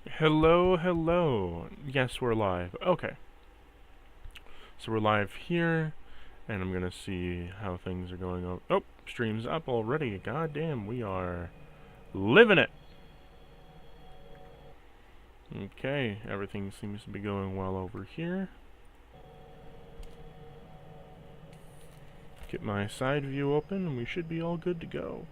Hello, hello. Yes, we're live. Okay. So we're live here, and I'm gonna see how things are going on. Oh, stream's up already. God damn, we are living it. Okay, everything seems to be going well over here. Get my side view open, and we should be all good to go.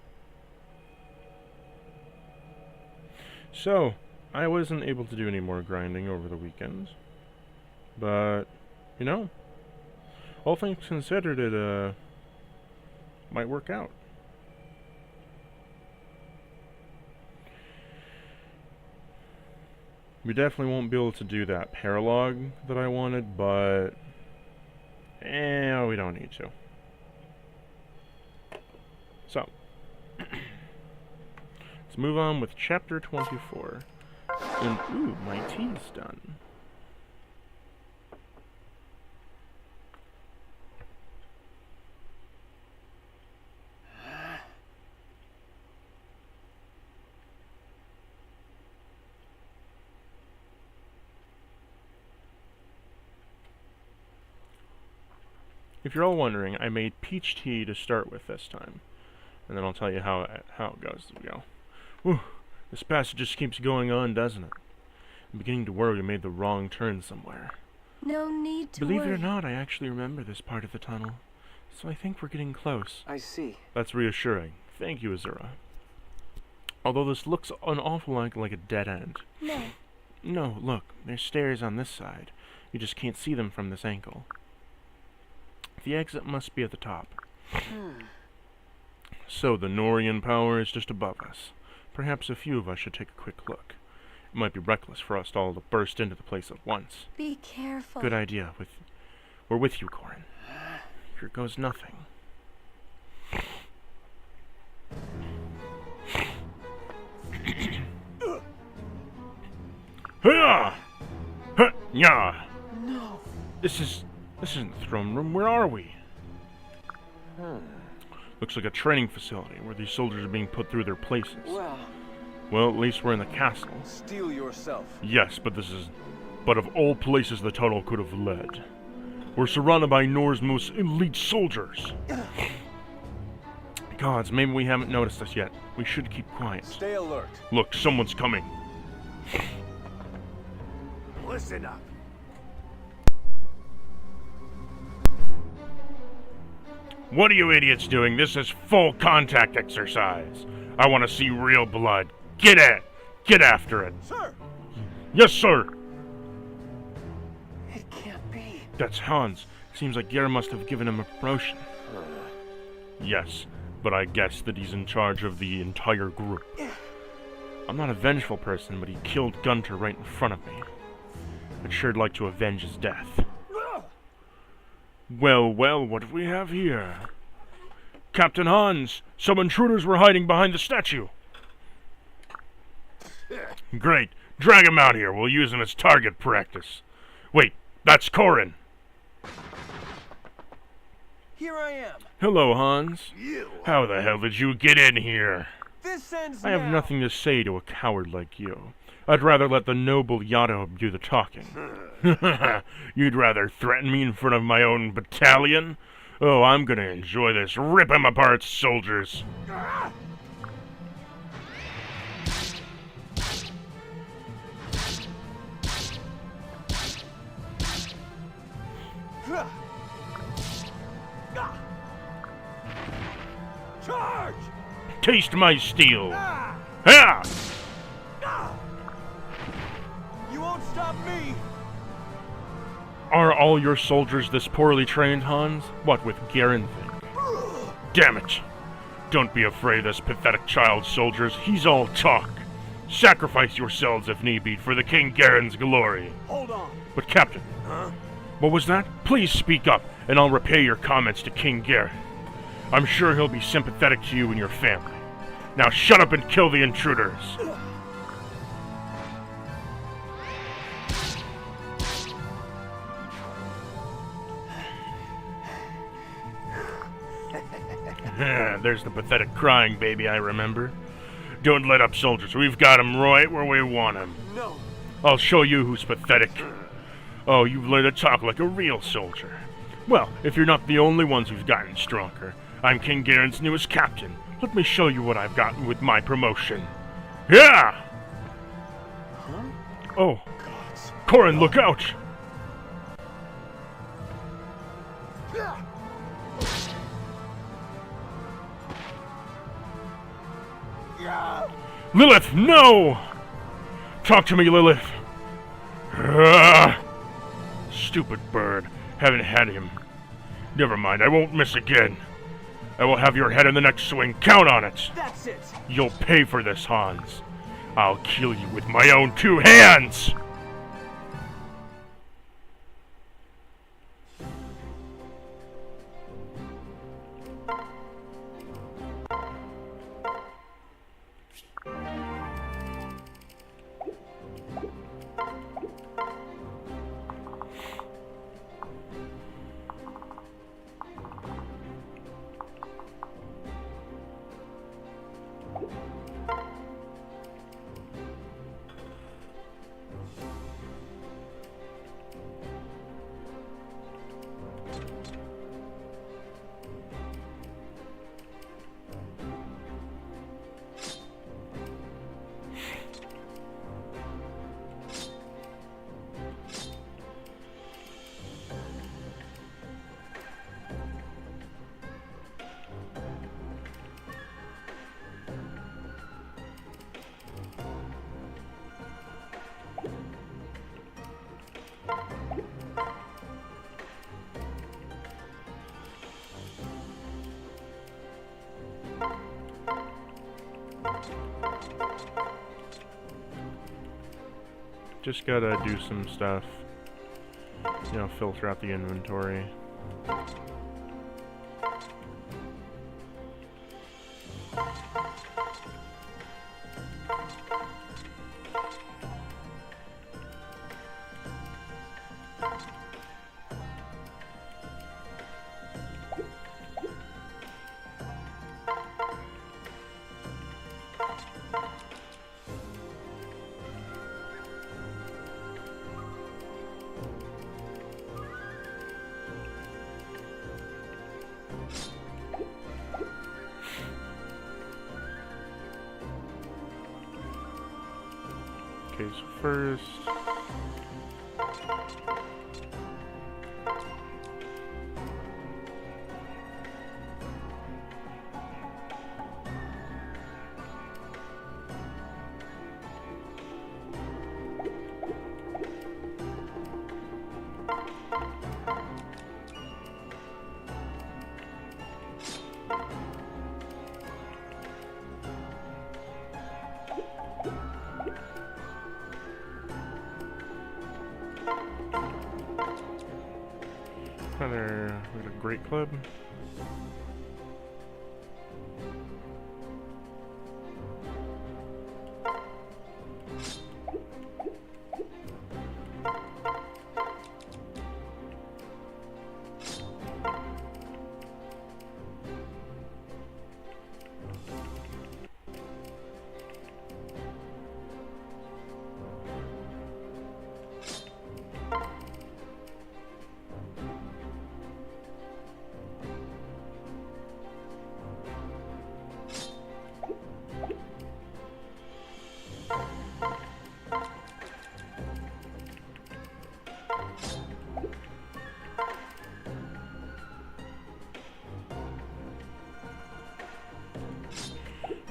So, I wasn't able to do any more grinding over the weekends, but, you know, all things considered, it, might work out. We definitely won't be able to do that paralog that I wanted, but, we don't need to. So, let's move on with chapter 24. And, ooh, my tea's done. If you're all wondering, I made peach tea to start with this time. And then I'll tell you how it goes as we go. Whew, this passage just keeps going on, doesn't it? I'm beginning to worry we made the wrong turn somewhere. No need to Believe worry. it or not, I actually remember this part of the tunnel. So I think we're getting close. I see. That's reassuring. Thank you, Azura. Although this looks an awful lot like a dead end. No. No, look, there's stairs on this side. You just can't see them from this angle. The exit must be at the top. So the Norian power is just above us. Perhaps a few of us should take a quick look. It might be reckless for us all to burst into the place at once. Be careful. Good idea. We're with you, Corin. Here goes nothing. Hiya! Huh, yeah. No. This isn't the throne room. Where are we? Looks like a training facility where these soldiers are being put through their places. Well, at least we're in the castle. Steel yourself. Yes, but of all places the tunnel could have led. We're surrounded by Nor's most elite soldiers. Gods, maybe we haven't noticed this yet. We should keep quiet. Stay alert. Look, someone's coming. Listen up. What are you idiots doing? This is full contact exercise. I want to see real blood. Get after it. Sir! Yes, sir. It can't be. That's Hans. Seems like Gare must have given him a promotion. Yes, but I guess that he's in charge of the entire group. I'm not a vengeful person, but he killed Gunter right in front of me. I'd sure like to avenge his death. Well, what do we have here? Captain Hans, some intruders were hiding behind the statue. Great. Drag him out here. We'll use him as target practice. Wait, that's Corin. Here I am. Hello, Hans. How the hell did you get in here? This ends I have now. nothing to say to a coward like you. I'd rather let the noble Yato do the talking. You'd rather threaten me in front of my own battalion? Oh, I'm gonna enjoy this. Rip him apart, soldiers. Charge! Taste my steel. Ha! You won't stop me. Are all your soldiers this poorly trained, Hans? What with Garen think? Damn it! Don't be afraid of this pathetic child, soldiers. He's all talk. Sacrifice yourselves if need be for the King Garen's glory. Hold on. But Captain, what was that? Please speak up, and I'll repay your comments to King Garen. I'm sure he'll be sympathetic to you and your family. Now shut up and kill the intruders. There's the pathetic crying baby I remember. Don't let up, soldiers. We've got him right where we want him. No. I'll show you who's pathetic. Oh, you've learned to talk like a real soldier. Well, if you're not the only ones who've gotten stronger, I'm King Garen's newest captain. Let me show you what I've gotten with my promotion. Yeah! Huh? Oh, Corin, look out! Lilith, no! Talk to me, Lilith. Stupid bird. Haven't had him. Never mind, I won't miss again. I will have your head in the next swing. Count on it. That's it. You'll pay for this, Hans. I'll kill you with my own 2 hands! Just gotta do some stuff. You know, filter out the inventory. Okay, so first... Another great club.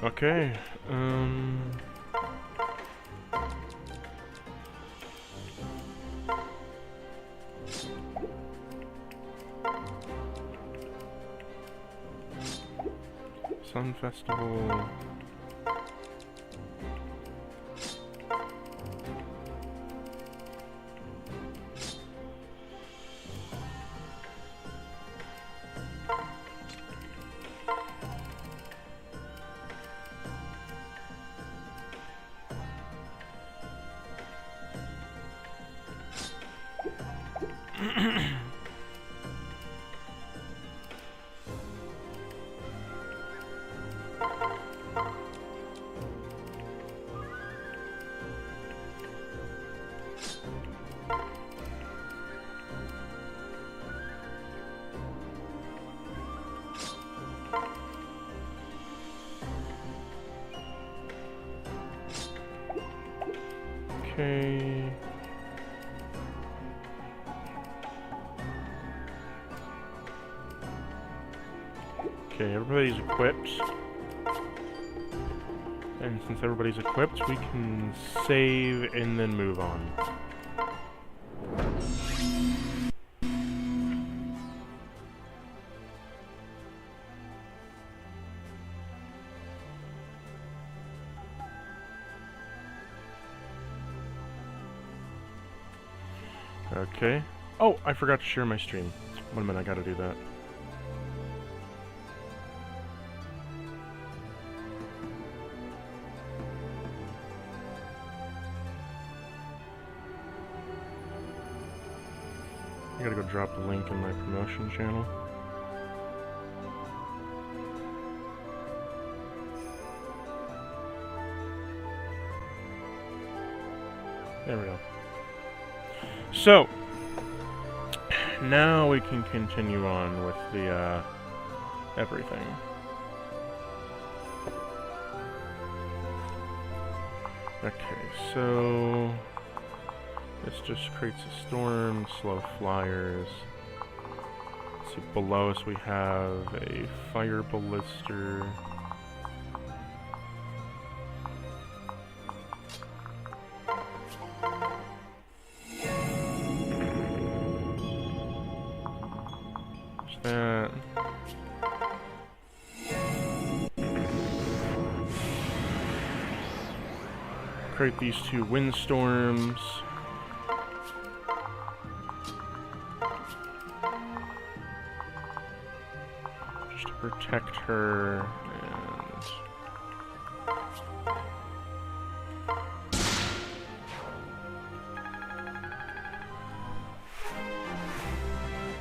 Okay, Sun Festival. Okay. Okay, everybody's equipped. And since everybody's equipped, we can save and then move on. Okay. Oh, I forgot to share my stream. 1 minute, I gotta do that. I gotta go drop the link in my promotion channel. There we go. So, now we can continue on with the, everything. Okay, so this just creates a storm, slow flyers. Let's see, below us we have a fire ballister. That. Create these two windstorms. Just to protect her and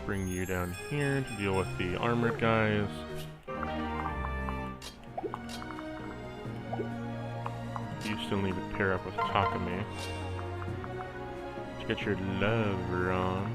bring you down here to deal with the armored guys. You still need to pair up with Takumi to get your lover on.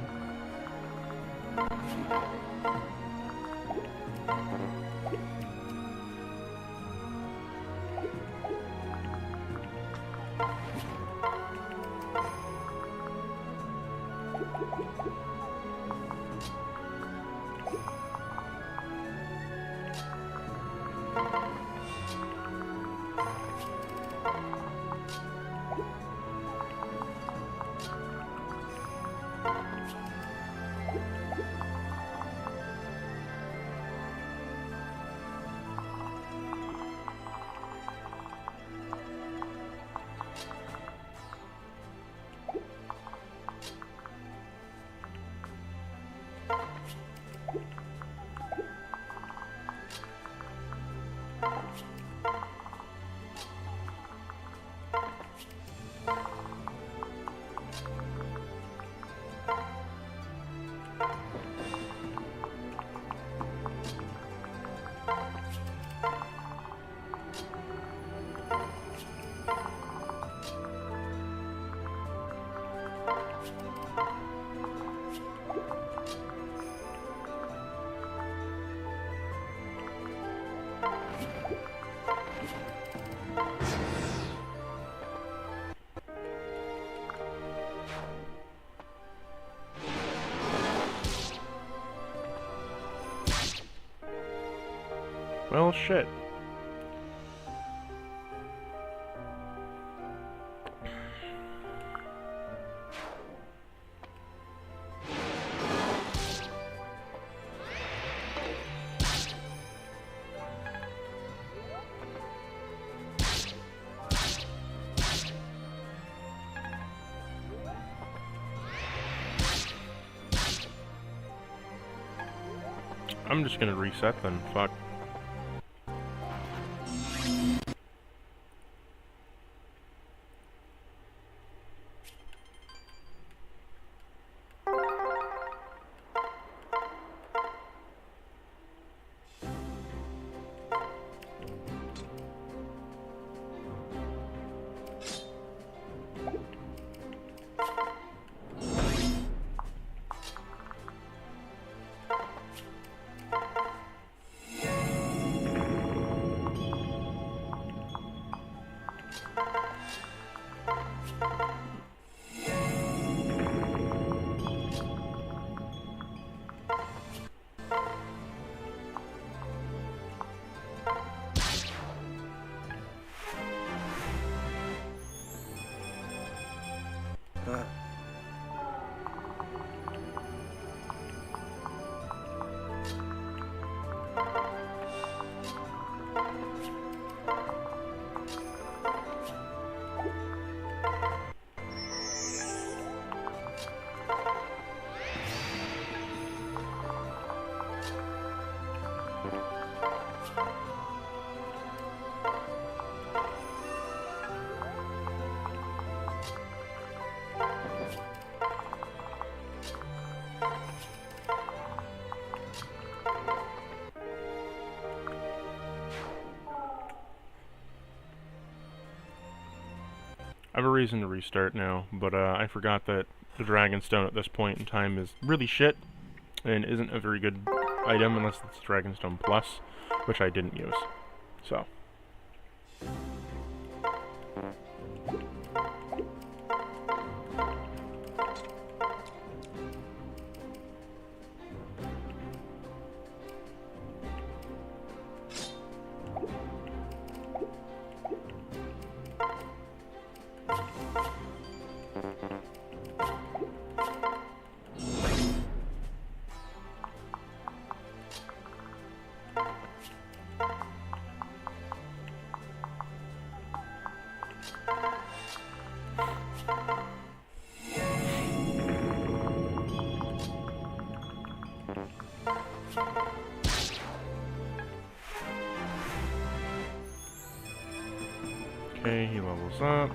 Well, shit. I'm just gonna reset then, fuck. I have a reason to restart now, but I forgot that the Dragonstone at this point in time is really shit, and isn't a very good item unless it's Dragonstone Plus, which I didn't use. So. Okay, he levels up.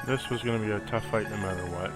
This was going to be a tough fight no matter what.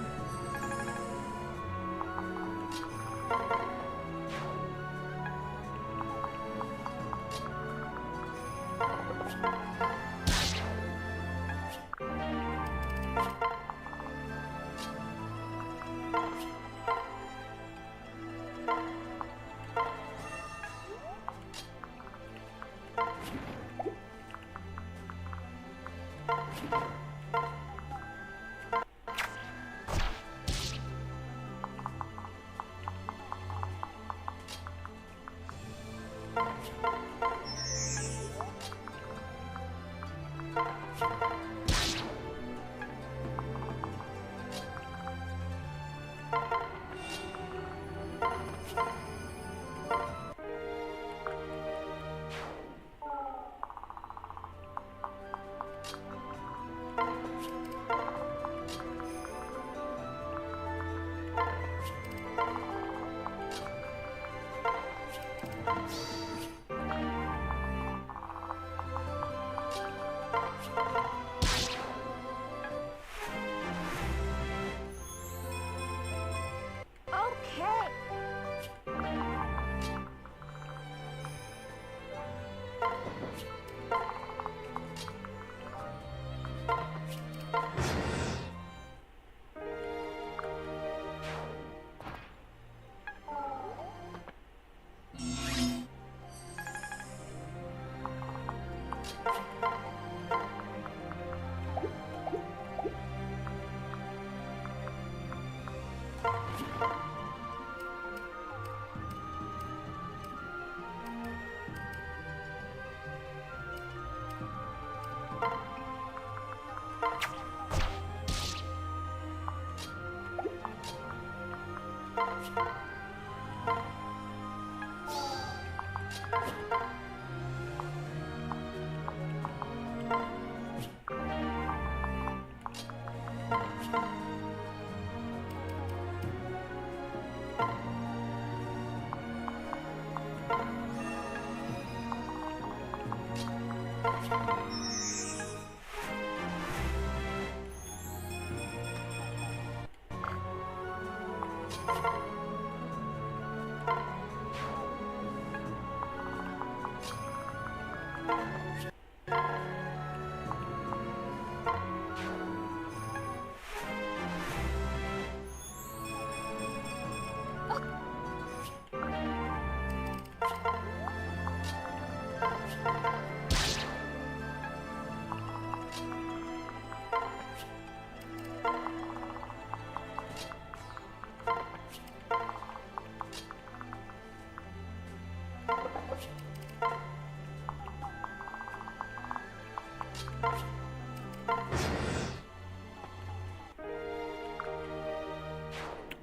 Okay.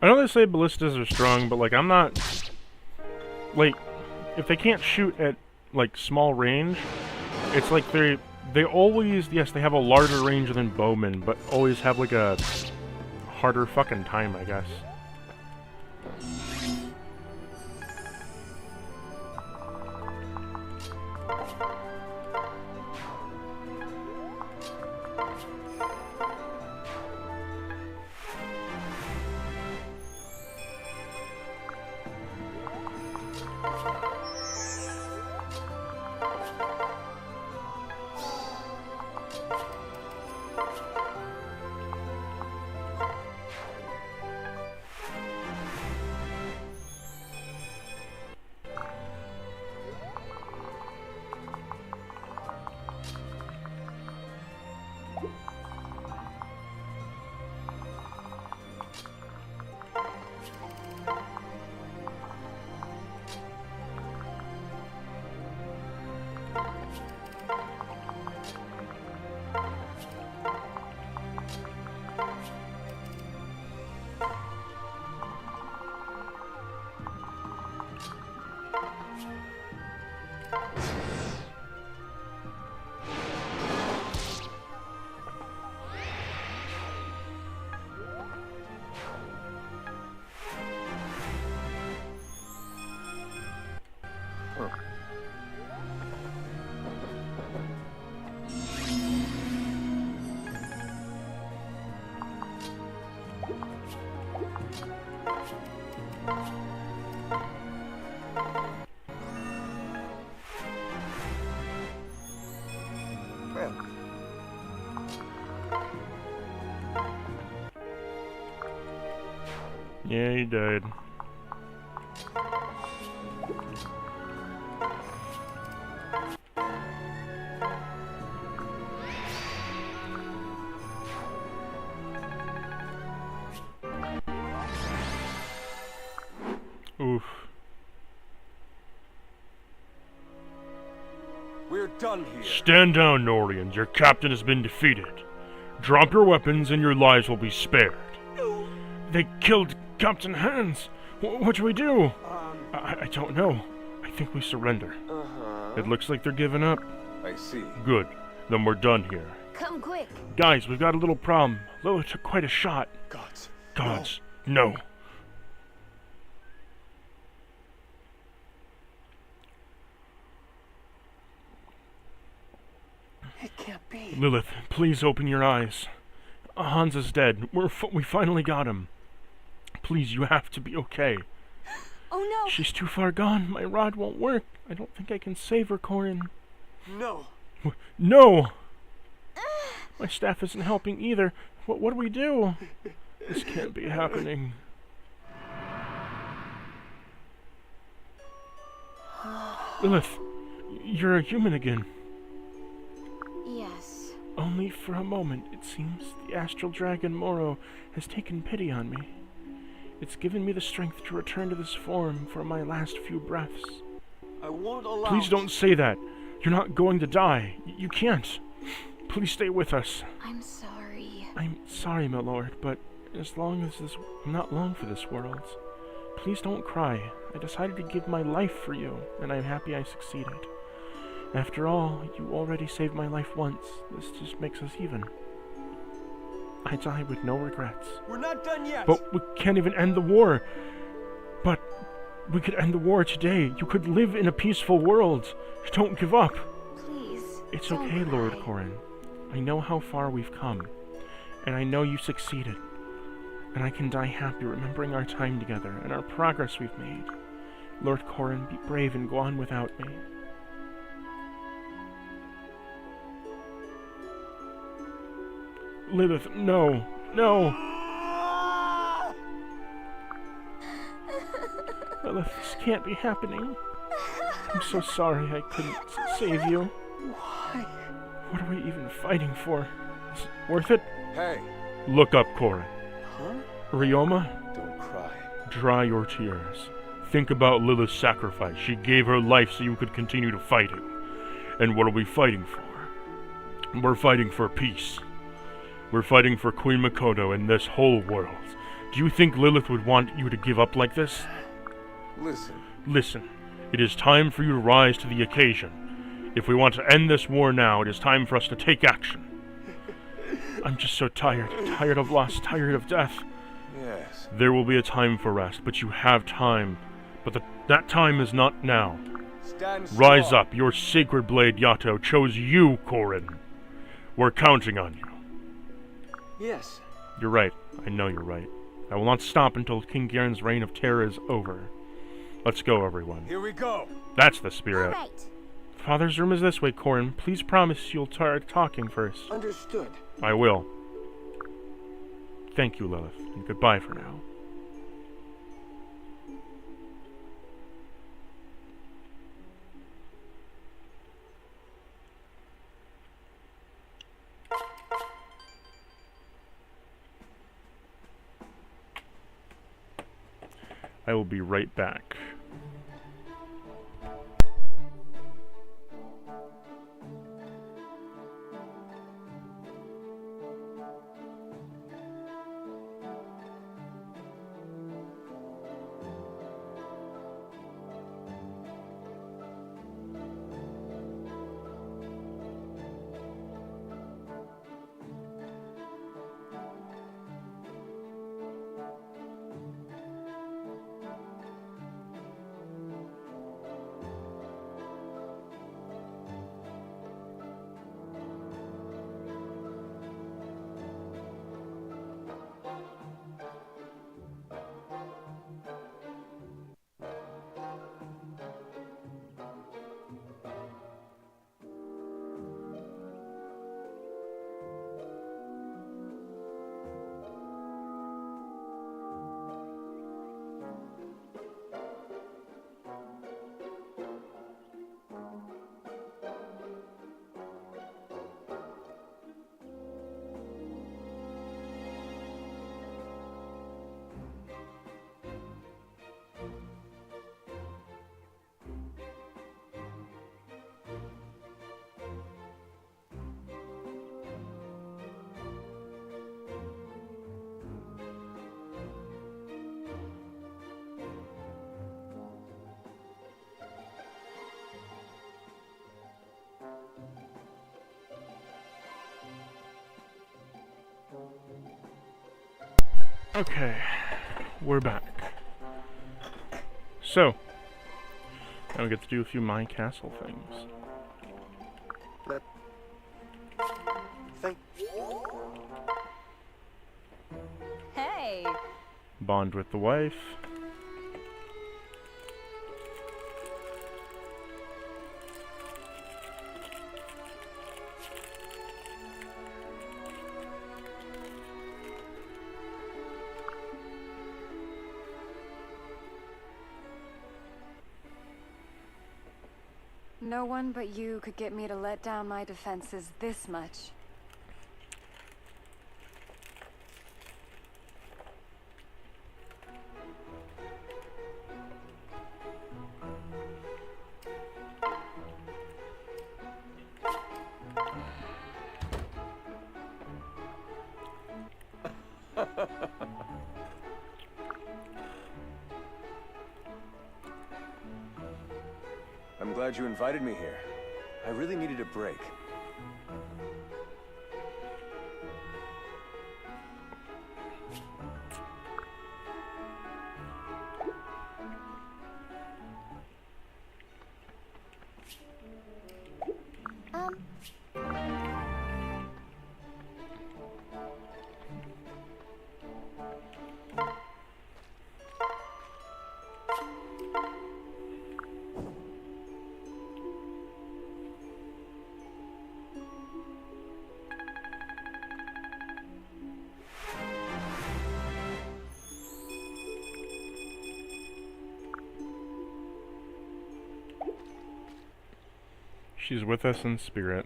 I know they say ballistas are strong, but, like, I'm not... Like, if they can't shoot at, like, small range, it's like they always... Yes, they have a larger range than bowmen, but always have, like, a harder fucking time, I guess. Yeah, he died. Oof. We're done here. Stand down, Norians. Your captain has been defeated. Drop your weapons and your lives will be spared. They killed Captain Hans. What do we do? I don't know. I think we surrender. It looks like they're giving up. I see. Good. Then we're done here. Come quick. Guys, we've got a little problem. Lola took quite a shot. Gods. No. It can't be. Lilith, please open your eyes. Hans is dead. We finally got him. Please, you have to be okay. Oh no! She's too far gone. My rod won't work. I don't think I can save her, Corin. No. No! My staff isn't helping either. What do we do? This can't be happening. Lilith, you're a human again. Yes. Only for a moment, it seems. The astral dragon Moro has taken pity on me. It's given me the strength to return to this form for my last few breaths. I won't allow. Please don't say that. You're not going to die. You can't. Please stay with us. I'm sorry. I'm sorry, my lord, but I'm not long for this world. Please don't cry. I decided to give my life for you, and I'm happy I succeeded. After all, you already saved my life once. This just makes us even. I die with no regrets. We're not done yet. But we can't even end the war. But we could end the war today. You could live in a peaceful world. Don't give up. Please. It's don't okay, Lord cry. Corin. I know how far we've come, and I know you succeeded. And I can die happy remembering our time together and our progress we've made. Lord Corin, be brave and go on without me. Lilith, no, no! Lilith, this can't be happening. I'm so sorry I couldn't save you. Why? What are we even fighting for? Is it worth it? Hey. Look up, Corin. Huh? Ryoma, Don't cry. dry your tears. Think about Lilith's sacrifice. She gave her life so you could continue to fight it. And what are we fighting for? We're fighting for peace. We're fighting for Queen Makoto and this whole world. Do you think Lilith would want you to give up like this? Listen. Listen, it is time for you to rise to the occasion. If we want to end this war now, it is time for us to take action. I'm just so tired. Tired of loss, tired of death. Yes. There will be a time for rest, but you have time. But that time is not now. Stand Rise strong. up. Your sacred blade, Yato, chose you, Corin. We're counting on you. Yes. You're right. I know you're right. I will not stop until King Garen's reign of terror is over. Let's go, everyone. Here we go. That's the spirit. All right. Father's room is this way, Corin. Please promise you'll start talking first. Understood. I will. Thank you, Lilith, and goodbye for now. I will be right back. Okay, we're back. So, now we get to do a few My Castle things. Thank. Hey. Bond with the wife. No one but you could get me to let down my defenses this much. I'm glad you invited me here. I really needed a break. She's with us in spirit.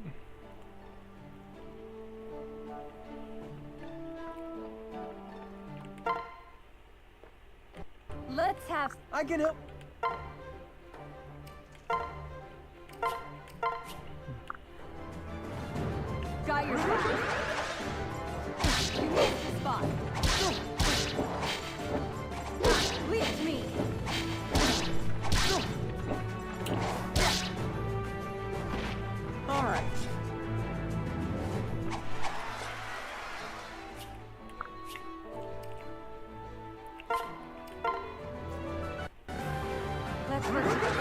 Let's have... I can help. Got your focus. You missed the spot. Leave it to me. All right. Let's work together.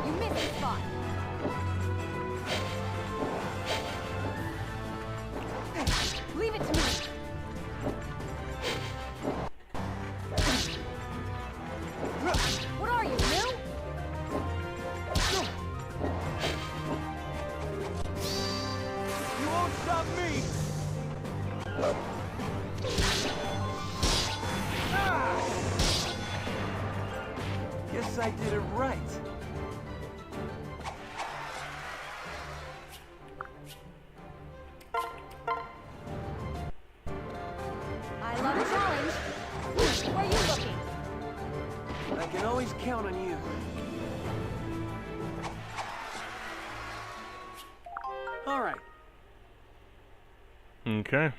You missed the spot. Leave it to me. What are you, new? You won't stop me. Guess I did it right. I love a challenge. Where are you looking? I can always count on you. All right. Okay.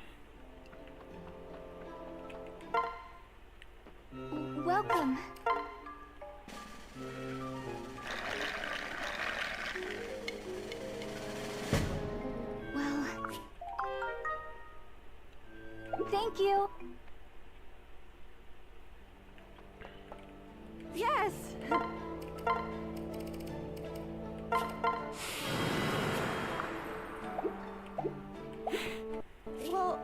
Welcome. Well, thank you. Yes. Well,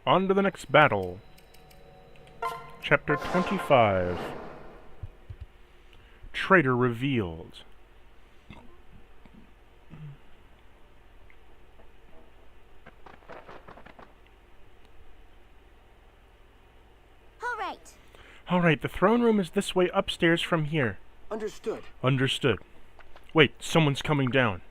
On to the next battle. Chapter 25. Traitor revealed. all right. Alright, the throne room is this way upstairs from here. Understood. Understood. Wait, someone's coming down.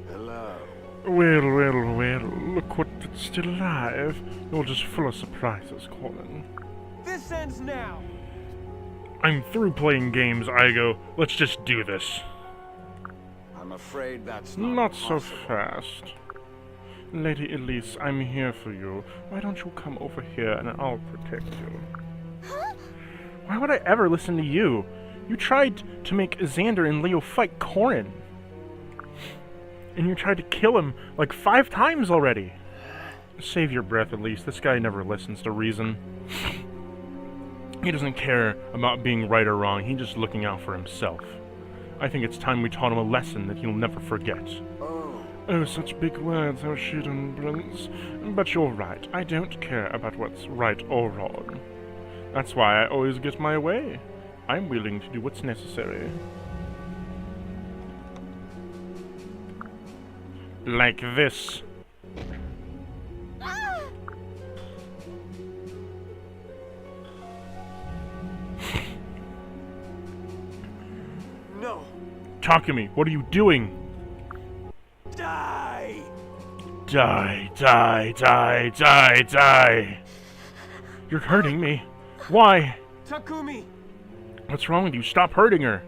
Hello. Well, look what's still alive. You're just full of surprises, Colin. This ends now. I'm through playing games, Igo. Let's just do this. I'm afraid that's not Not so possible. fast. Lady Elise, I'm here for you. Why don't you come over here and I'll protect you? Why would I ever listen to you? You tried to make Xander and Leo fight Corin. And you tried to kill him like 5 times already. Save your breath at least. This guy never listens to reason. He doesn't care about being right or wrong. He's just looking out for himself. I think it's time we taught him a lesson that he'll never forget. Oh, such big words, oh Shootin' Prince. But you're right. I don't care about what's right or wrong. That's why I always get my way. I'm willing to do what's necessary. Like this. No. Takumi, what are you doing? Die! Die, die, die, die, die. You're hurting me. Why? Takumi! What's wrong with you? Stop hurting her.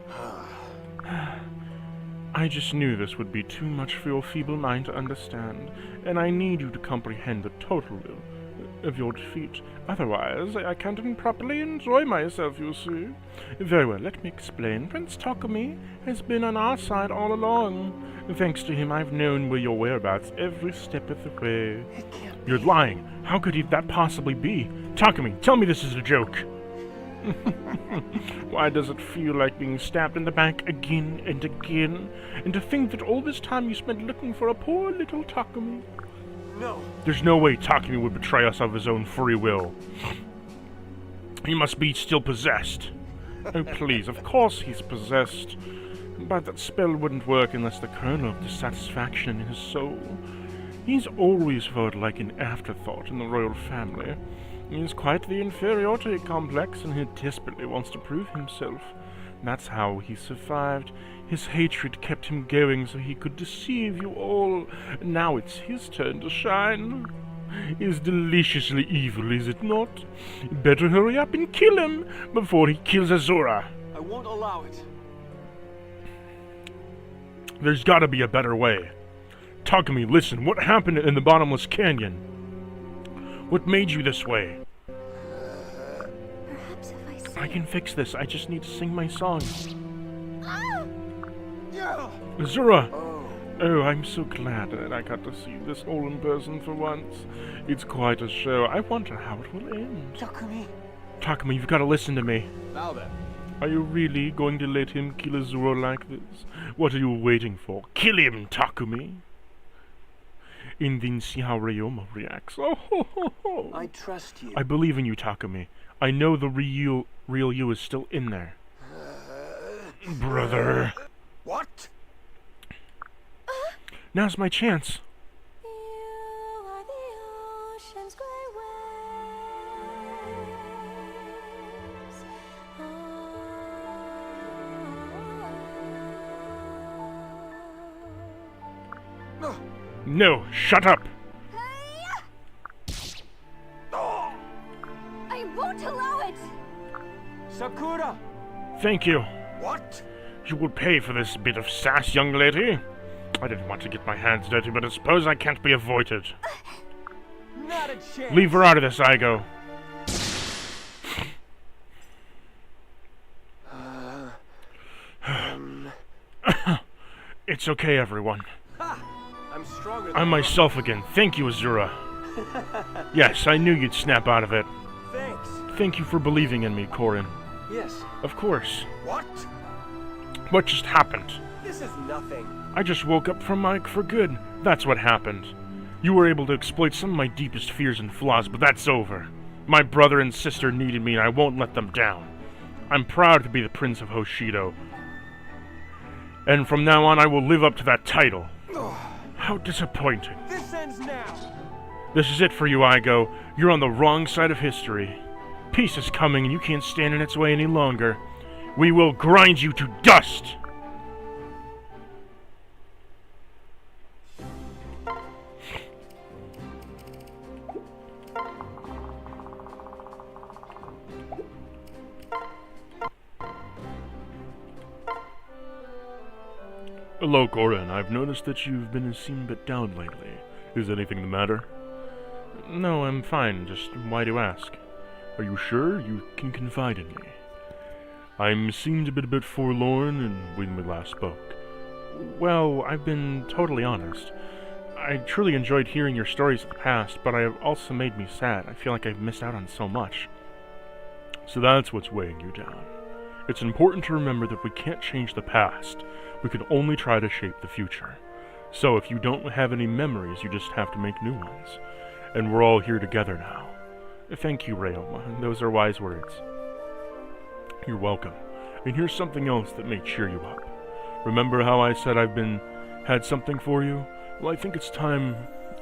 I just knew this would be too much for your feeble mind to understand, and I need you to comprehend the total of your defeat. Otherwise, I can't even properly enjoy myself, you see. Very well, let me explain. Prince Takumi has been on our side all along. Thanks to him, I've known where your whereabouts every step of the way. You're lying. How could that possibly be? Takumi, tell me this is a joke. Why does it feel like being stabbed in the back again and again? And to think that all this time you spent looking for a poor little Takumi. No. There's no way Takumi would betray us of his own free will. He must be still possessed. Oh, please, of course he's possessed. But that spell wouldn't work unless the kernel of dissatisfaction in his soul. He's always felt like an afterthought in the royal family. He's quite the inferiority complex, and he desperately wants to prove himself. That's how he survived. His hatred kept him going so he could deceive you all. Now it's his turn to shine. He's deliciously evil, is it not? Better hurry up and kill him before he kills Azura. I won't allow it. There's gotta be a better way. Takumi, listen, what happened in the bottomless canyon? What made you this way? Perhaps if I say... I can fix this, I just need to sing my song. Yeah. Azura! Oh, I'm so glad that I got to see this all in person for once. It's quite a show. I wonder how it will end. Takumi. Takumi, you've got to listen to me. Now then. Are you really going to let him kill Azura like this? What are you waiting for? Kill him, Takumi! And then see how Ryoma reacts. Oh, ho, ho, ho. I trust you. I believe in you, Takumi. I know the real you is still in there. Brother. What? Now's my chance. You are the ocean's gray waves. No, shut up. I won't allow it! Sakura! Thank you. What? You will pay for this bit of sass, young lady. I didn't want to get my hands dirty, but I suppose I can't be avoided. Not a chance. Leave her out of this, Igo. It's okay, everyone. Ha! I'm stronger than I'm myself again. Thank you, Azura. Yes, I knew you'd snap out of it. Thanks. Thank you for believing in me, Corin. Yes. Of course. What? What just happened? This is nothing. I just woke up from Mike for good. That's what happened. You were able to exploit some of my deepest fears and flaws, but that's over. My brother and sister needed me, and I won't let them down. I'm proud to be the Prince of Hoshido. And from now on, I will live up to that title. How disappointing. This ends now. This is it for you, Igo. You're on the wrong side of history. Peace is coming, and you can't stand in its way any longer. We will grind you to dust! Hello, Corin. I've noticed that you've been seem a bit down lately. Is anything the matter? No, I'm fine. Just why do you ask? Are you sure? You can confide in me. I seemed a bit forlorn when we last spoke. Well, I've been totally honest. I truly enjoyed hearing your stories of the past, but I have also made me sad. I feel like I've missed out on so much. So that's what's weighing you down. It's important to remember that we can't change the past. We can only try to shape the future. So if you don't have any memories, you just have to make new ones. And we're all here together now. Thank you, Ryoma. Those are wise words. You're welcome. And here's something else that may cheer you up. Remember how I said had something for you? Well, I think it's time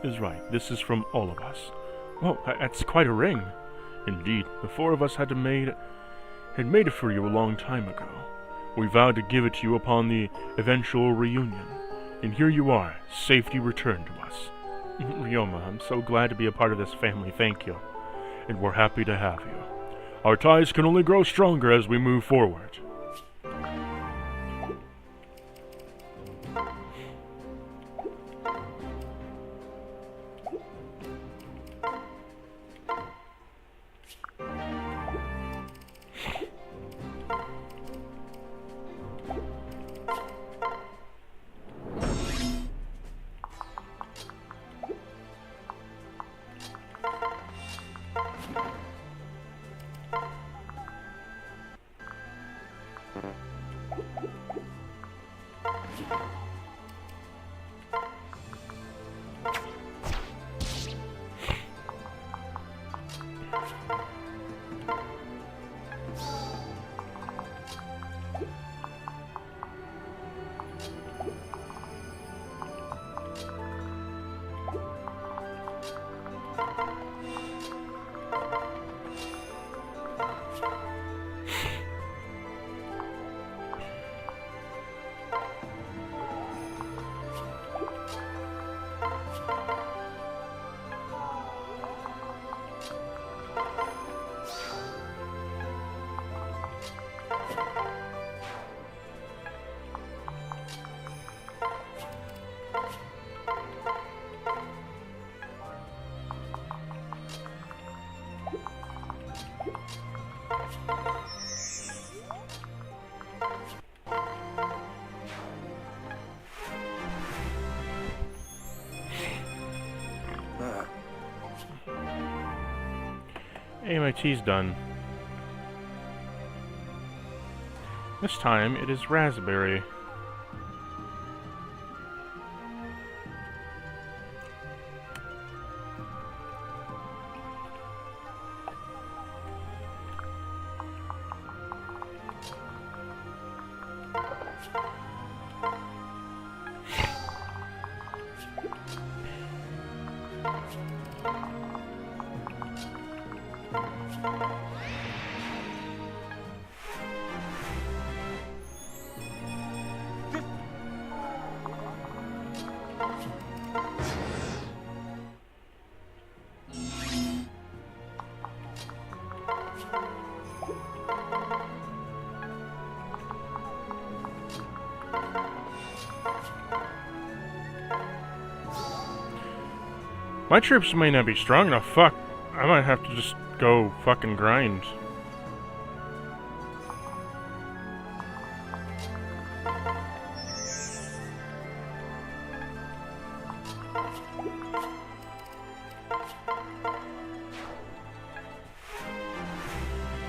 is right. This is from all of us. Whoa, that's quite a ring. Indeed, the four of us had made it for you a long time ago. We vowed to give it to you upon the eventual reunion. And here you are, safety returned to us. Ryoma, I'm so glad to be a part of this family, thank you. And we're happy to have you. Our ties can only grow stronger as we move forward. Hey, my tea's done. This time it is raspberry. My troops may not be strong enough. Fuck. I might have to just go fucking grind.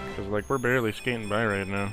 Because, like, we're barely skating by right now.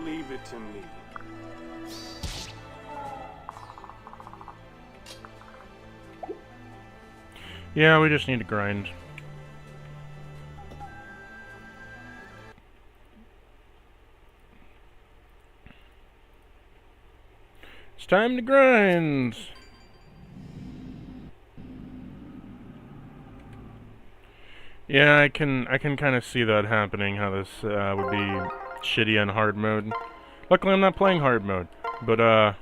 Leave it to me. Yeah, we just need to grind. It's time to grind. Yeah, I can kind of see that happening, how this would be shitty on hard mode. Luckily I'm not playing hard mode, but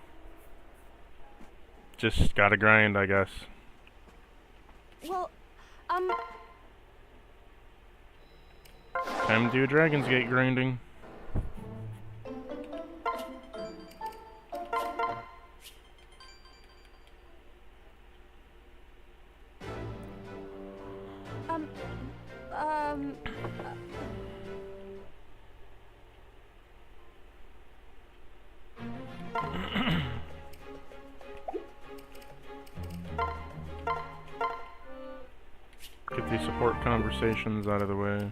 just gotta grind, I guess. Well, Time to do Dragon's Gate grinding. Get these support conversations out of the way.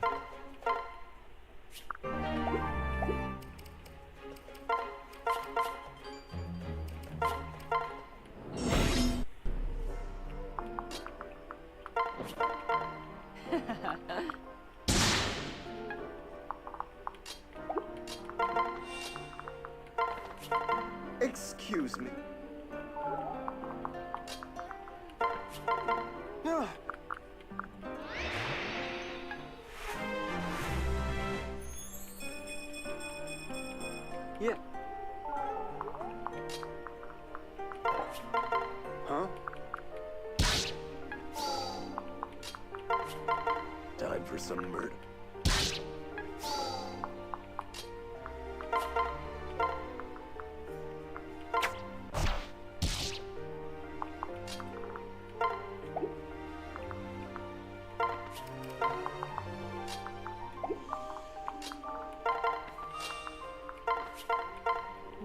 Excuse me. Ah. Yeah. Huh? Time for some murder.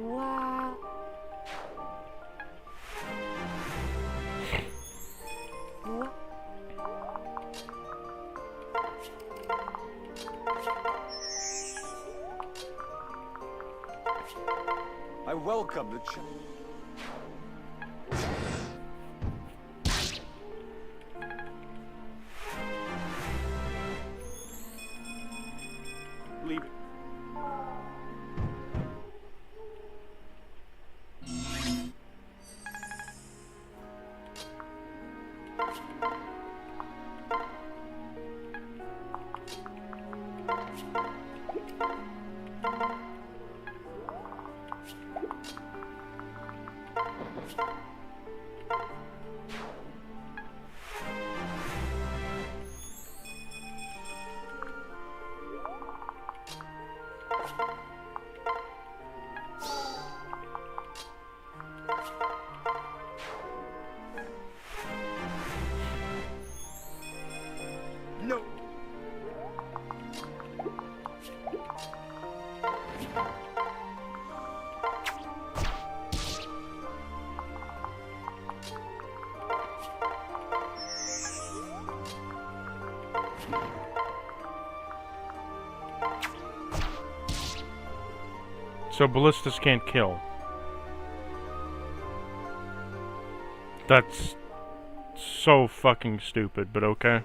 wow. What? I welcome the Leave it. No. So ballistas can't kill. That's so fucking stupid, but okay.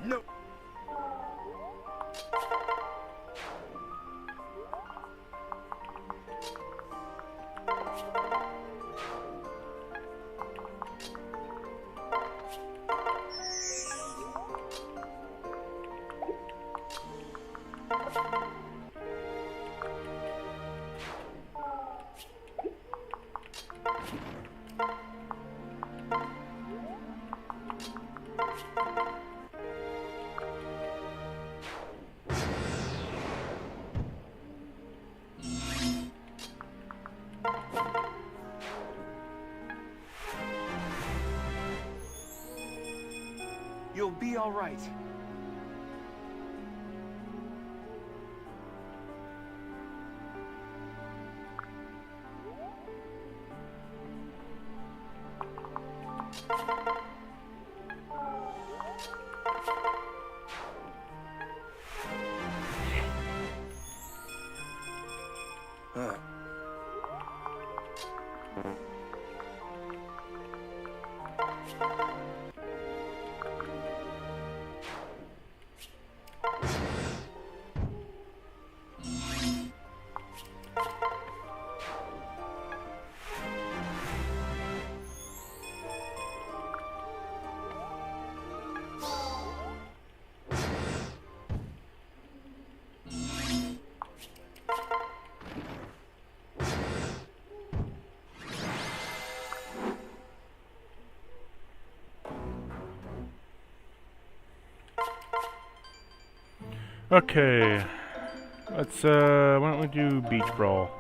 No. You'll be all right. Okay, let's, why don't we do Beach Brawl?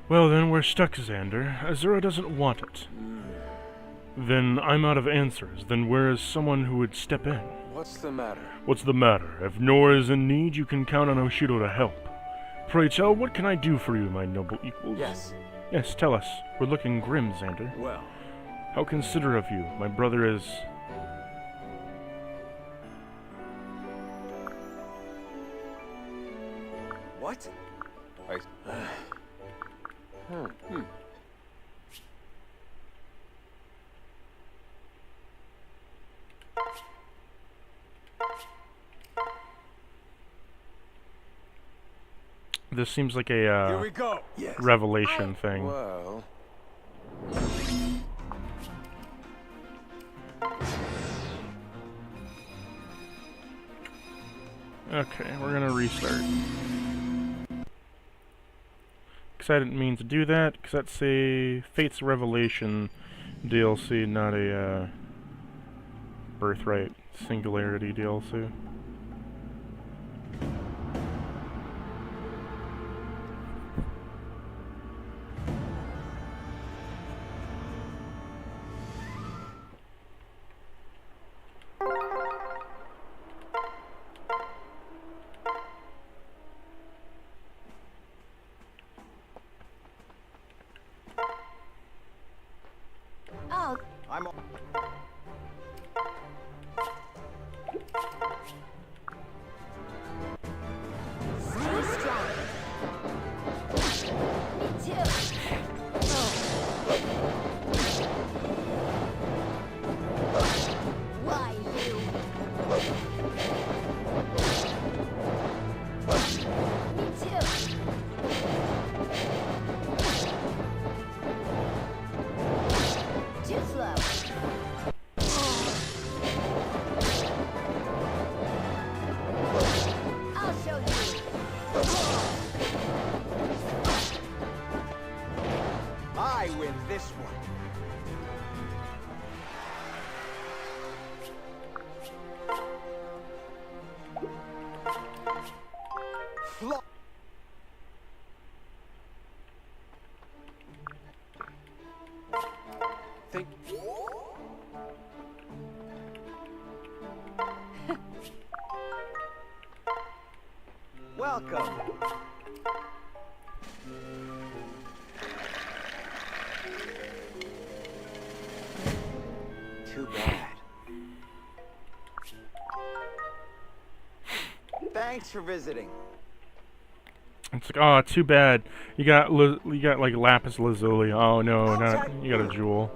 Well then, we're stuck, Xander. Azura doesn't want it. Then I'm out of answers. Then where is someone who would step in? What's the matter? What's the matter? If Nora is in need, you can count on Oshido to help. Pray tell, what can I do for you, my noble equals? Yes. Yes, tell us. We're looking grim, Xander. Well, How considerate of you. My brother is... what? This seems like Here a, we go. Yes. revelation thing. Well, Okay, we're gonna restart. Because I didn't mean to do that, because that's a Fate's Revelation DLC, not a, Birthright Singularity DLC. Oh, I'm. stay strong. Me too. Why you? Me too. Too slow. I'll show you. I win this one. Flo- Think. Welcome. Too bad. Thanks for visiting. It's like, oh, too bad. You got like lapis lazuli. Oh no, not you got a jewel.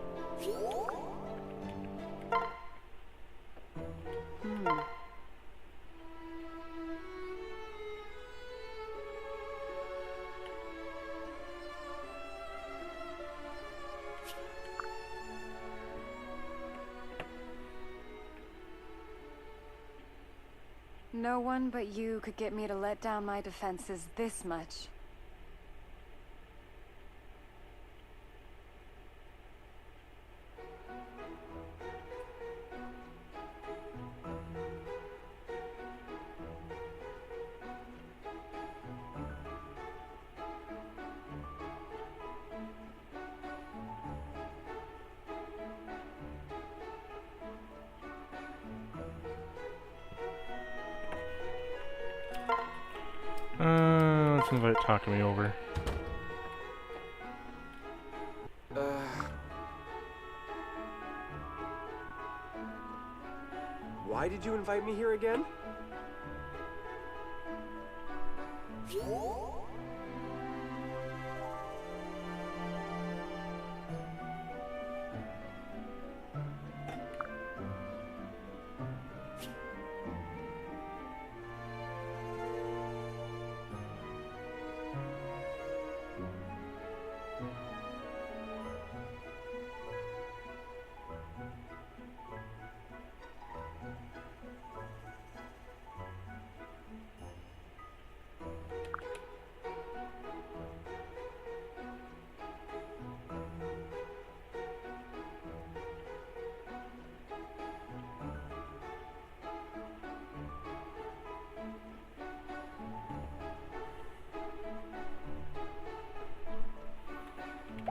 No one but you could get me to let down my defenses this much. Let's invite Takumi over. Why did you invite me here again?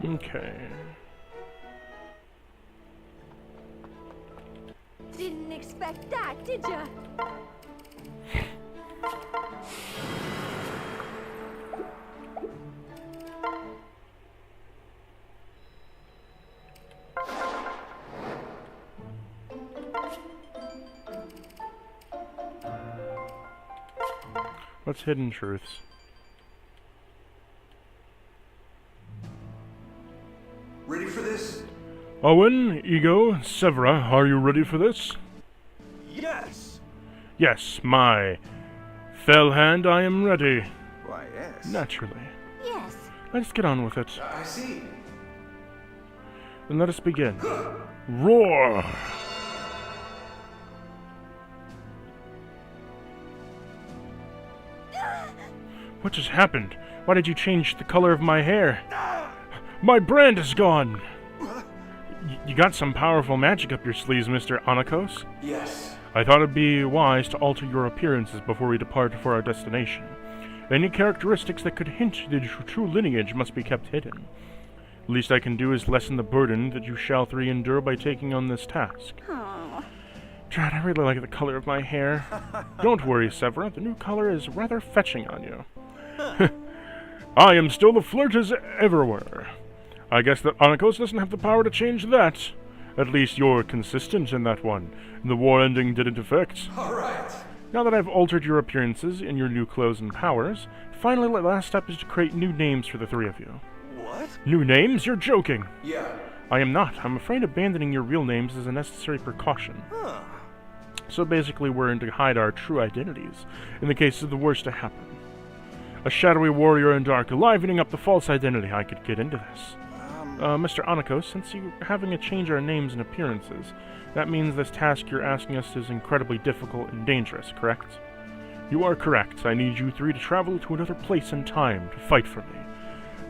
Okay. Didn't expect that, did ya? What's hidden truths? Ready for this? Owen, Ego, Severa, are you ready for this? Yes! Yes, my fell hand, I am ready. Why, yes. Naturally. Yes. Let's get on with it. I see. Then let us begin. Roar! What just happened? Why did you change the color of my hair? My brand is gone! You got some powerful magic up your sleeves, Mr. Anakos. Yes. I thought it'd be wise to alter your appearances before we depart for our destination. Any characteristics that could hint at your true lineage must be kept hidden. Least I can do is lessen the burden that you shall three endure by taking on this task. Oh. Drat, I really like the color of my hair. Don't worry, Severa, the new color is rather fetching on you. I am still the flirt as everywhere. I guess that Anakos doesn't have the power to change that. At least you're consistent in that one. The war ending didn't affect. Alright. Now that I've altered your appearances in your new clothes and powers, finally the last step is to create new names for the three of you. What? New names? You're joking! Yeah. I am not. I'm afraid abandoning your real names is a necessary precaution. Huh. So basically we're in to hide our true identities, in the case of the worst to happen. A shadowy warrior and dark, livening up the false identity. I could get into this. Mr. Anakos, since you're having to change our names and appearances, that means this task you're asking us is incredibly difficult and dangerous, correct? You are correct. I need you three to travel to another place and time to fight for me.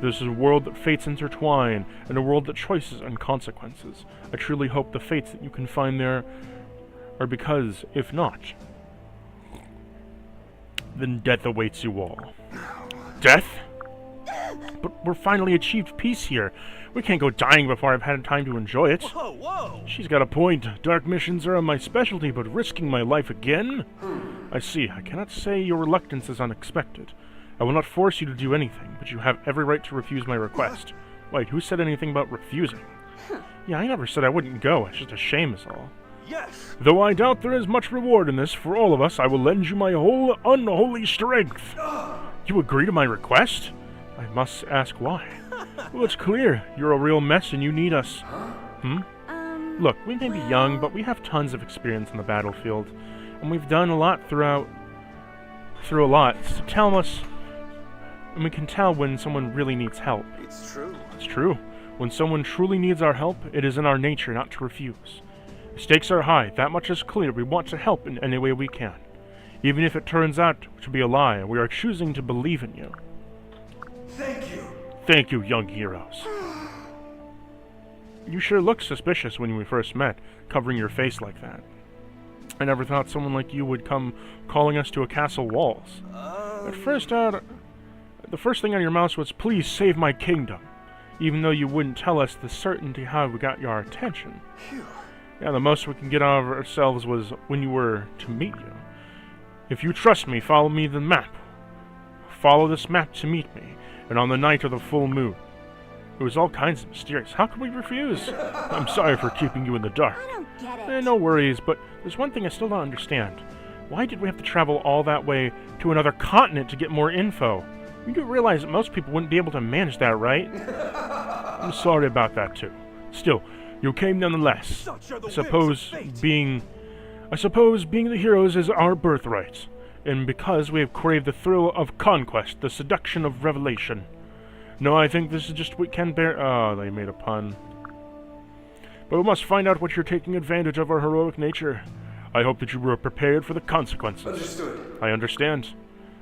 This is a world that fates intertwine, and a world that choices and consequences. I truly hope the fates that you can find there are because, if not, then death awaits you all. Death? But we're finally achieved peace here. We can't go dying before I've had time to enjoy it. Whoa, whoa! She's got a point. Dark missions are my specialty, but risking my life again? I see. I cannot say your reluctance is unexpected. I will not force you to do anything, but you have every right to refuse my request. Wait, who said anything about refusing? Yeah, I never said I wouldn't go. It's just a shame is all. Yes! Though I doubt there is much reward in this for all of us, I will lend you my whole unholy strength. You agree to my request? I must ask why. Well, it's clear. You're a real mess and you need us. Look, we may be young, but we have tons of experience in the battlefield. And we've done a lot through a lot. So tell us, and we can tell when someone really needs help. It's true. It's true. When someone truly needs our help, it is in our nature not to refuse. The stakes are high, that much is clear. We want to help in any way we can. Even if it turns out to be a lie, we are choosing to believe in you. Thank you. Thank you, young heroes. You sure looked suspicious when we first met, covering your face like that. I never thought someone like you would come calling us to a castle walls. At first, the first thing on your mouth was, please save my kingdom. Even though you wouldn't tell us the certainty how we got your attention. Phew. Yeah, the most we can get out of ourselves was when you were to meet you. If you trust me, follow me the map. Follow this map to meet me, and on the night of the full moon. It was all kinds of mysterious. How could we refuse? I'm sorry for keeping you in the dark. I don't get it. No worries, but there's one thing I still don't understand. Why did we have to travel all that way to another continent to get more info? You do realize that most people wouldn't be able to manage that, right? I'm sorry about that, too. Still, you came nonetheless. I suppose being the heroes is our birthright, and because we have craved the thrill of conquest, the seduction of revelation. No, I think this is just what we can bear. Oh, they made a pun. But we must find out what you're taking advantage of our heroic nature. I hope that you were prepared for the consequences. Understood. I understand.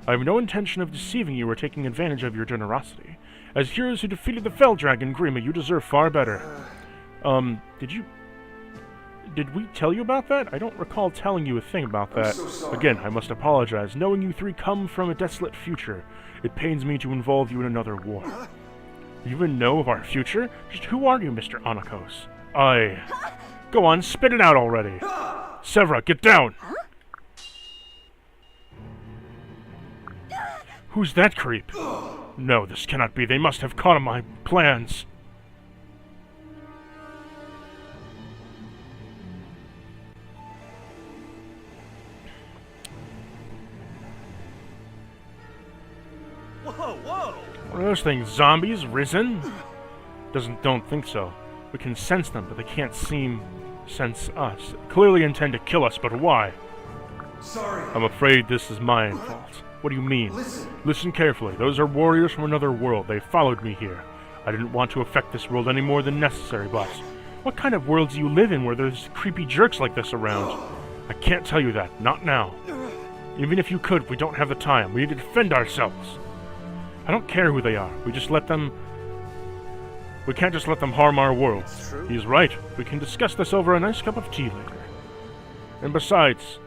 I have no intention of deceiving you or taking advantage of your generosity. As heroes who defeated the Fell Dragon, Grima, you deserve far better. Did we tell you about that? I don't recall telling you a thing about that. I'm so sorry. Again, I must apologize. Knowing you three come from a desolate future, it pains me to involve you in another war. You even know of our future? Just who are you, Mr. Anakos? Go on, spit it out already. Sevra, get down! Who's that creep? No, this cannot be. They must have caught on my plans. Whoa! What are those things? Zombies? Risen? Don't think so. We can sense them, but they can't sense us. Clearly intend to kill us, but why? Sorry. I'm afraid this is my fault. What do you mean? Listen carefully. Those are warriors from another world. They followed me here. I didn't want to affect this world any more than necessary, but what kind of world do you live in where there's creepy jerks like this around? I can't tell you that. Not now. Even if you could, we don't have the time. We need to defend ourselves. I don't care who they are. We can't just let them harm our world. He's right. We can discuss this over a nice cup of tea later. And besides,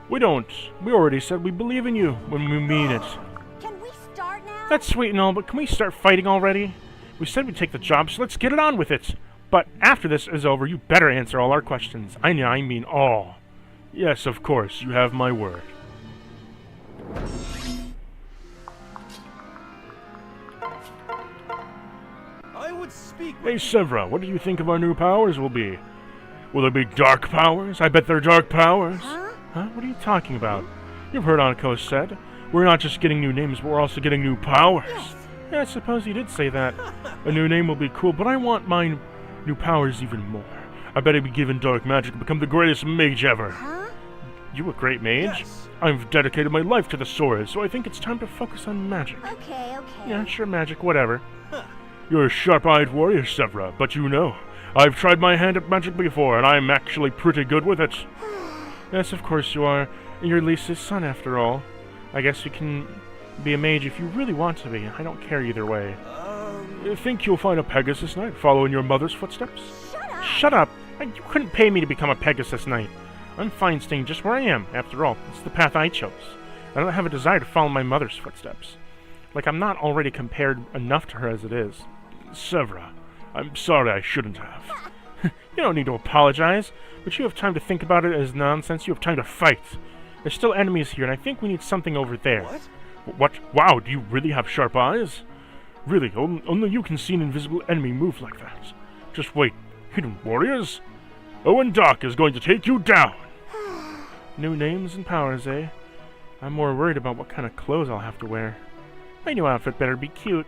we already said we believe in you when we mean it. Can we start now? That's sweet and all, but can we start fighting already? We said we'd take the job, so let's get it on with it. But after this is over, you better answer all our questions. I mean all. Yes, of course, you have my word. I would speak. Hey, Sevra, what do you think of our new powers will be? Will there be dark powers? I bet they're dark powers. Huh? What are you talking about? You've heard Anakos said. We're not just getting new names, but we're also getting new powers. Yeah, I suppose you did say that. A new name will be cool, but I want my new powers even more. I bet I'd be given dark magic and become the greatest mage ever. You a great mage? Yes. I've dedicated my life to the sword, so I think it's time to focus on magic. Okay. Yeah, sure, magic, whatever. You're a sharp-eyed warrior, Sevra, but you know, I've tried my hand at magic before, and I'm actually pretty good with it. Yes, of course you are. You're Lisa's son, after all. I guess you can be a mage if you really want to be. I don't care either way. You think you'll find a Pegasus Knight, follow in your mother's footsteps? Shut up! You couldn't pay me to become a Pegasus Knight. I'm fine staying just where I am, after all. It's the path I chose. I don't have a desire to follow my mother's footsteps. Like I'm not already compared enough to her as it is. Sevra, I'm sorry I shouldn't have. You don't need to apologize, but you have time to think about it as nonsense. You have time to fight. There's still enemies here, and I think we need something over there. What? What? Wow, do you really have sharp eyes? Really, only you can see an invisible enemy move like that. Just wait. Hidden warriors? Owen Doc is going to take you down! New names and powers, eh? I'm more worried about what kind of clothes I'll have to wear. My new outfit better be cute.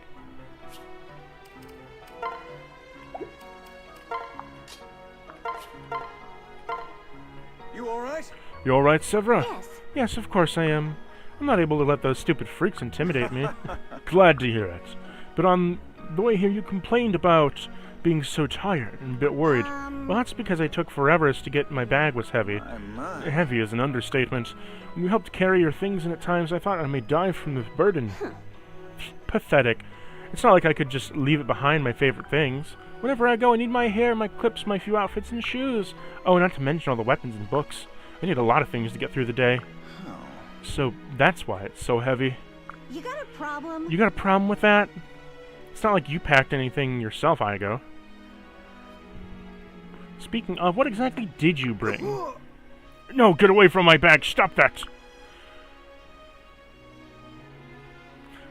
You alright? You alright, Severa? Yes. Yes, of course I am. I'm not able to let those stupid freaks intimidate me. Glad to hear it. But on the way here you complained about being so tired and a bit worried. Well, that's because I took forever to get my bag was heavy. Heavy is an understatement. When you helped carry your things and at times I thought I may die from the burden. Pathetic. It's not like I could just leave it behind my favorite things. Whenever I go, I need my hair, my clips, my few outfits, and shoes. Oh, not to mention all the weapons and books. I need a lot of things to get through the day. So that's why it's so heavy. You got a problem? You got a problem with that? It's not like you packed anything yourself, Igo. Speaking of, what exactly did you bring? No, get away from my bag! Stop that!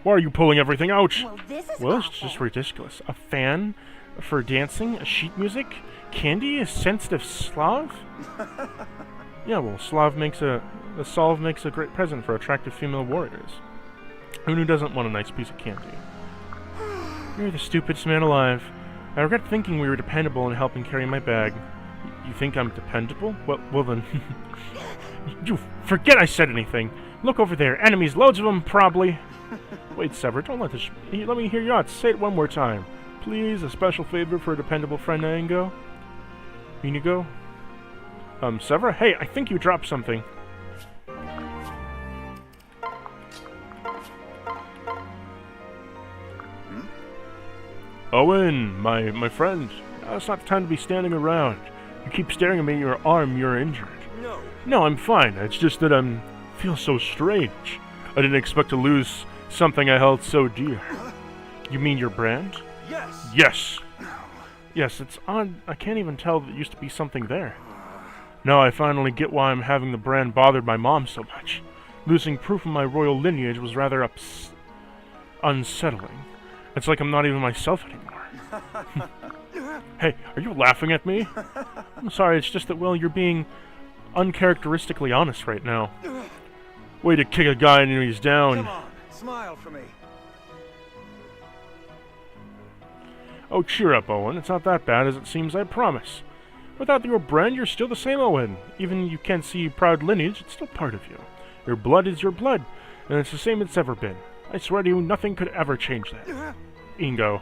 Why are you pulling everything out? Well, this is Well, it's awful. just ridiculous. A fan for dancing, a sheet music, candy, a sensitive Slav? Yeah, well, the Solve makes a great present for attractive female warriors. Who doesn't want a nice piece of candy? You're the stupidest man alive. I regret thinking we were dependable in helping carry my bag. You think I'm dependable? Well then... You forget I said anything! Look over there, enemies, loads of them, probably! Wait, Sever, don't let this... Let me hear you out. Say it one more time. Please, a special favor for a dependable friend, Inigo? Sever? Hey, I think you dropped something. Owen, my friend. It's not the time to be standing around. You keep staring at me, your arm, you're injured. No. No, I'm fine. It's just that feel so strange. I didn't expect to lose something I held so dear. You mean your brand? Yes. Yes. Yes, it's odd. I can't even tell that there used to be something there. Now I finally get why I'm having the brand bothered my mom so much. Losing proof of my royal lineage was rather unsettling. It's like I'm not even myself anymore. Hey, are you laughing at me? I'm sorry, it's just that, well, you're being uncharacteristically honest right now. Way to kick a guy and he's down. Come on, smile for me. Oh, cheer up, Owen. It's not that bad as it seems, I promise. Without your brand, you're still the same Owen. Even you can't see proud lineage, it's still part of you. Your blood is your blood, and it's the same it's ever been. I swear to you, nothing could ever change that. Ingo.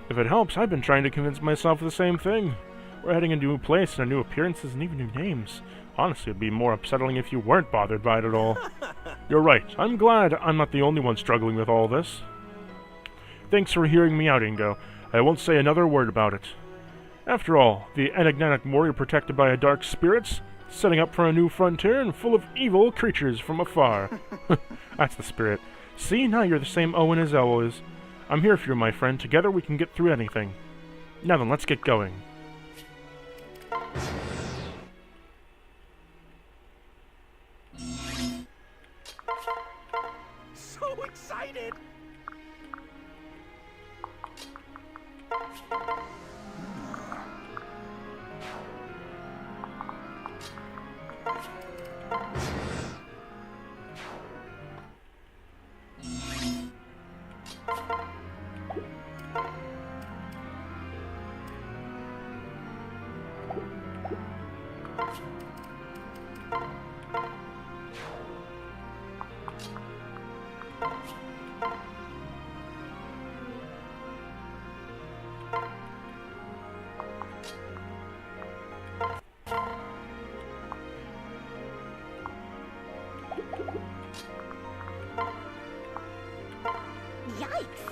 If it helps, I've been trying to convince myself of the same thing. We're heading into a new place, and new appearances, and even new names. Honestly, it'd be more upsetting if you weren't bothered by it at all. You're right. I'm glad I'm not the only one struggling with all this. Thanks for hearing me out, Ingo. I won't say another word about it. After all, the enigmatic warrior protected by a dark spirits, setting up for a new frontier and full of evil creatures from afar. That's the spirit. See, now you're the same Owen as always. I'm here for you, my friend. Together we can get through anything. Now then, let's get going. So excited! Yikes!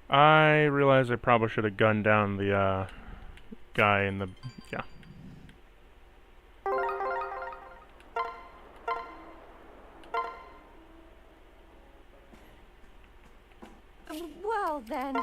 I realize I probably should have gunned down the guy in the... yeah. Well, then.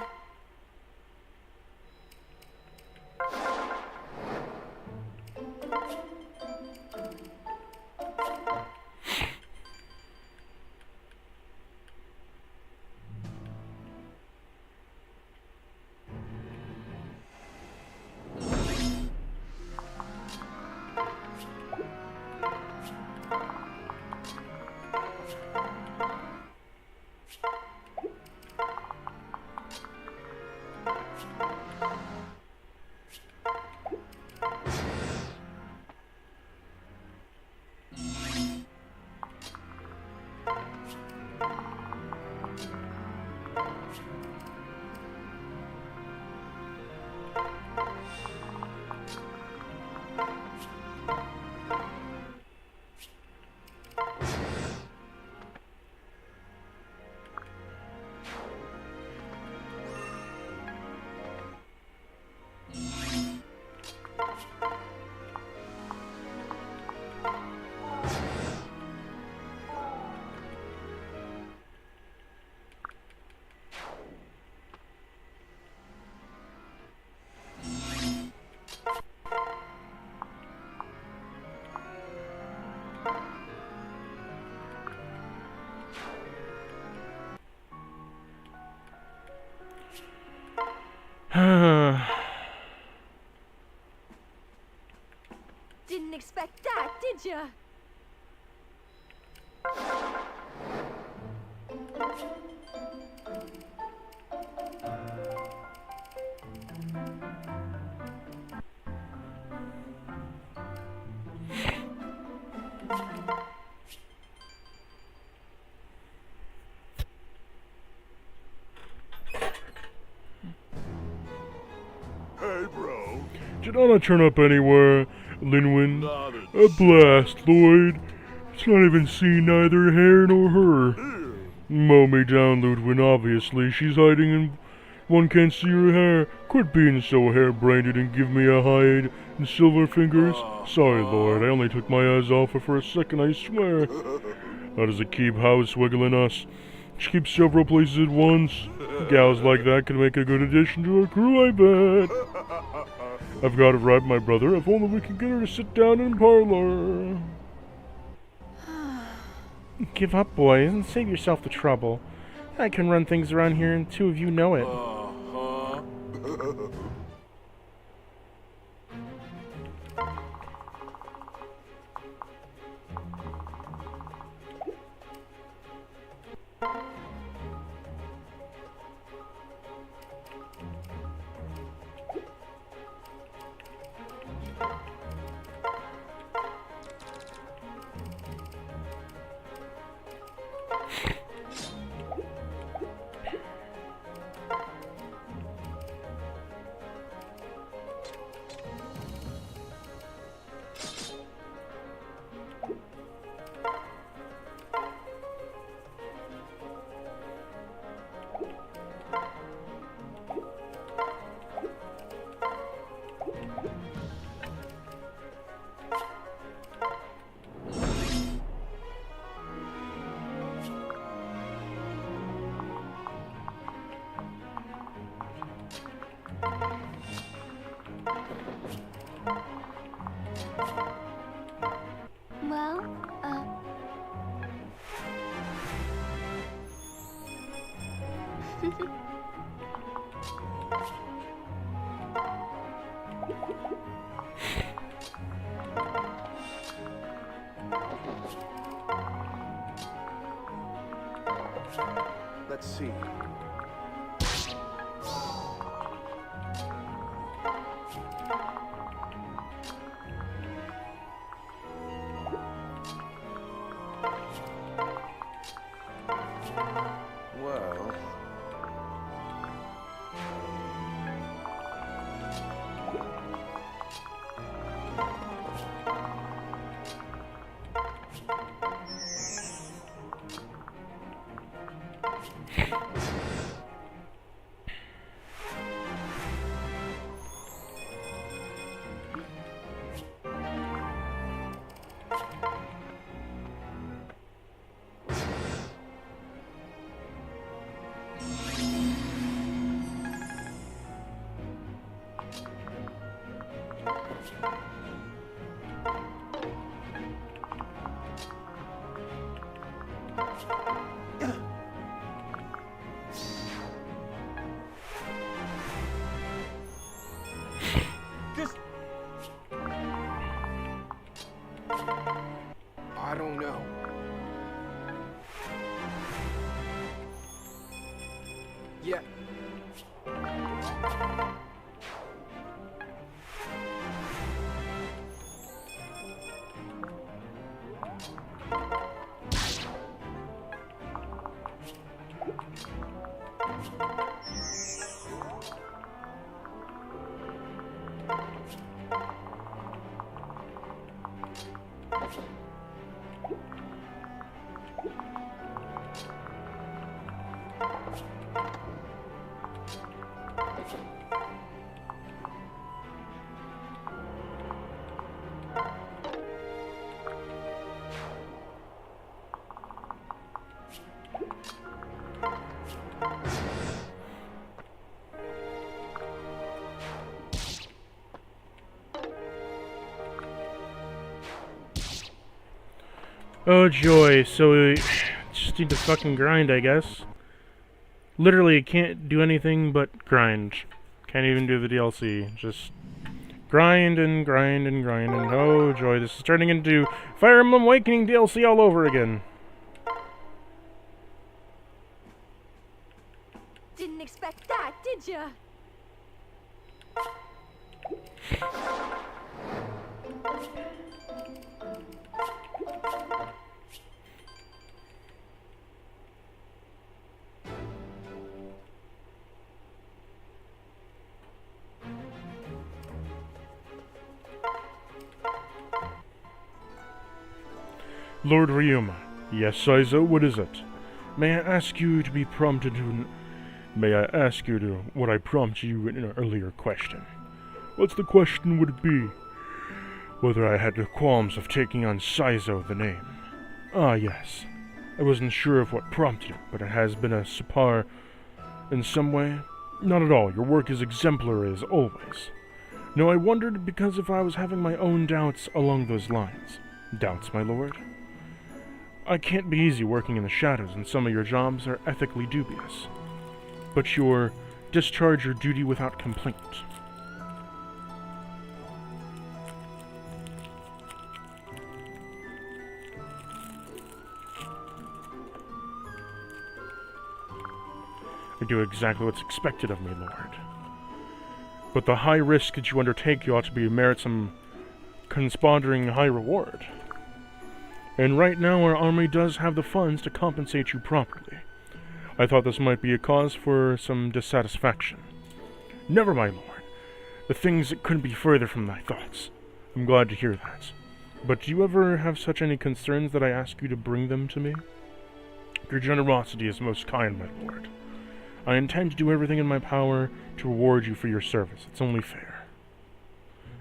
Didn't expect that, did ya? Hey, bro. Did I not turn up anywhere, Linwin? A blast, Lloyd. It's not even seen neither hair nor her. Mow me down, Ludwin, obviously. She's hiding and one can't see her hair. Quit being so harebrained and give me a hide and silver fingers. Sorry, Lord, I only took my eyes off her for a second, I swear. How does it keep house wiggling us? She keeps several places at once. Gals like that can make a good addition to our crew, I bet. I've got it right, my brother. If only we can get her to sit down in parlor. Give up, boys, and save yourself the trouble. I can run things around here, and two of you know it. Well, Let's see. Well... I don't know. Yeah. Oh joy, so we just need to fucking grind, I guess. Literally can't do anything but grind. Can't even do the DLC. Just grind and grind and grind, and oh joy, this is turning into Fire Emblem Awakening DLC all over again. Didn't expect that, did ya? Lord Ryuma. Yes, Saizo, what is it? May I ask you to be prompted to... May I ask you to what I prompted you in an earlier question? What's the question would it be? Whether I had the qualms of taking on Saizo, the name. Ah, yes. I wasn't sure of what prompted it, but it has been a subpar in some way. Not at all. Your work is exemplary as always. No, I wondered because if I was having my own doubts along those lines. Doubts, my lord? I can't be easy working in the shadows, and some of your jobs are ethically dubious. But you'll discharge your duty without complaint. I do exactly what's expected of me, Lord. But the high risk that you undertake ought to be merit some corresponding high reward. And right now our army does have the funds to compensate you properly. I thought this might be a cause for some dissatisfaction. Never, my lord. The things that couldn't be further from thy thoughts. I'm glad to hear that. But do you ever have such any concerns that I ask you to bring them to me? Your generosity is most kind, my lord. I intend to do everything in my power to reward you for your service. It's only fair.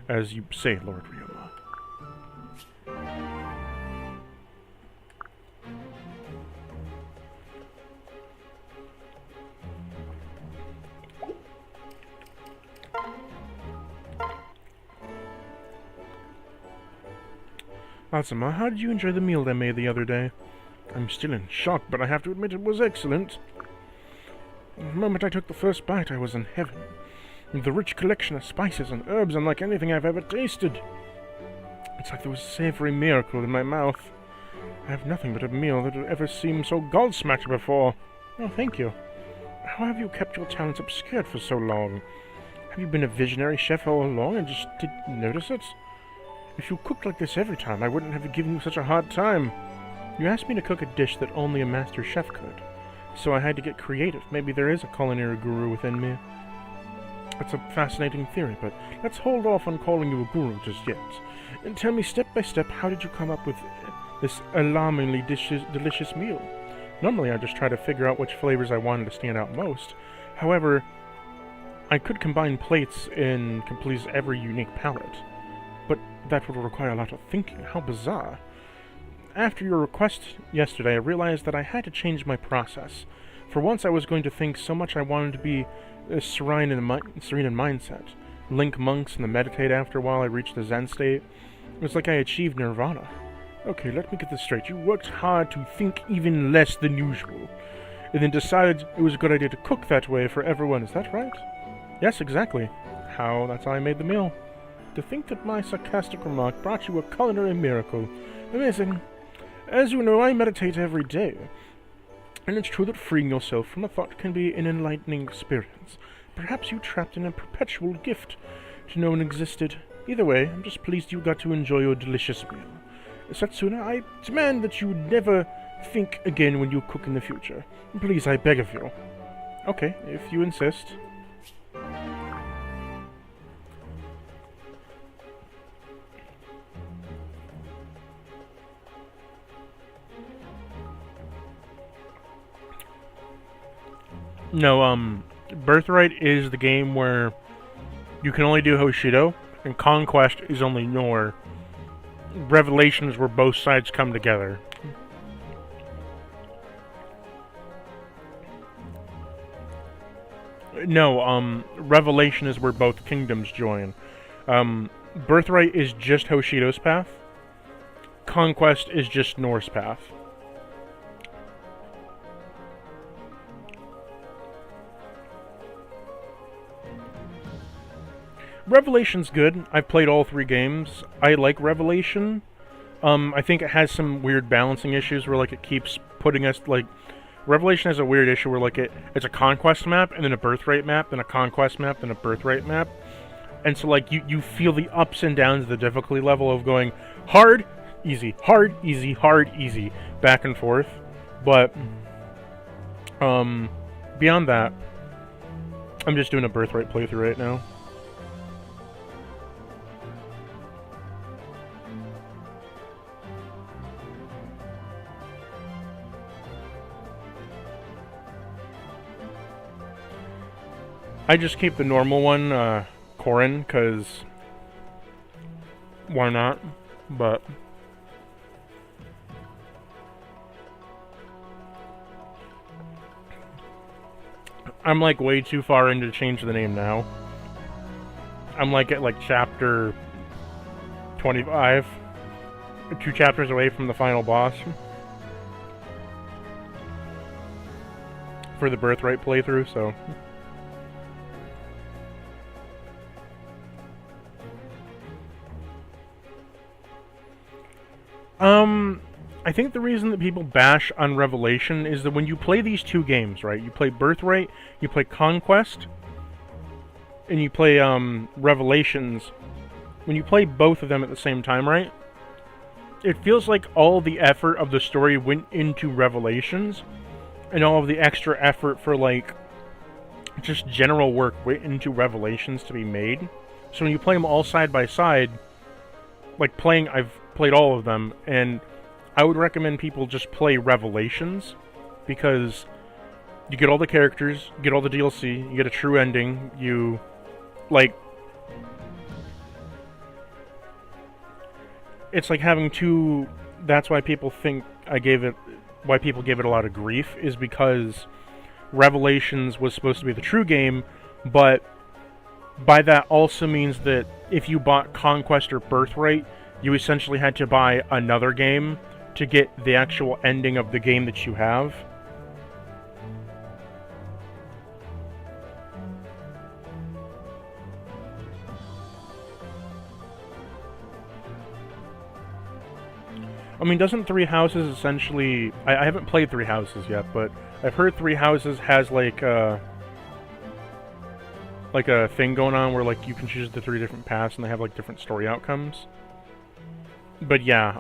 As you say, Lord Ryuma. Asuma, how did you enjoy the meal I made the other day? I'm still in shock, but I have to admit it was excellent. The moment I took the first bite, I was in heaven. The rich collection of spices and herbs unlike anything I've ever tasted. It's like there was a savory miracle in my mouth. I have nothing but a meal that had ever seemed so gobsmacked before. Oh, thank you. How have you kept your talents obscured for so long? Have you been a visionary chef all along and just didn't notice it? If you cooked like this every time, I wouldn't have given you such a hard time. You asked me to cook a dish that only a master chef could. so I had to get creative. Maybe there is a culinary guru within me. That's a fascinating theory, but let's hold off on calling you a guru just yet. And tell me step by step, how did you come up with this alarmingly delicious meal? Normally I just try to figure out which flavors I wanted to stand out most. However, I could combine plates and please every unique palate. But that would require a lot of thinking. How bizarre. After your request yesterday, I realized that I had to change my process. For once I was going to think so much I wanted to be serene in mindset. Link monks and then meditate after a while I reached the Zen state. It was like I achieved nirvana. Okay, let me get this straight. You worked hard to think even less than usual, and then decided it was a good idea to cook that way for everyone, is that right? Yes, exactly. That's how I made the meal. To think that my sarcastic remark brought you a culinary miracle. Amazing. As you know, I meditate every day, and it's true that freeing yourself from a thought can be an enlightening experience. Perhaps you trapped in a perpetual gift to know one existed. Either way, I'm just pleased you got to enjoy your delicious meal. Satsuna, I demand that you never think again when you cook in the future. Please, I beg of you. Okay, if you insist. No, Birthright is the game where you can only do Hoshido, and Conquest is only Nor. Revelations where both sides come together. No, Revelation is where both kingdoms join. Birthright is just Hoshido's path. Conquest is just Nor's path. Revelation's good. I've played all 3 games. I like Revelation. I think it has some weird balancing issues where, like, it keeps putting us, like... Revelation has a weird issue where, like, it's a Conquest map, and then a Birthright map, then a Conquest map, then a Birthright map. And so, like, you feel the ups and downs of the difficulty level of going hard, easy, hard, easy, hard, easy, back and forth. But, beyond that, I'm just doing a Birthright playthrough right now. I just keep the normal one, Corrin, because why not? But I'm like way too far in to change the name now. I'm like at like chapter 25, 2 chapters away from the final boss for the Birthright playthrough, so... I think the reason that people bash on Revelation is that when you play these 2 games, right? You play Birthright, you play Conquest, and you play, Revelations. When you play both of them at the same time, right? It feels like all the effort of the story went into Revelations, and all of the extra effort for, like, just general work went into Revelations to be made. So when you play them all side by side, like I've played all of them, and I would recommend people just play Revelations, because you get all the characters, you get all the DLC, you get a true ending, you, like... It's like having 2... That's why people think why people gave it a lot of grief, is because Revelations was supposed to be the true game, but by that also means that if you bought Conquest or Birthright, you essentially had to buy another game to get the actual ending of the game that you have. I mean, doesn't Three Houses essentially... I haven't played Three Houses yet, but I've heard Three Houses has, like a thing going on where, like, you can choose the 3 different paths and they have, like, different story outcomes. But yeah,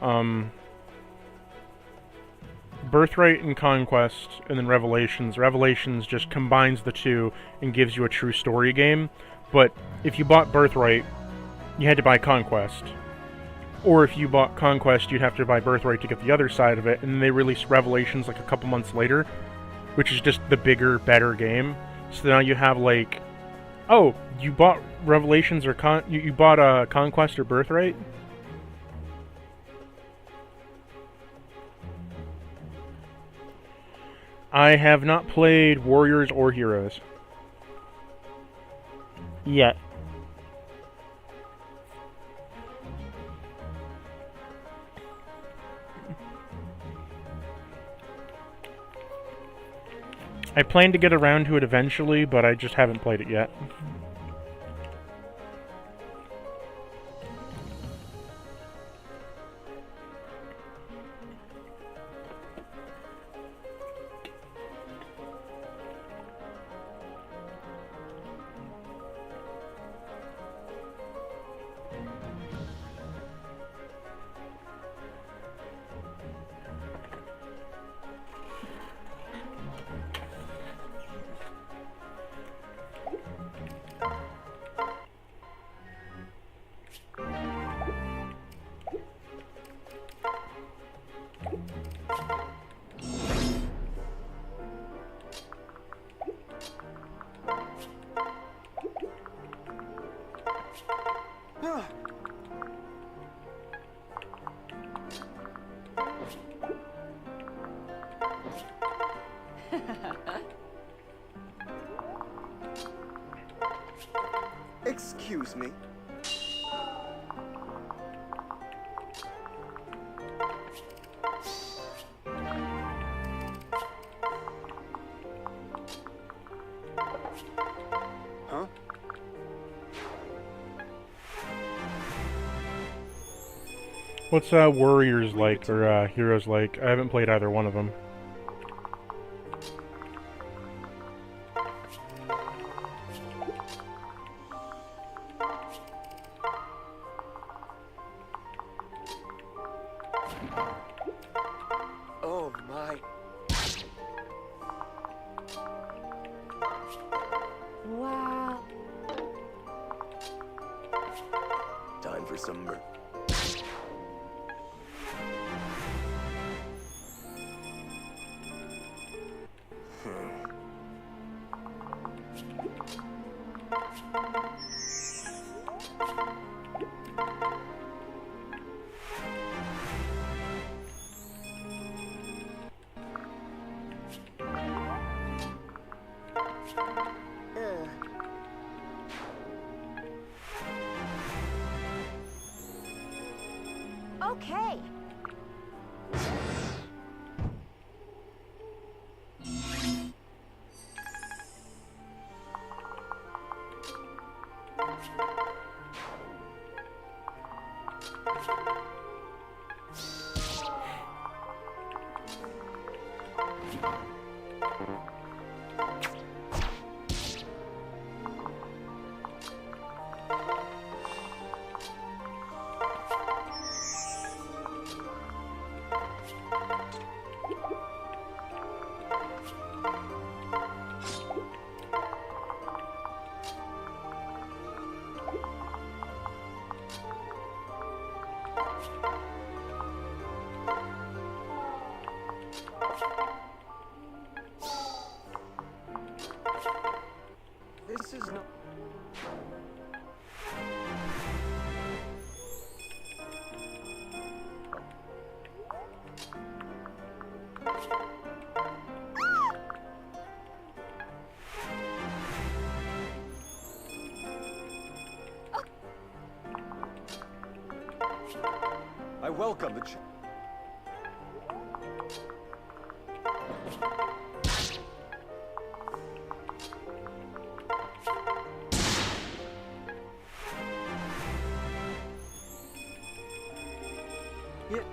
Birthright and Conquest, and then Revelations. Revelations just combines the two and gives you a true story game. But if you bought Birthright, you had to buy Conquest. Or if you bought Conquest, you'd have to buy Birthright to get the other side of it. And then they released Revelations like a couple months later, which is just the bigger, better game. So now you have like, oh, you bought Revelations or you bought Conquest or Birthright? I have not played Warriors or Heroes. Yet. I plan to get around to it eventually, but I just haven't played it yet. Excuse me. Huh? What's Warriors like, or Heroes like? I haven't played either one of them. Oh my. Wow. Time for some mirth. Okay. This is not. I welcome the Yeah.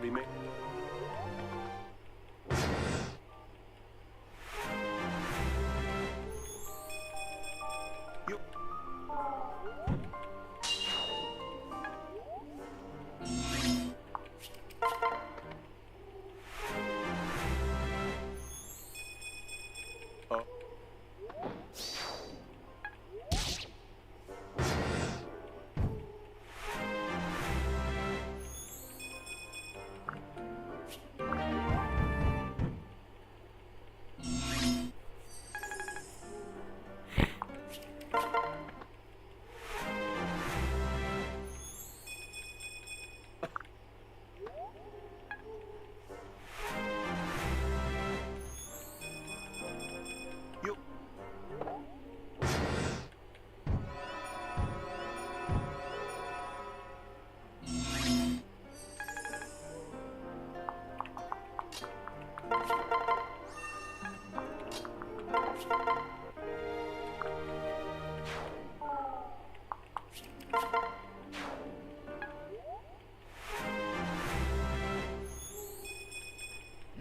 Remain. You. Oh. You.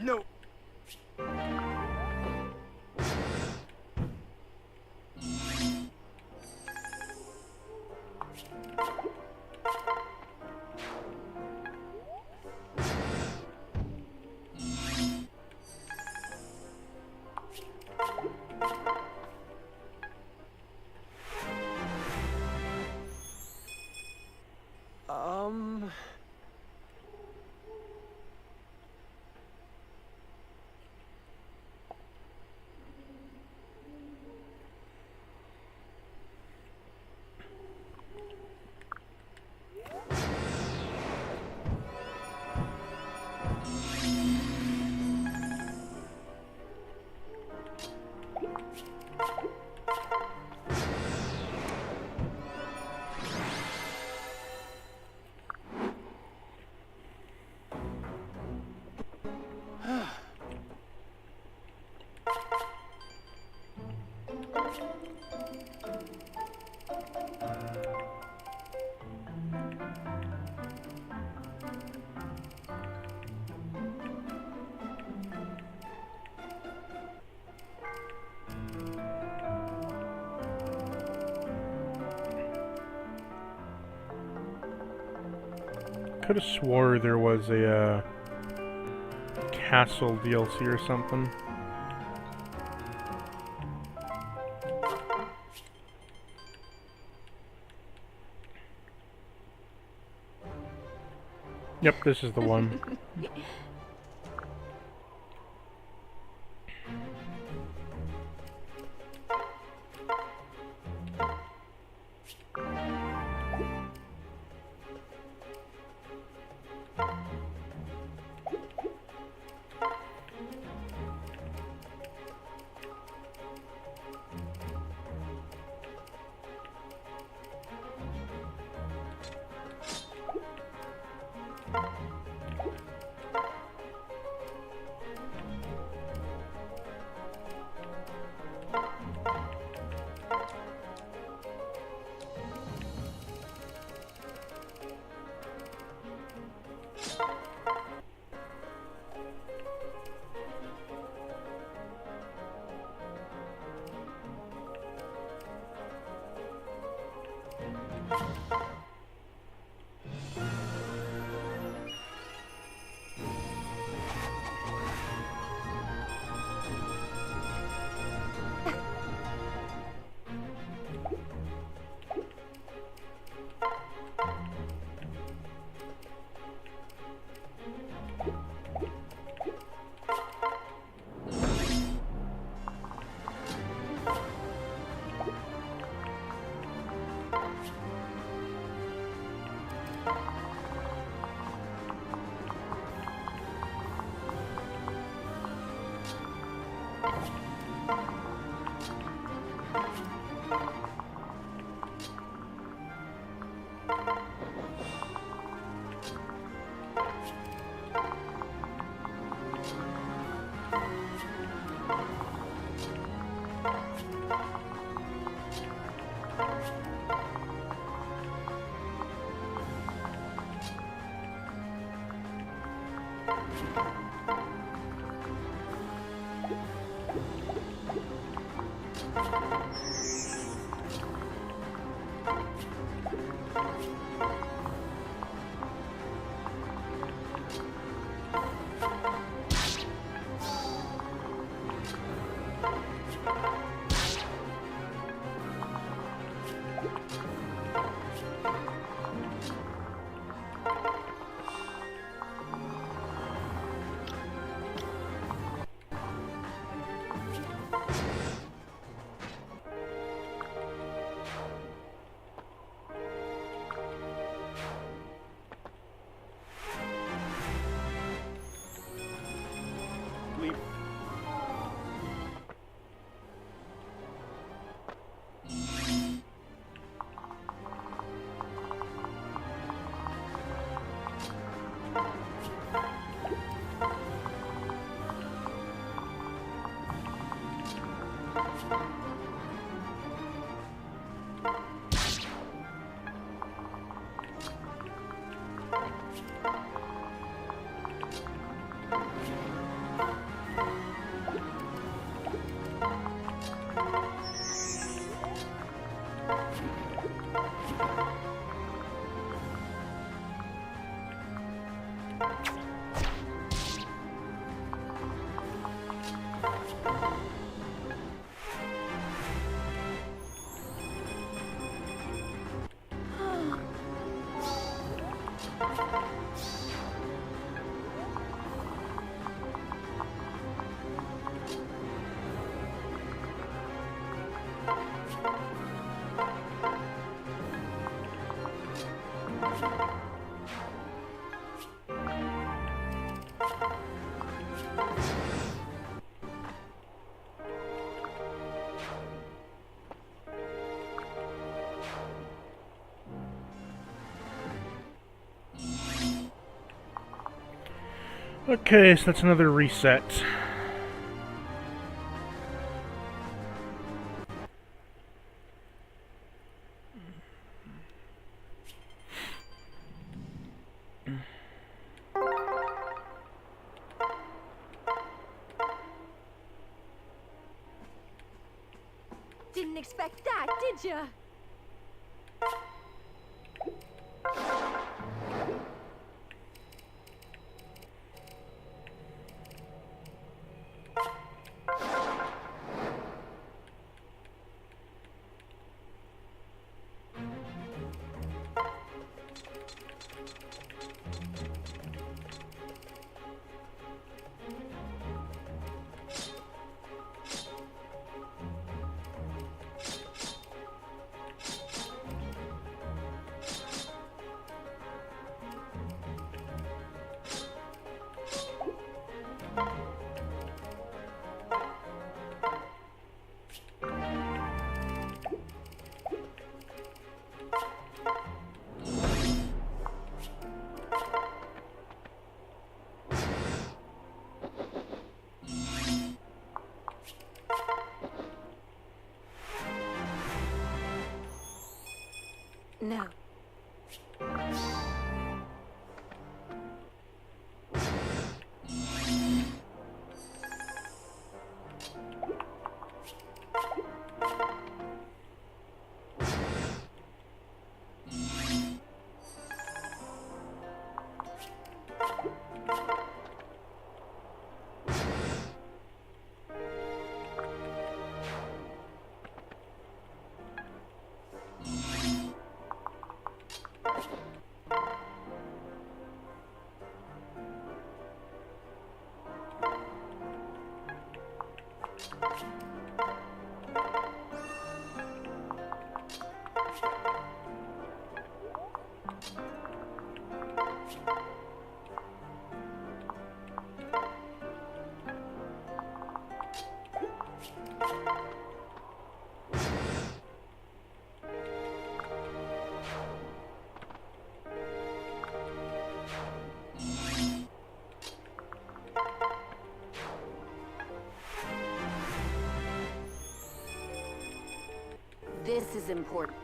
No. Um. Could have swore there was a castle DLC or something. Yep, this is the one. Okay, so that's another reset. Didn't expect that, did ya? No. This is important.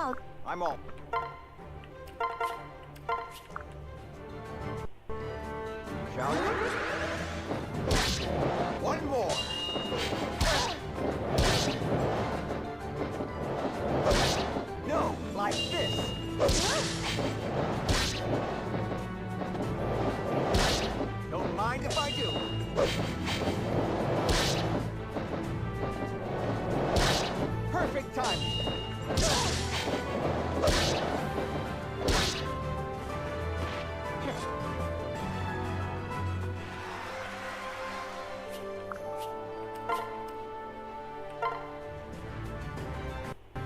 Oh, I'm all. Shall we? One more. No, like this. Don't mind if I do. Perfect timing.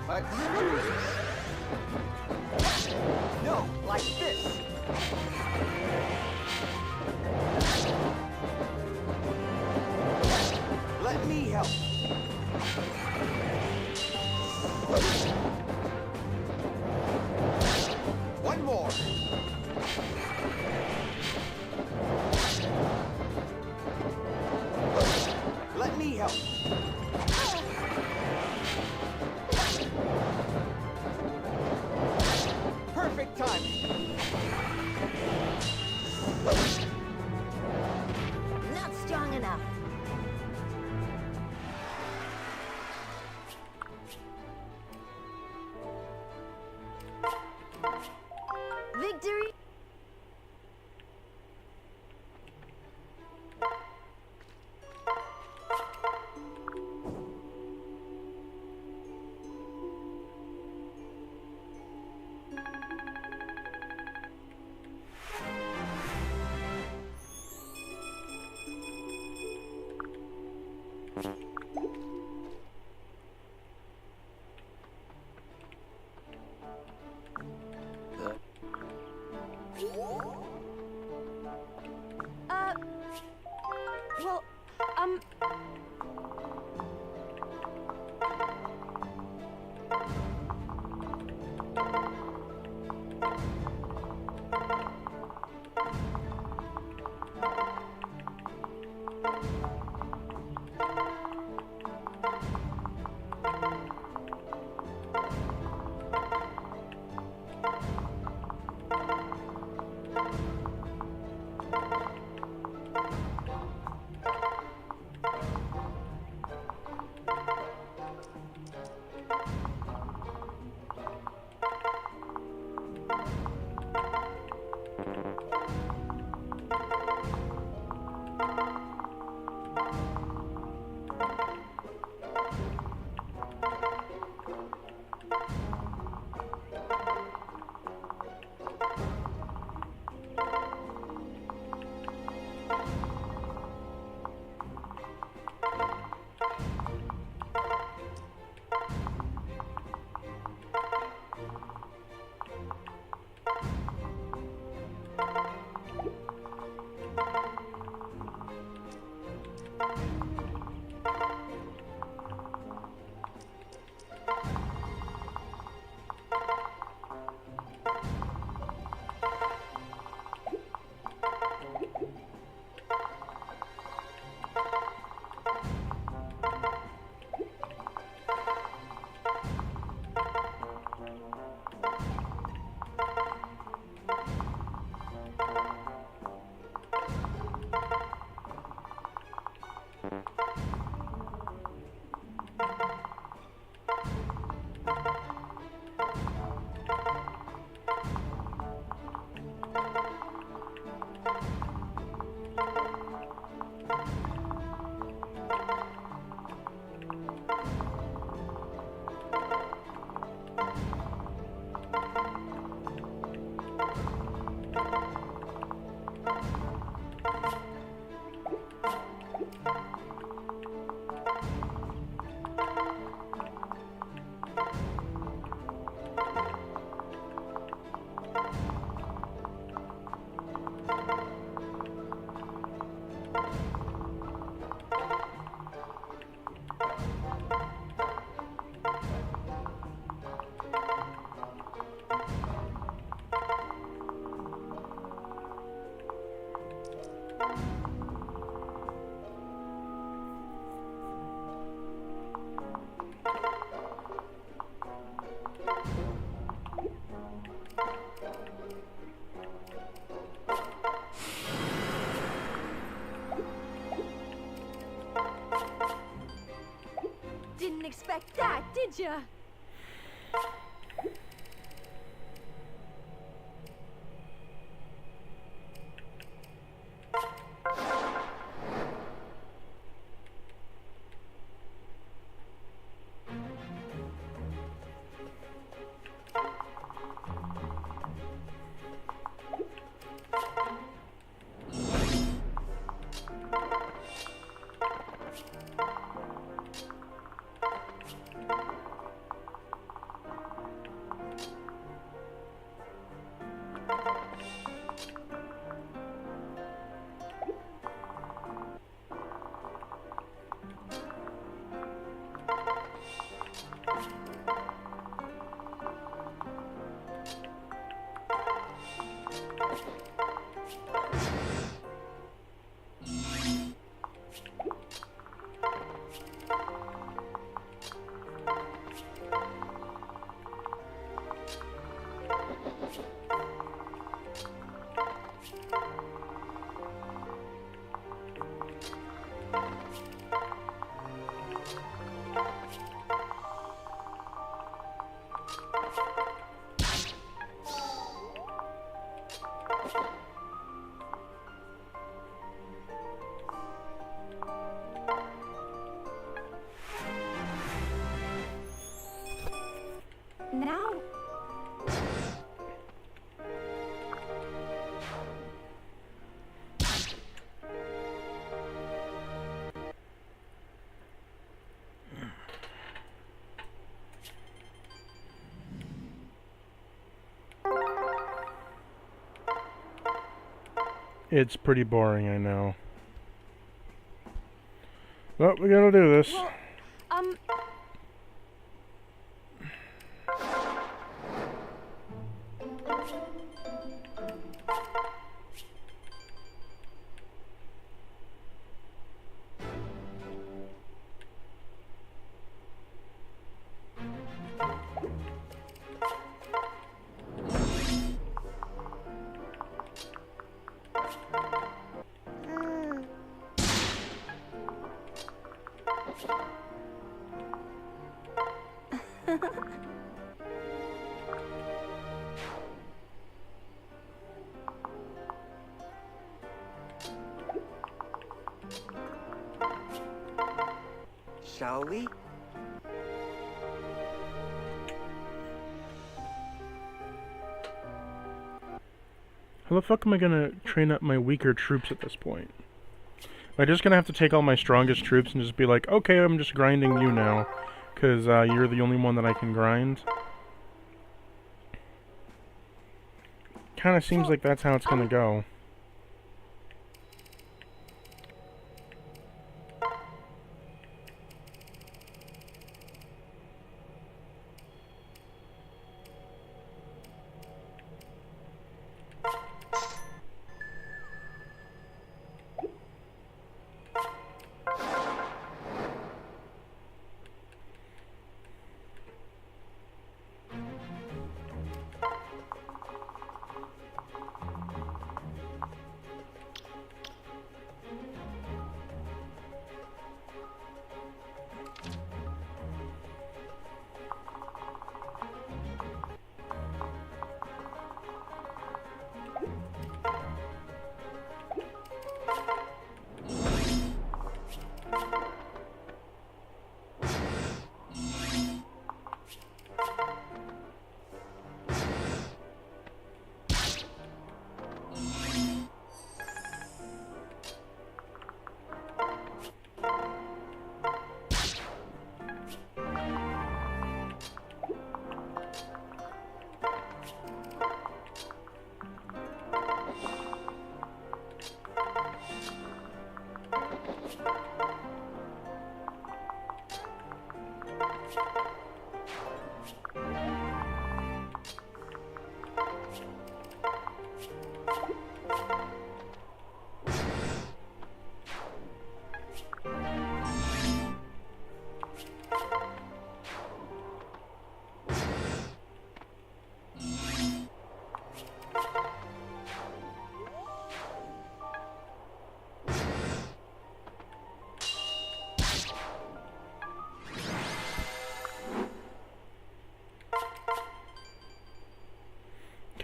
Let's do this. No, like this. Let me help. One more. Let me help. Perfect timing. not strong enough. Well, didn't expect that, did ya? Now? It's pretty boring, I know. But we gotta do this. Well, Shall we? How the fuck am I gonna train up my weaker troops at this point? Am I just gonna have to take all my strongest troops and just be like, okay, I'm just grinding you now, because you're the only one that I can grind? Kinda seems like that's how it's gonna go.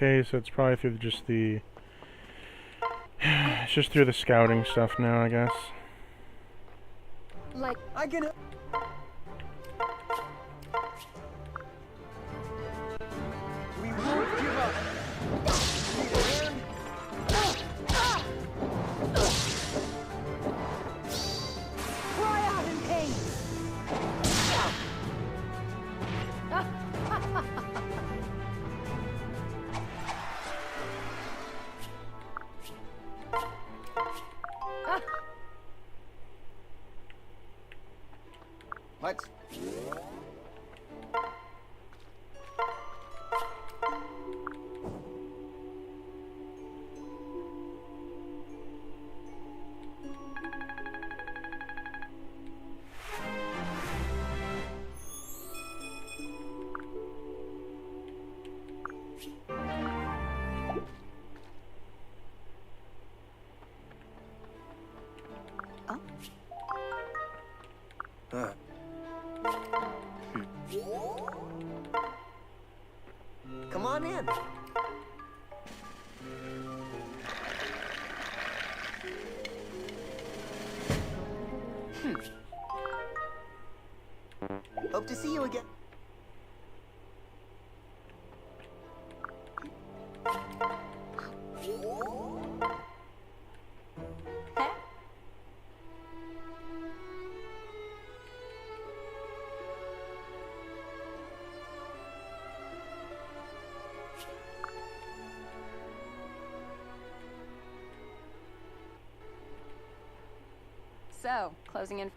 Okay, so it's probably through just the... It's just through the scouting stuff now, I guess. like, I can. We won't give up. Need a hand? cry out in pain. What? Huh. Come on in. Hope to see you again. So, closing in.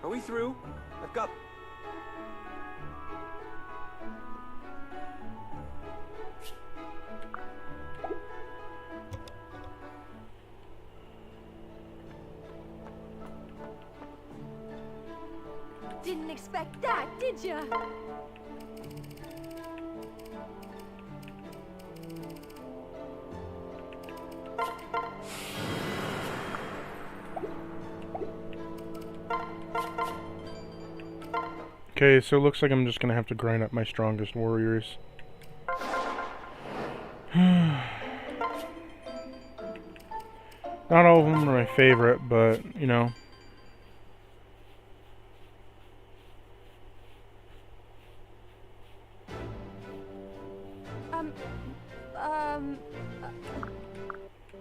Are we through? I've got... Didn't expect that, did ya? Okay, so it looks like I'm just gonna have to grind up my strongest warriors. Not all of them are my favorite, but, you know.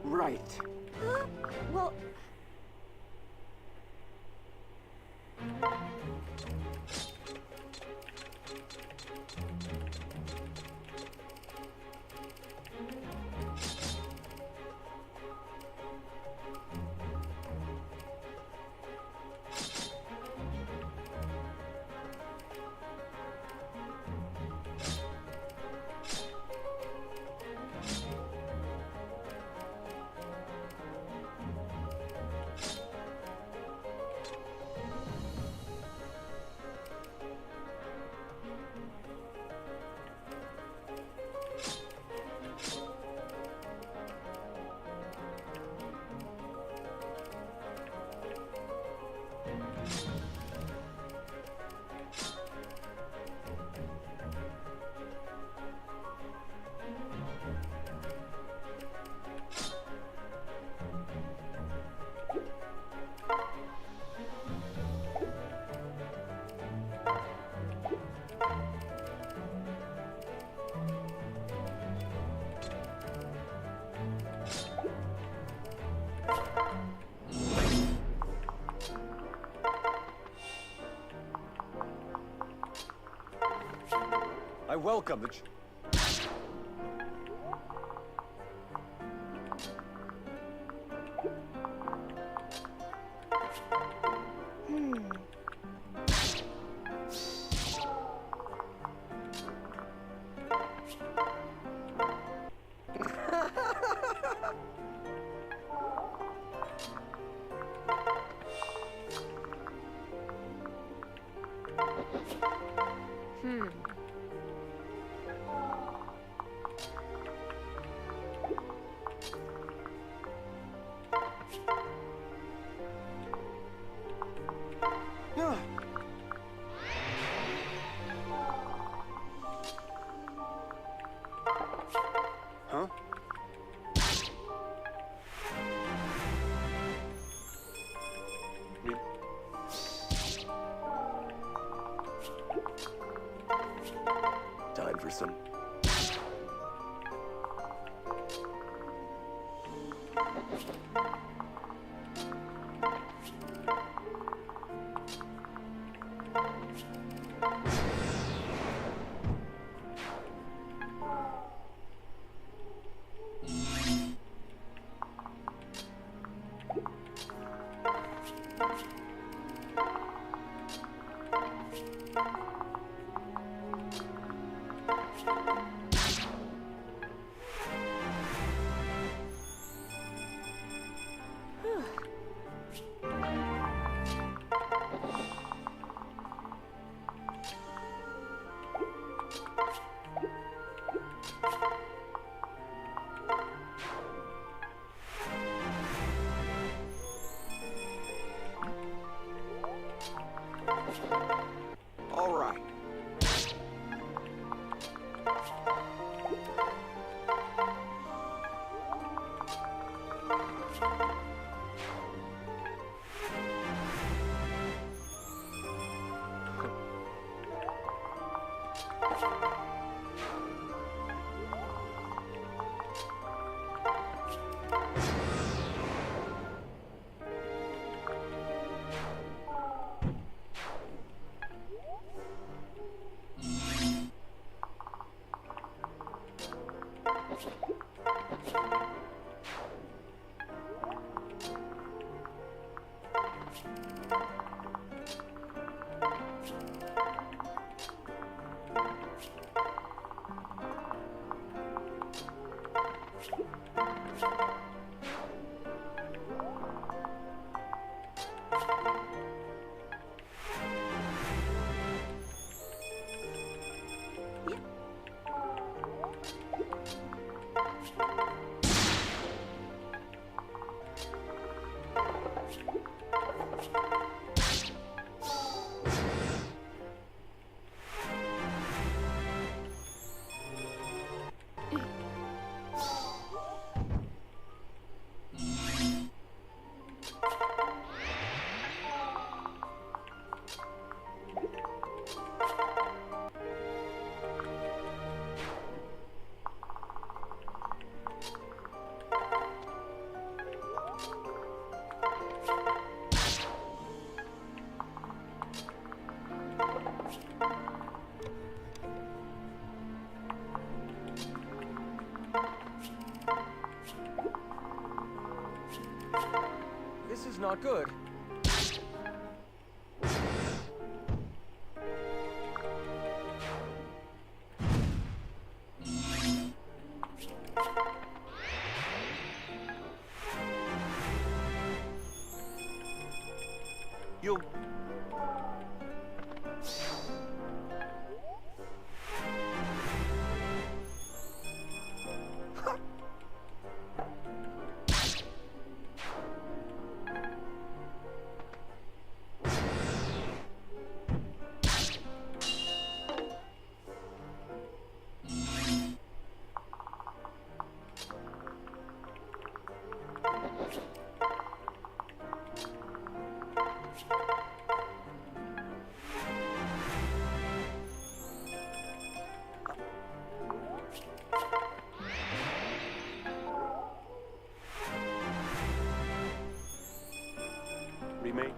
Right. Well, I welcome the... Huh? Time for some... All right. This is not good. You. Remain.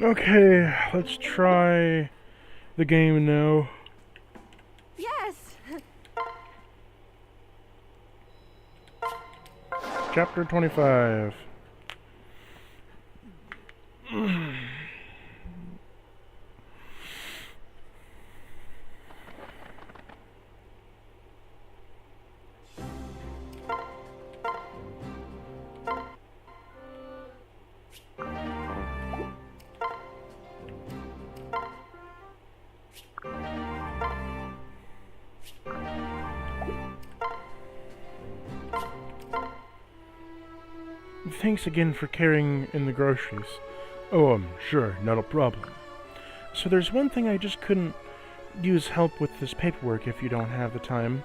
Okay, let's try the game now. Yes. Chapter 25. Thanks again for carrying in the groceries. Oh, sure, not a problem. So there's one thing I just couldn't use help with this paperwork if you don't have the time.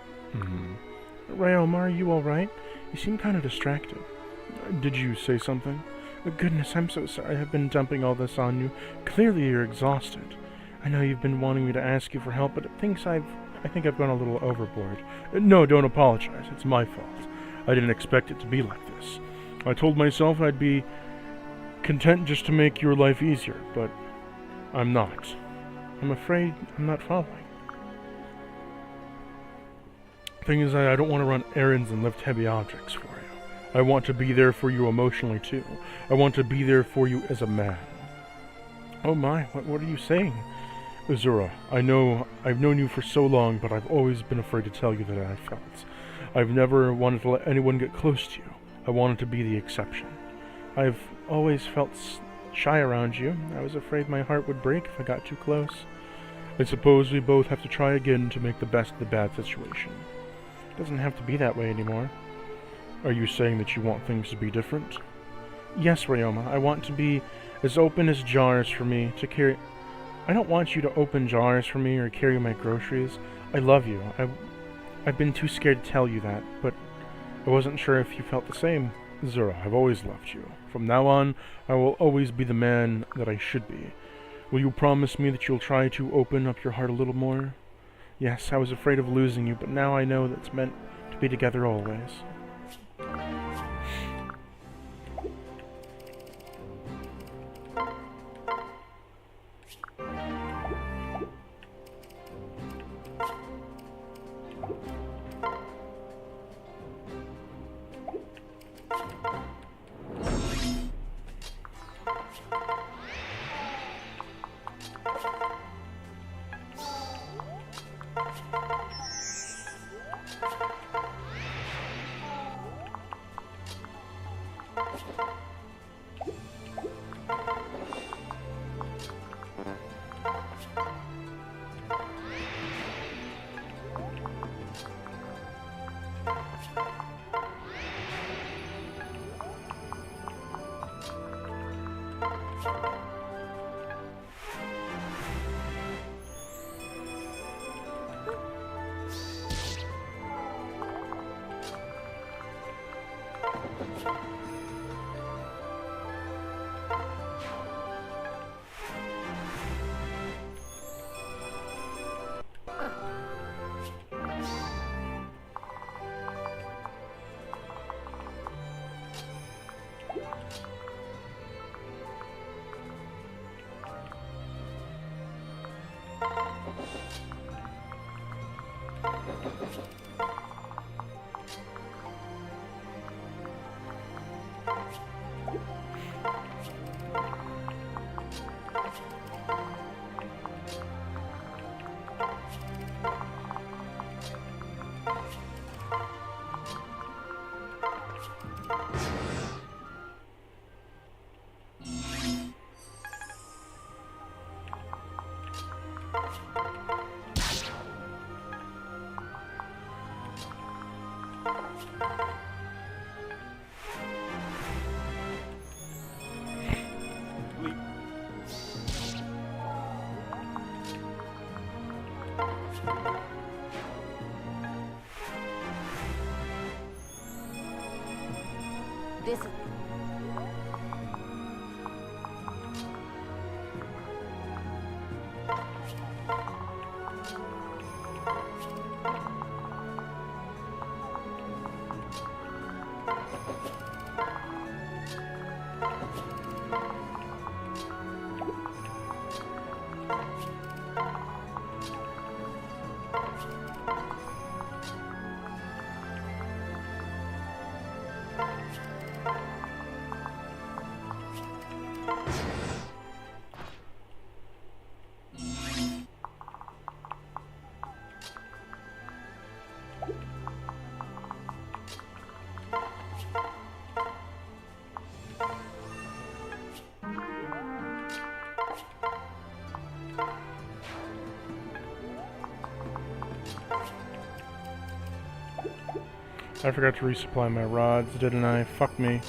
Ryoma, are you alright? You seem kind of distracted. Did you say something? Goodness, I'm so sorry I've been dumping all this on you. Clearly you're exhausted. I know you've been wanting me to ask you for help, but I think I've gone a little overboard. No, don't apologize. It's my fault. I didn't expect it to be like this. I told myself I'd be content just to make your life easier, but I'm not. I'm afraid I'm not following. Thing is, I don't want to run errands and lift heavy objects for you. I want to be there for you emotionally, too. I want to be there for you as a man. Oh my, what are you saying? Azura, I know I've known you for so long, but I've always been afraid to tell you that I felt. I've never wanted to let anyone get close to you. I wanted to be the exception. I've always felt shy around you. I was afraid my heart would break if I got too close. I suppose we both have to try again to make the best of the bad situation. It doesn't have to be that way anymore. Are you saying that you want things to be different? Yes, Ryoma. I want to be as open as jars for me to carry... I don't want you to open jars for me or carry my groceries. I love you. I've been too scared to tell you that, but I wasn't sure if you felt the same. Zura, I've always loved you. From now on, I will always be the man that I should be. Will you promise me that you'll try to open up your heart a little more? Yes, I was afraid of losing you, but now I know that it's meant to be together always. This is... I forgot to resupply my rods, didn't I? Fuck me.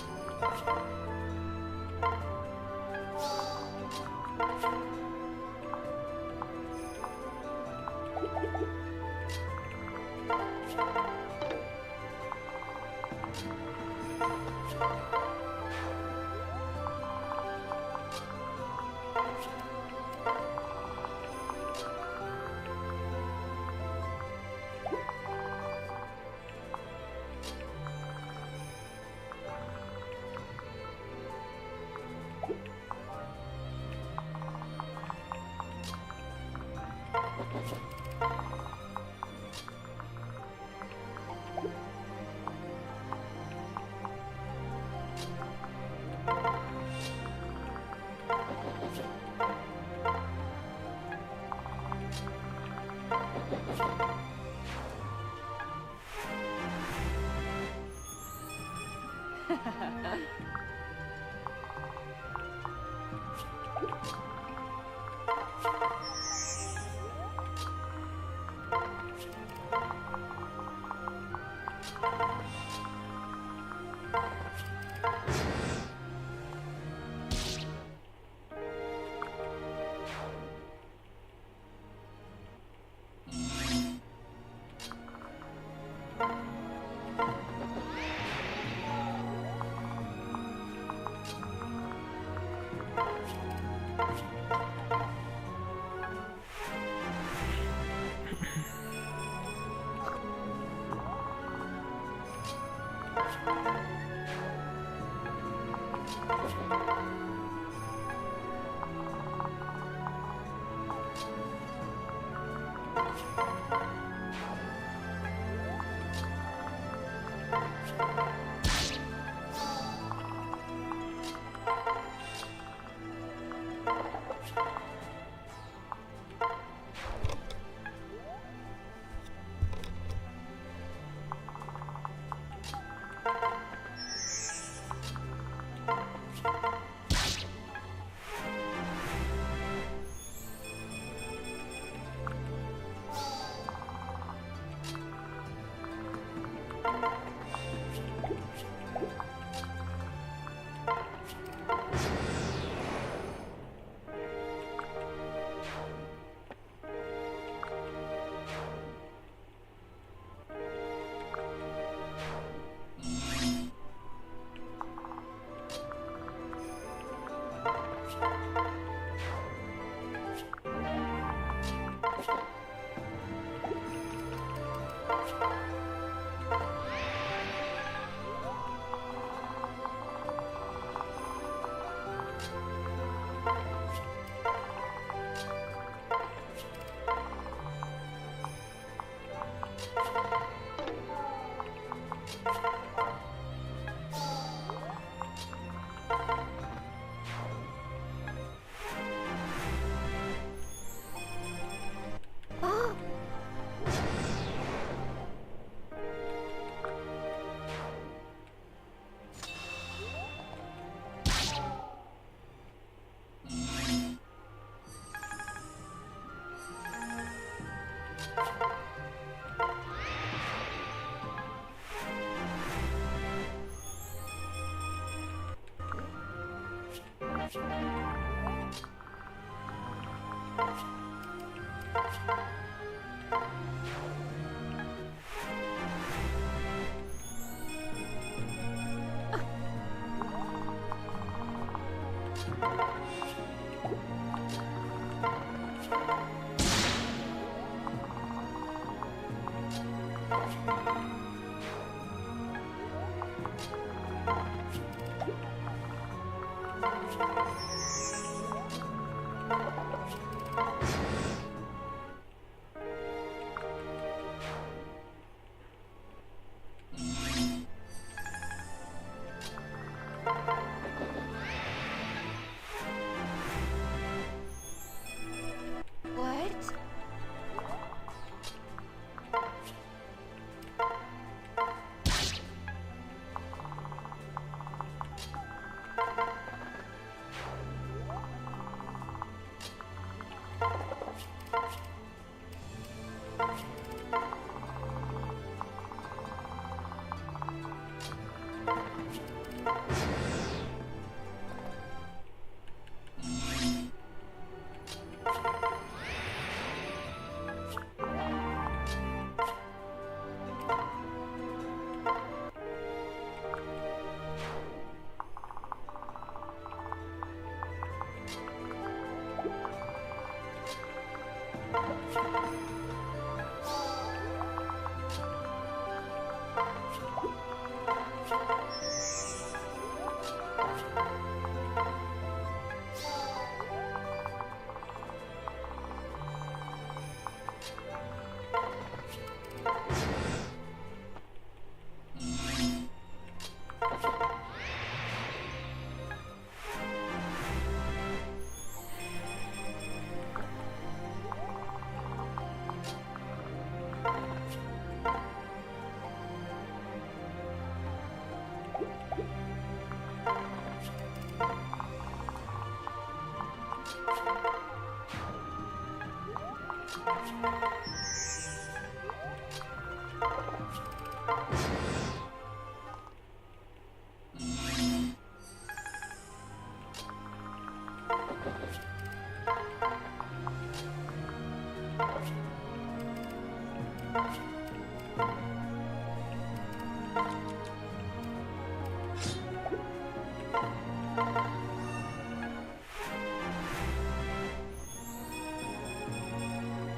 What?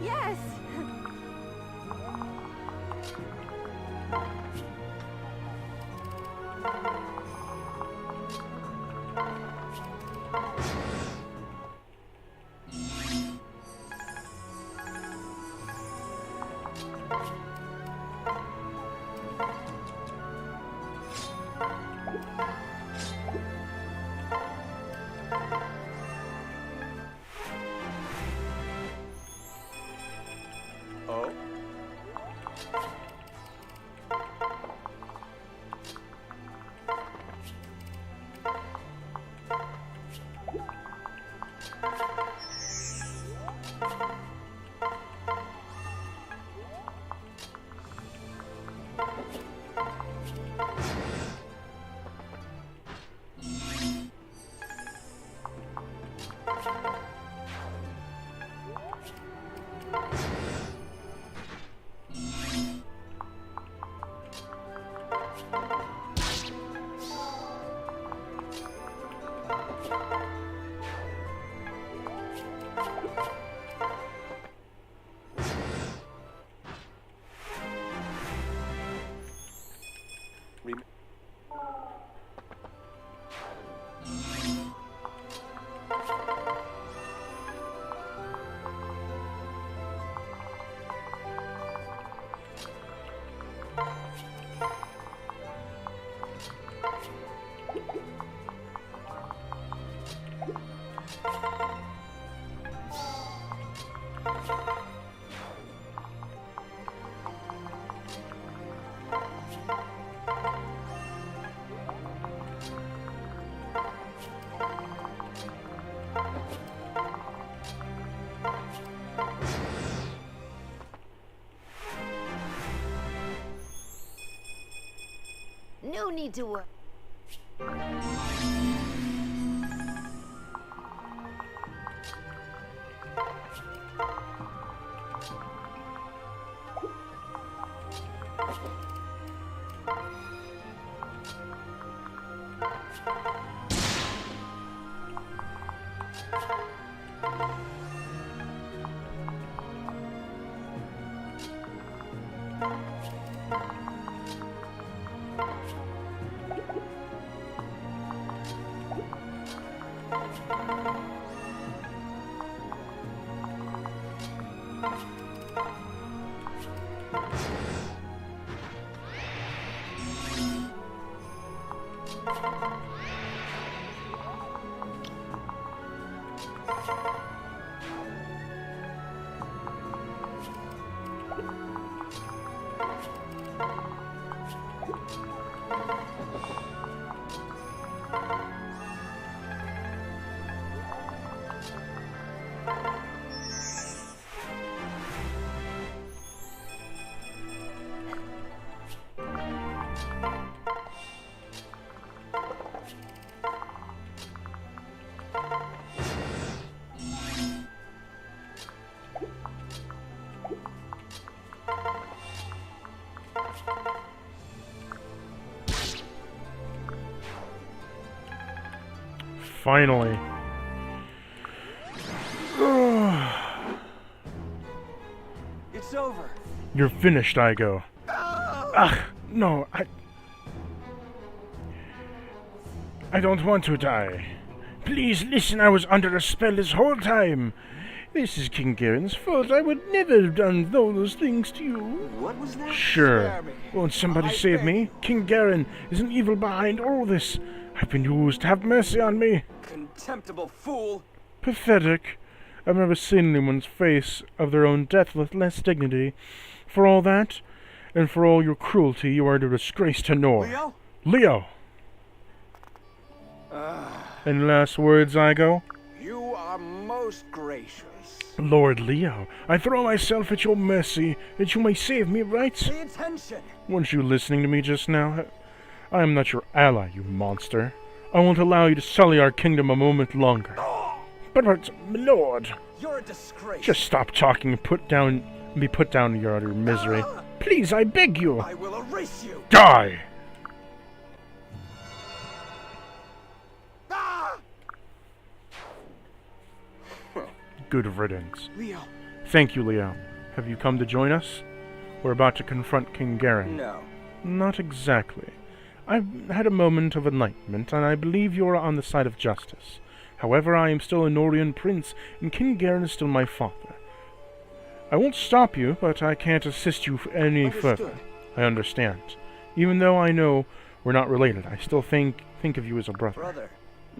Yes. Oh? Rem- No need to worry. Finally. It's over. You're finished, Igo. Ugh, No, I don't want to die. Please listen, I was under a spell this whole time. This is King Garen's fault. I would never have done those things to you. What was that? Sure. Spare me. Won't somebody I save beg me? you. King Garen is an evil behind all this. I've been used. Have mercy on me. Contemptible fool. Pathetic. I've never seen anyone's face of their own death with less dignity. For all that, and for all your cruelty, you are a disgrace to Nor. Leo? Leo! In last words, Igo? You are most gracious. Lord Leo, I throw myself at your mercy, that you may save me, right? Pay attention. Weren't you listening to me just now? I am not your ally, you monster. I won't allow you to sully our kingdom a moment longer. But, my lord, You're a disgrace. just stop talking and be put down in your utter misery. Please, I beg you. I will erase you. Die! Ah! Good riddance. Leo. Thank you, Leo. Have you come to join us? We're about to confront King Garen. No. Not exactly. I've had a moment of enlightenment, and I believe you are on the side of justice. However, I am still a Norian prince, and King Garen is still my father. I won't stop you, but I can't assist you any further. Understood. I understand. Even though I know we're not related, I still think of you as a brother. Brother.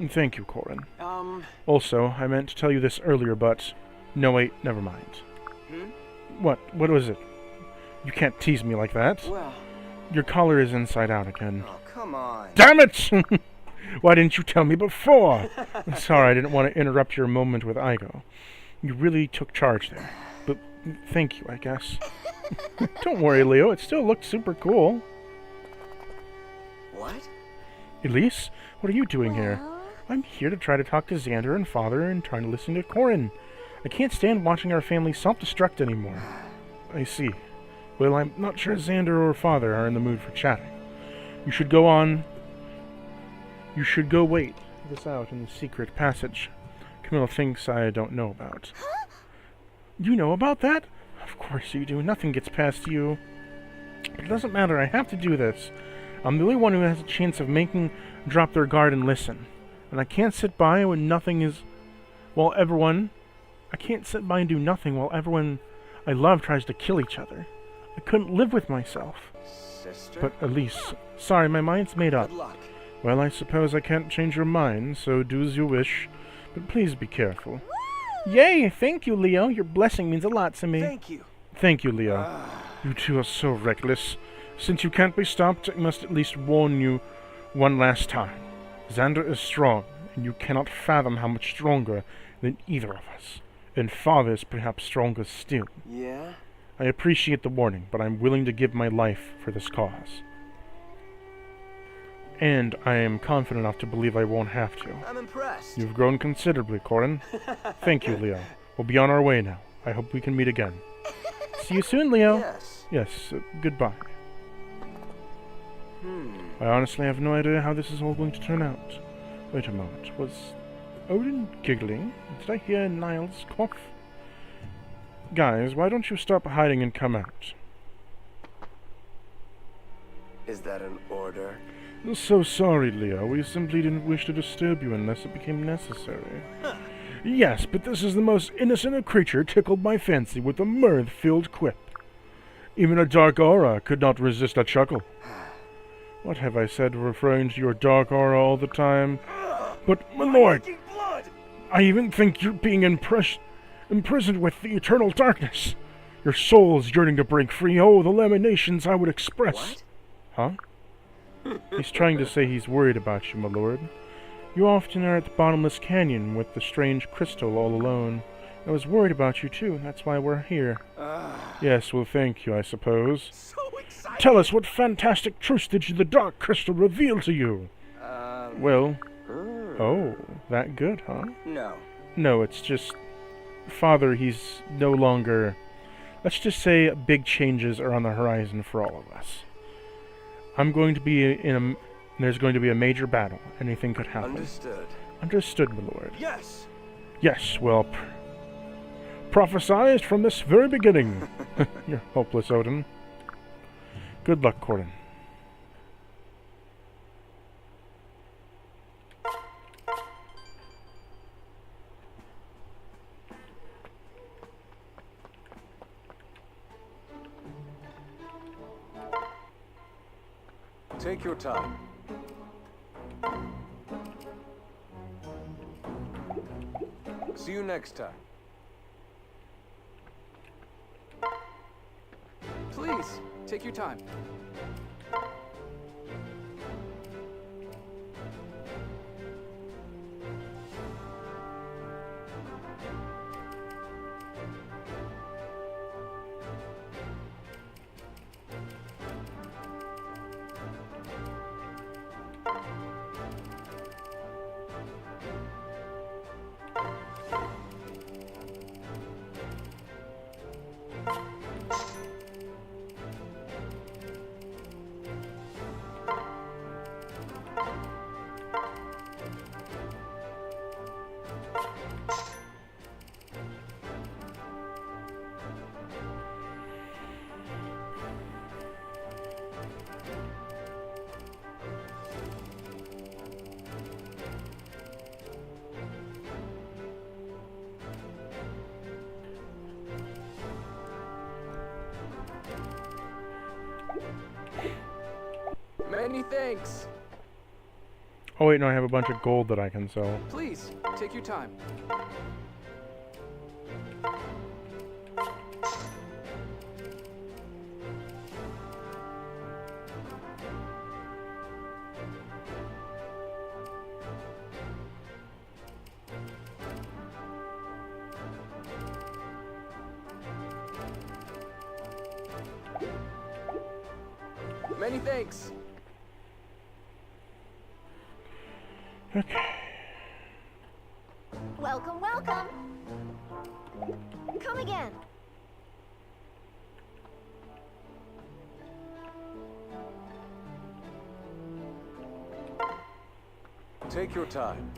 Thank you, Corin. Um. Also, I meant to tell you this earlier, but... No, wait, never mind. What? What was it? You can't tease me like that. Well. Your collar is inside out again. Oh, come on. Damn it! Why didn't you tell me before? I'm sorry, I didn't want to interrupt your moment with Igo. You really took charge there. But thank you, I guess. Don't worry, Leo. It still looked super cool. What? Elise, what are you doing here? Well, I'm here to try to talk to Xander and Father and trying to listen to Corin. I can't stand watching our family self-destruct anymore. I see. Well, I'm not sure Xander or Father are in the mood for chatting. You should go wait this out in the secret passage Camilla thinks I don't know about. You know about that? Of course you do. Nothing gets past you. But it doesn't matter. I have to do this. I'm the only one who has a chance of making drop their guard and listen. And I can't sit by when nothing is... I can't sit by and do nothing while everyone I love tries to kill each other. I couldn't live with myself. Sister? But Elise, sorry, my mind's made up. Good luck. Well, I suppose I can't change your mind, so do as you wish. But please be careful. Yay! Thank you, Leo. Your blessing means a lot to me. Thank you. Thank you, Leo. You two are so reckless. Since you can't be stopped, I must at least warn you one last time. Xander is strong, and you cannot fathom how much stronger than either of us. And Father is perhaps stronger still. Yeah? I appreciate the warning, but I'm willing to give my life for this cause. And I am confident enough to believe I won't have to. I'm impressed. You've grown considerably, Corin. Thank you, Leo. We'll be on our way now. I hope we can meet again. See you soon, Leo. Yes. Yes, goodbye. I honestly have no idea how this is all going to turn out. Wait a moment. Was Odin giggling? Did I hear Niles cough? Guys, why don't you stop hiding and come out? Is that an order? So sorry, Leo. We simply didn't wish to disturb you unless it became necessary. Yes, but this is the most innocent a creature tickled my fancy with a mirth-filled quip. Even a dark aura could not resist a chuckle. What have I said referring to your dark aura all the time? But, my lord, Blood! I even think you're being imprisoned with the eternal darkness. Your soul's yearning to break free. Oh, the lamentations I would express. What? Huh? He's trying to say he's worried about you, my lord. You often are at the bottomless canyon with the strange crystal all alone. I was worried about you, too. That's why we're here. Yes, well, thank you, I suppose. So excited! Tell us, what fantastic truths did the dark crystal reveal to you? Well, oh, that good, huh? No. No, it's just... Father, he's no longer... Let's just say big changes are on the horizon for all of us. I'm going to be there's going to be a major battle. Anything could happen. Understood. Understood, my lord. Yes! Yes, well, prophesized from this very beginning. You're hopeless, Odin. Good luck, Corin. Take your time. See you next time. Please, take your time. Many thanks. Oh wait, no, I have a bunch of gold that I can sell. Please, take your time. Many thanks. Okay. Welcome, welcome. Come again. Take your time.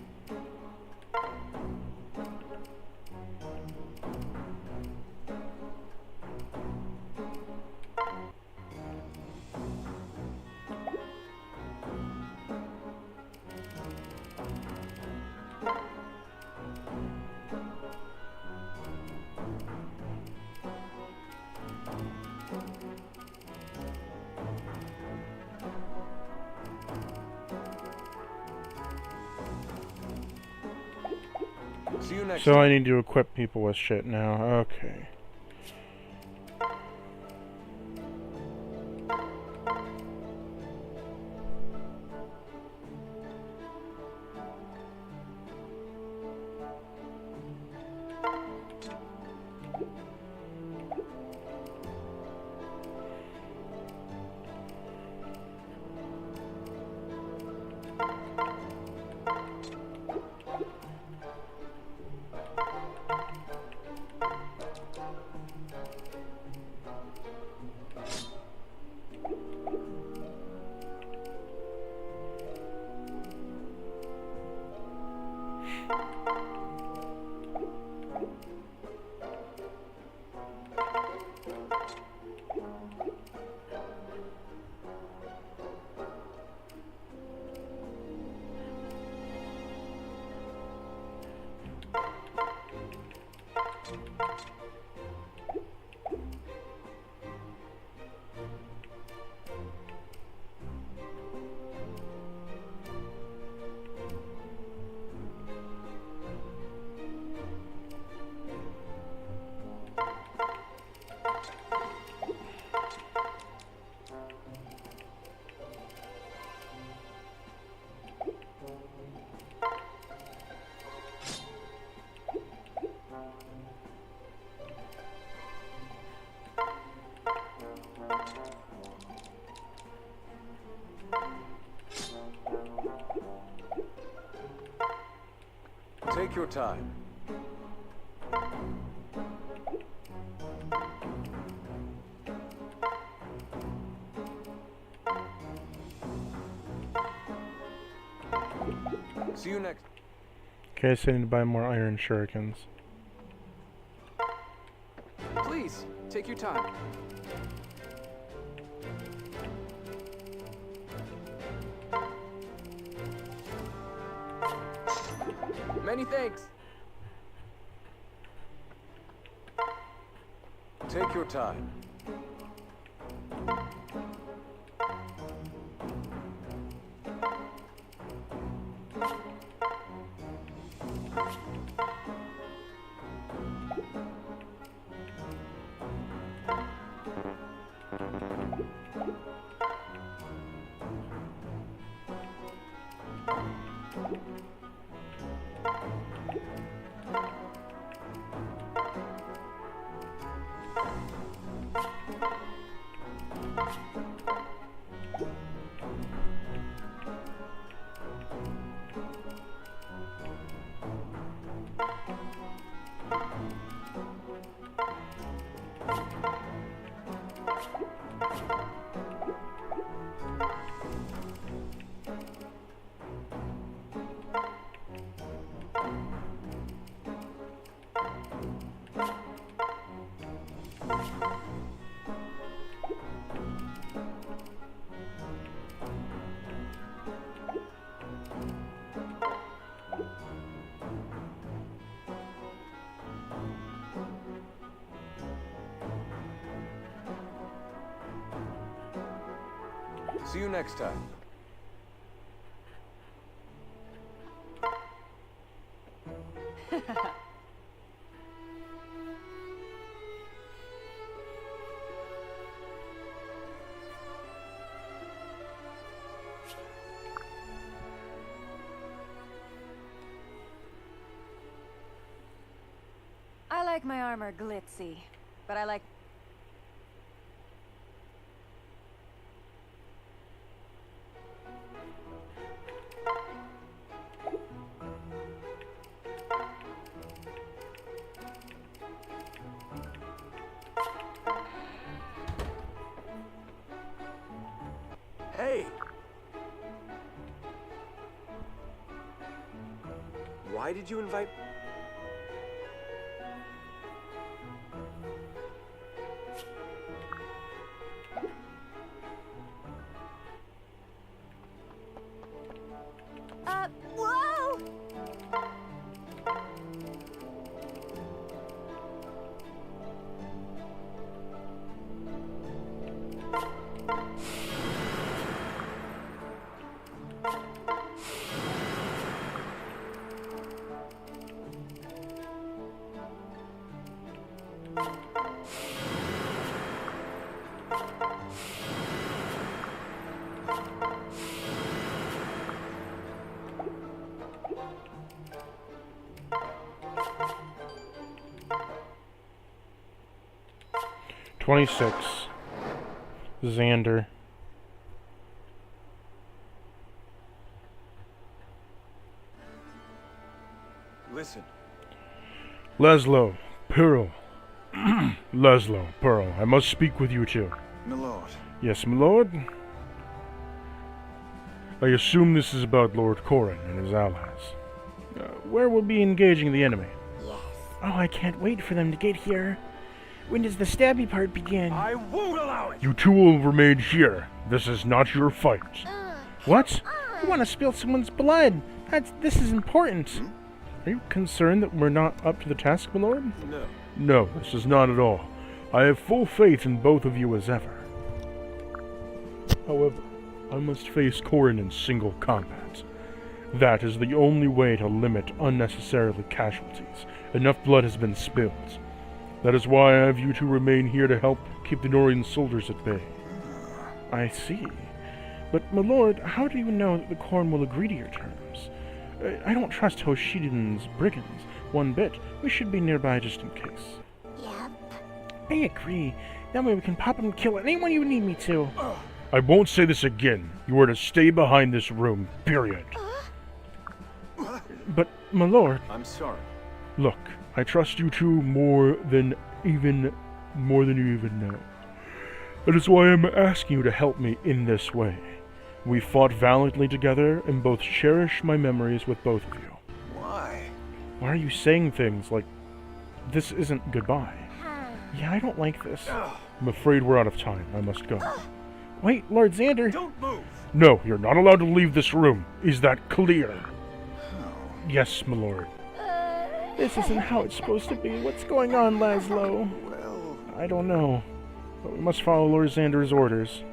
See you next So time. I need to equip people with shit now. Okay. Take your time. See you next. Okay, so I need to buy more iron shurikens. Please, take your time. Many thanks. Take your time. See you next time. I like my armor glitzy, but I like... Hey! Why did you invite... Whoa! $26. Xander. Listen, Laszlo, Pearl. Laszlo, Pearl, I must speak with you too. my lord. Yes, my lord? I assume this is about Lord Corrin and his allies. Where we'll be engaging the enemy. Yes. Oh, I can't wait for them to get here. When does the stabby part begin? I won't allow it! You two will remain here. This is not your fight. What? You want to spill someone's blood? This is important. Are you concerned that we're not up to the task, my lord? No. No, this is not at all. I have full faith in both of you as ever. However, I must face Corrin in single combat. That is the only way to limit unnecessarily casualties. Enough blood has been spilled. That is why I have you two remain here to help keep the Norian soldiers at bay. I see. But, my lord, how do you know that the Corn will agree to your terms? I don't trust Hoshiden's brigands one bit. We should be nearby just in case. Yep. I agree. That way we can pop and kill anyone you need me to. I won't say this again. You are to stay behind this room, period. But, my lord... I'm sorry. Look, I trust you two more than you even know. That is why I'm asking you to help me in this way. We fought valiantly together and both cherish my memories with both of you. Why? Why are you saying things like, this isn't goodbye? Yeah, I don't like this. I'm afraid we're out of time. I must go. Wait, Lord Xander. Don't move! No, you're not allowed to leave this room. Is that clear? Yes, my lord. This isn't how it's supposed to be. What's going on, Laszlo? Well... I don't know, but we must follow Lord Xander's orders.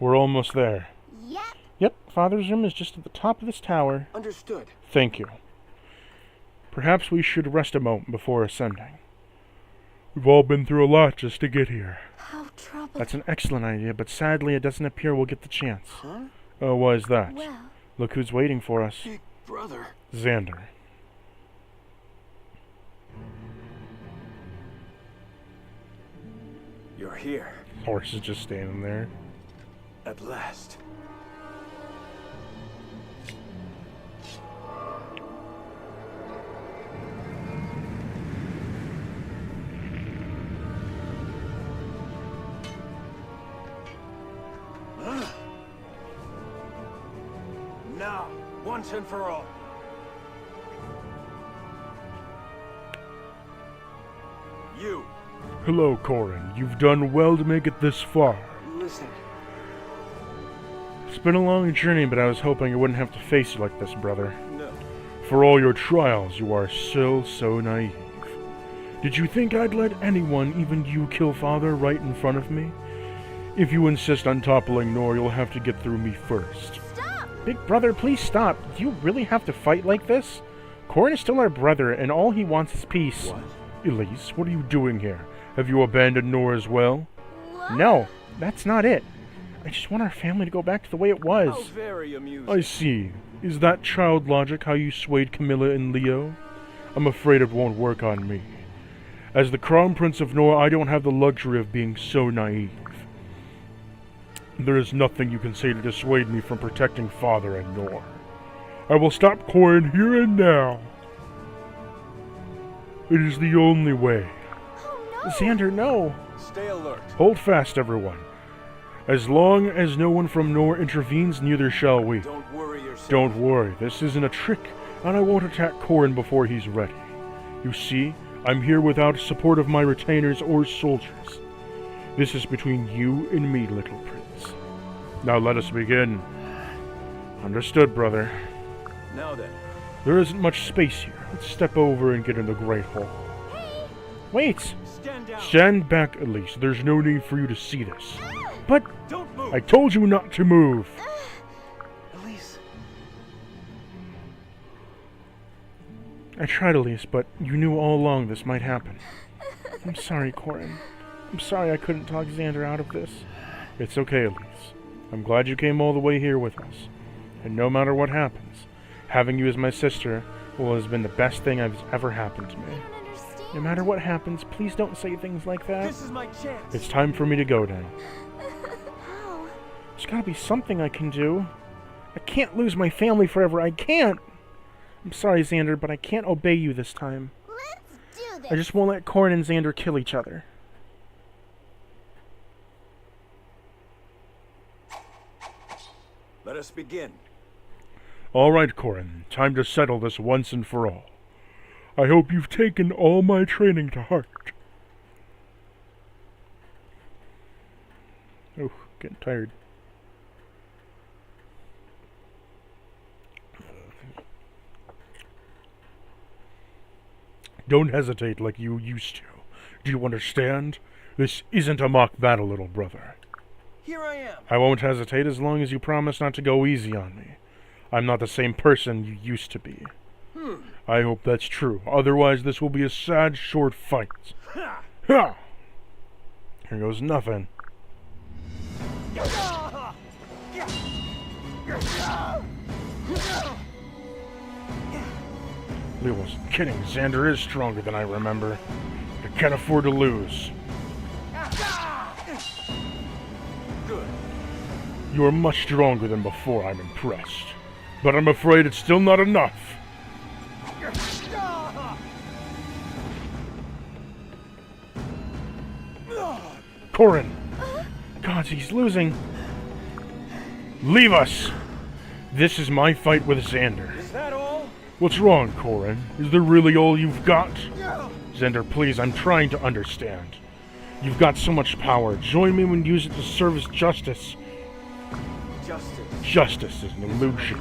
We're almost there. Yep. Yep, Father's room is just at the top of this tower. Understood. Thank you. Perhaps we should rest a moment before ascending. We've all been through a lot just to get here. How troubled. That's an excellent idea, but sadly it doesn't appear we'll get the chance. Huh? Oh, why is that? Well, Look who's waiting for us. Big brother. Xander. You're here. Horse is just standing there. At last. Now, once and for all. You. Hello, Corrin. You've done well to make it this far. Listen. It's been a long journey, but I was hoping I wouldn't have to face you like this, brother. No. For all your trials, you are still so naive. Did you think I'd let anyone, even you, kill Father right in front of me? If you insist on toppling Nor, you'll have to get through me first. Stop! Big brother, please stop. Do you really have to fight like this? Corrin is still our brother, and all he wants is peace. What? Elise, what are you doing here? Have you abandoned Nor as well? What? No, that's not it. I just want our family to go back to the way it was. How very amusing. I see. Is that child logic how you swayed Camilla and Leo? I'm afraid it won't work on me. As the Crown Prince of Nor, I don't have the luxury of being so naive. There is nothing you can say to dissuade me from protecting Father and Nor. I will stop Corrin here and now. It is the only way. Oh no! Xander, no! Stay alert. Hold fast, everyone. As long as no one from Nor intervenes, neither shall we. Don't worry yourself. Don't worry, this isn't a trick, and I won't attack Corrin before he's ready. You see, I'm here without support of my retainers or soldiers. This is between you and me, little prince. Now let us begin. Understood, brother. Now then. There isn't much space here. Let's step over and get in the Great Hall. Wait! Stand down. Stand back, Elise. There's no need for you to see this. But Don't move. I told you not to move. Elise. I tried, Elise, but you knew all along this might happen. I'm sorry, Corrin. I'm sorry I couldn't talk Xander out of this. It's okay, Elise. I'm glad you came all the way here with us. And no matter what happens, having you as my sister has been the best thing that's ever happened to me. I don't understand. No matter what happens, please don't say things like that. This is my chance. It's time for me to go now. How? There's gotta be something I can do. I can't lose my family forever. I can't. I'm sorry, Xander, but I can't obey you this time. Let's do this. I just won't let Corrin and Xander kill each other. Let us begin. All right, Corrin. Time to settle this once and for all. I hope you've taken all my training to heart. Oh, getting tired. Don't hesitate like you used to. Do you understand? This isn't a mock battle, little brother. Here I am. I won't hesitate as long as you promise not to go easy on me. I'm not the same person you used to be. I hope that's true. Otherwise, this will be a sad, short fight. Ha! Here goes nothing. Leo was kidding. Xander is stronger than I remember. I can't afford to lose. Good. You are much stronger than before, I'm impressed. But I'm afraid it's still not enough. Corrin! God, he's losing. Leave us! This is my fight with Xander. Is that all? What's wrong, Corrin? Is there really all you've got? Xander, please, I'm trying to understand. You've got so much power. Join me when you use it to service justice. Justice. Justice is an illusion.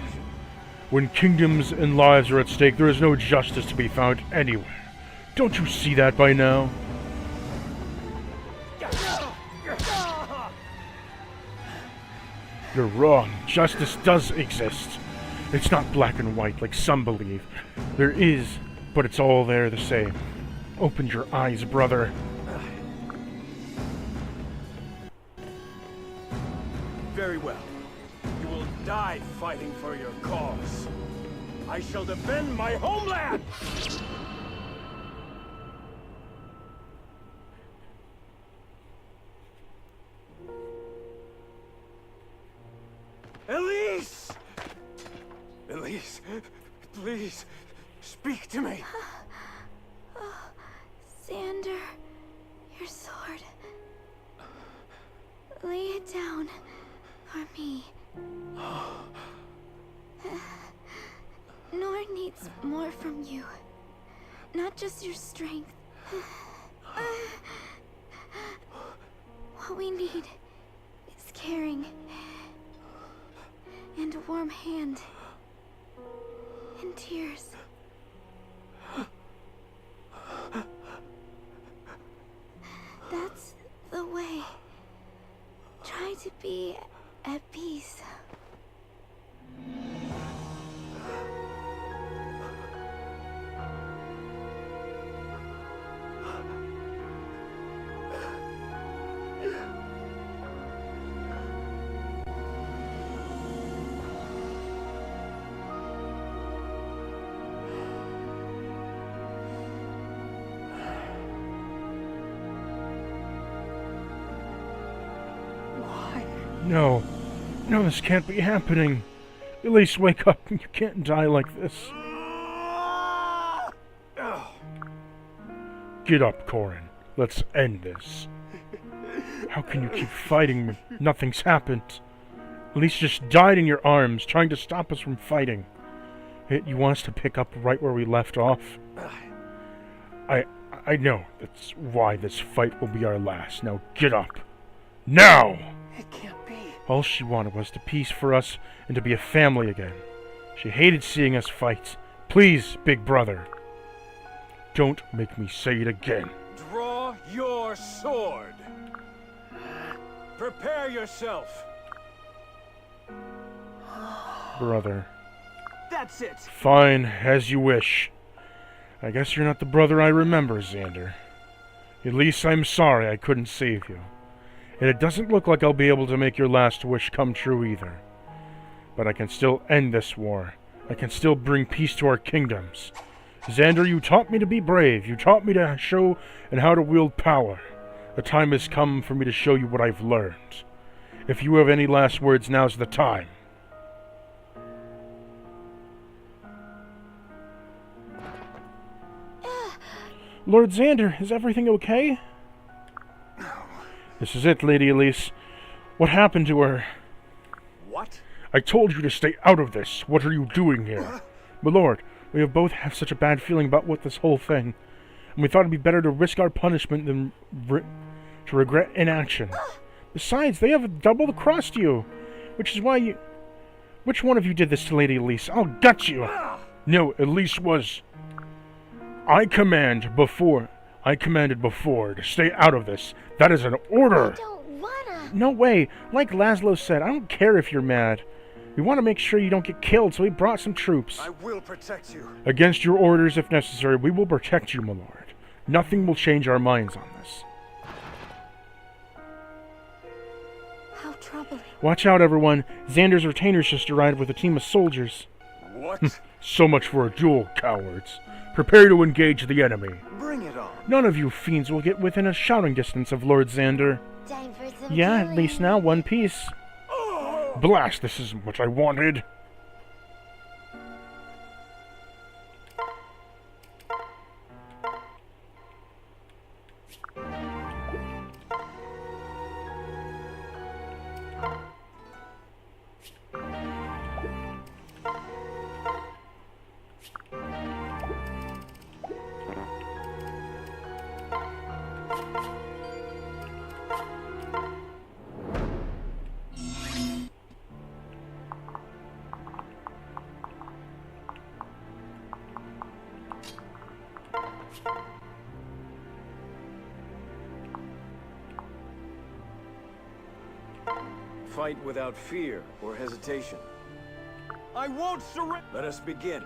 When kingdoms and lives are at stake, there is no justice to be found anywhere. Don't you see that by now? You're wrong. Justice does exist. It's not black and white like some believe. There is, but it's all there the same. Open your eyes, brother. Very well. You will die fighting for your cause. I shall defend my homeland! Elise! Elise, please, speak to me. Xander, your sword. Lay it down for me. Nor needs more from you. Not just your strength. What we need is caring. and a warm hand. And tears. That's the way. Try to be at peace. No. No, this can't be happening. Elise, wake up. You can't die like this. Get up, Corin. Let's end this. How can you keep fighting when nothing's happened? Elise just died in your arms, trying to stop us from fighting. You want us to pick up right where we left off? I know. That's why this fight will be our last. Now get up. Now! It can't be. All she wanted was to peace for us and to be a family again. She hated seeing us fight. Please, big brother. Don't make me say it again. Draw your sword. Prepare yourself. Brother. That's it. Fine, as you wish. I guess you're not the brother I remember, Xander. At least I'm sorry I couldn't save you. And it doesn't look like I'll be able to make your last wish come true either. But I can still end this war. I can still bring peace to our kingdoms. Xander, you taught me to be brave. You taught me to show and how to wield power. The time has come for me to show you what I've learned. If you have any last words, now's the time. Lord Xander, is everything okay? This is it, Lady Elise. What happened to her? What? I told you to stay out of this. What are you doing here? My lord, we have both have such a bad feeling about this whole thing. And we thought it'd be better to risk our punishment than to regret inaction. Besides, they have double-crossed you. Which is why you... Which one of you did this to Lady Elise? I'll gut you! No, Elise was... I commanded before to stay out of this. That is an order! I don't wanna. No way. Like Laszlo said, I don't care if you're mad. We want to make sure you don't get killed, so we brought some troops. I will protect you. Against your orders, if necessary, we will protect you, my lord. Nothing will change our minds on this. How troubling. Watch out, everyone. Xander's retainers just arrived with a team of soldiers. What? So much for a duel, cowards. Prepare to engage the enemy. Bring it on. None of you fiends will get within a shouting distance of Lord Xander. Time for some Yeah, at killing. least now one piece. Blast, this isn't what I wanted. Fight without fear or hesitation. I won't surrender. Let us begin.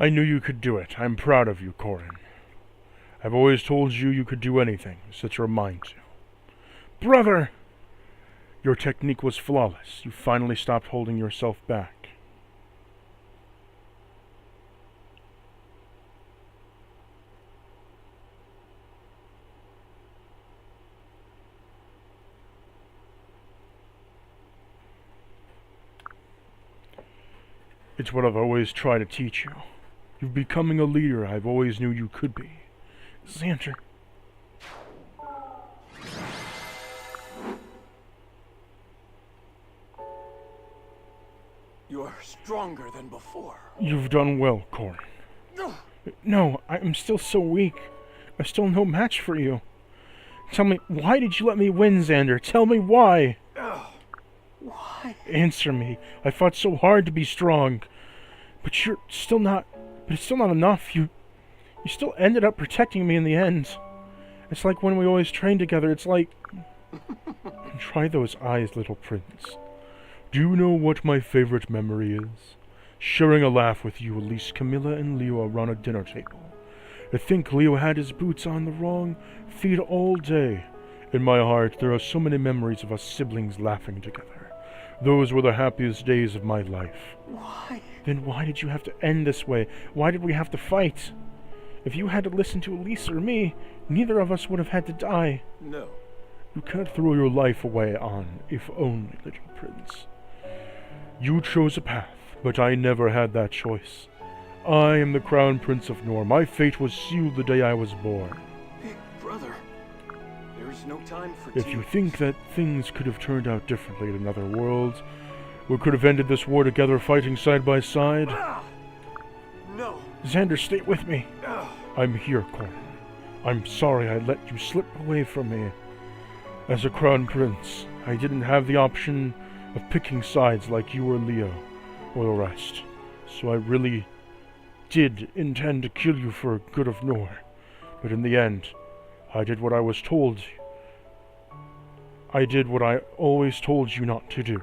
I knew you could do it. I'm proud of you, Corin. I've always told you you could do anything. Set your mind to. Brother! Your technique was flawless. You finally stopped holding yourself back. It's what I've always tried to teach you. You're becoming a leader I've always knew you could be. Xander. You're stronger than before. You've done well, Corin. No, I'm still so weak. I'm still no match for you. Tell me, why did you let me win, Xander? Tell me why. Why? Answer me. I fought so hard to be strong. But you're still not... But it's still not enough. You still ended up protecting me in the end. It's like when we always trained together. It's like... Try those eyes, little prince. Do you know what my favorite memory is? Sharing a laugh with you, Elise, Camilla, and Leo around a dinner table. I think Leo had his boots on the wrong feet all day. In my heart, there are so many memories of us siblings laughing together. Those were the happiest days of my life. Why? Then why did you have to end this way? Why did we have to fight? If you had to listen to Elise or me, neither of us would have had to die. No. You can't throw your life away on, if only, little prince. You chose a path, but I never had that choice. I am the Crown Prince of Nor. My fate was sealed the day I was born. Big brother, there is no time for If you think that things could have turned out differently in another world, we could have ended this war together fighting side by side. No. Xander, stay with me. I'm here, Corin. I'm sorry I let you slip away from me. As a Crown Prince, I didn't have the option of picking sides like you or Leo, or the rest. So I really did intend to kill you for good of Nor. But in the end, I did what I was told. I did what I always told you not to do.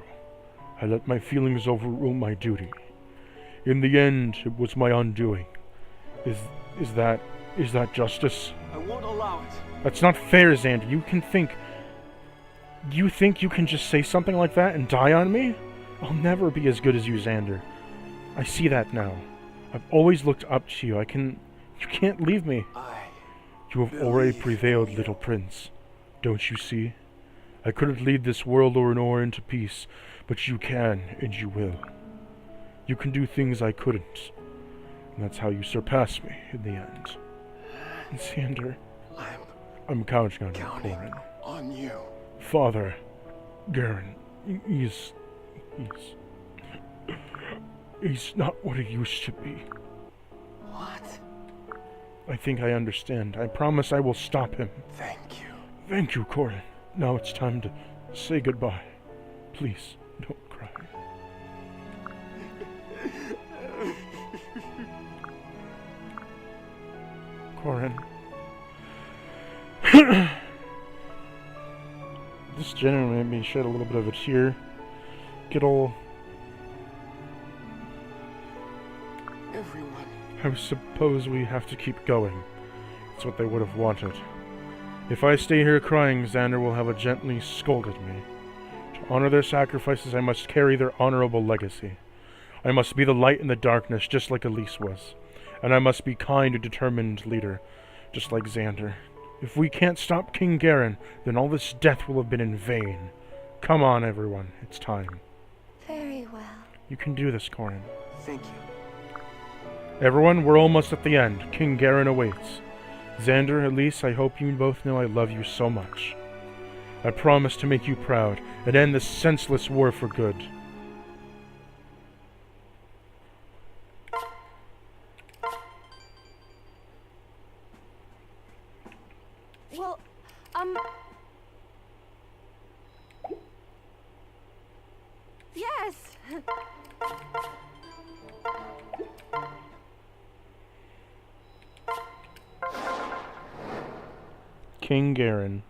I let my feelings overrule my duty. In the end, it was my undoing. Is that justice? I won't allow it. That's not fair, Xander. You think you can just say something like that and die on me? I'll never be as good as you, Xander. I see that now. I've always looked up to you. You can't leave me. You have already prevailed, little prince. Don't you see? I couldn't lead this world or Nor into peace, but you can, and you will. You can do things I couldn't. And that's how you surpass me in the end. And Xander, I'm counting on you, Corin. On you. Father, Garen, he's not what he used to be. What? I think I understand. I promise I will stop him. Thank you. Thank you, Corin. Now it's time to say goodbye. Please, don't cry. Corin. This genuinely made me shed a little bit of a tear. Get all... Everyone. I suppose we have to keep going. It's what they would have wanted. If I stay here crying, Xander will have gently scolded me. To honor their sacrifices, I must carry their honorable legacy. I must be the light in the darkness, just like Elise was. And I must be kind and determined leader, just like Xander. If we can't stop King Garen, then all this death will have been in vain. Come on, everyone. It's time. Very well. You can do this, Corin. Thank you. Everyone, we're almost at the end. King Garen awaits. Xander, Elise, I hope you both know I love you so much. I promise to make you proud and end this senseless war for good. Well, yes. King Garen.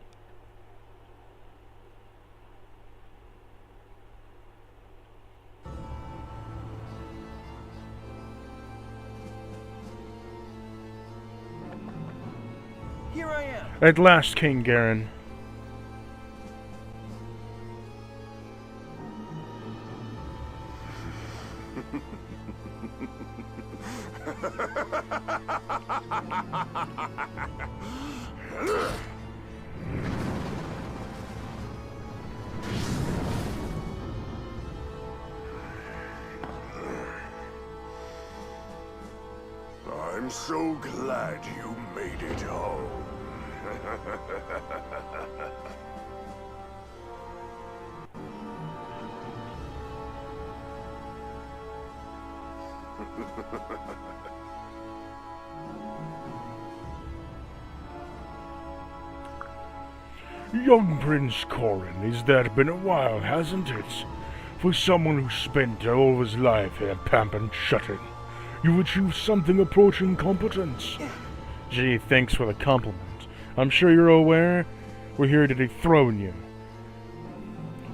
Here I am. At last, King Garen. I'm so glad you made it home. Young Prince Corrin, is that been a while, hasn't it? For someone who spent all of his life in a pampered shut-in, you've achieved something approaching competence. Gee, thanks for the compliment. I'm sure you're aware we're here to dethrone you.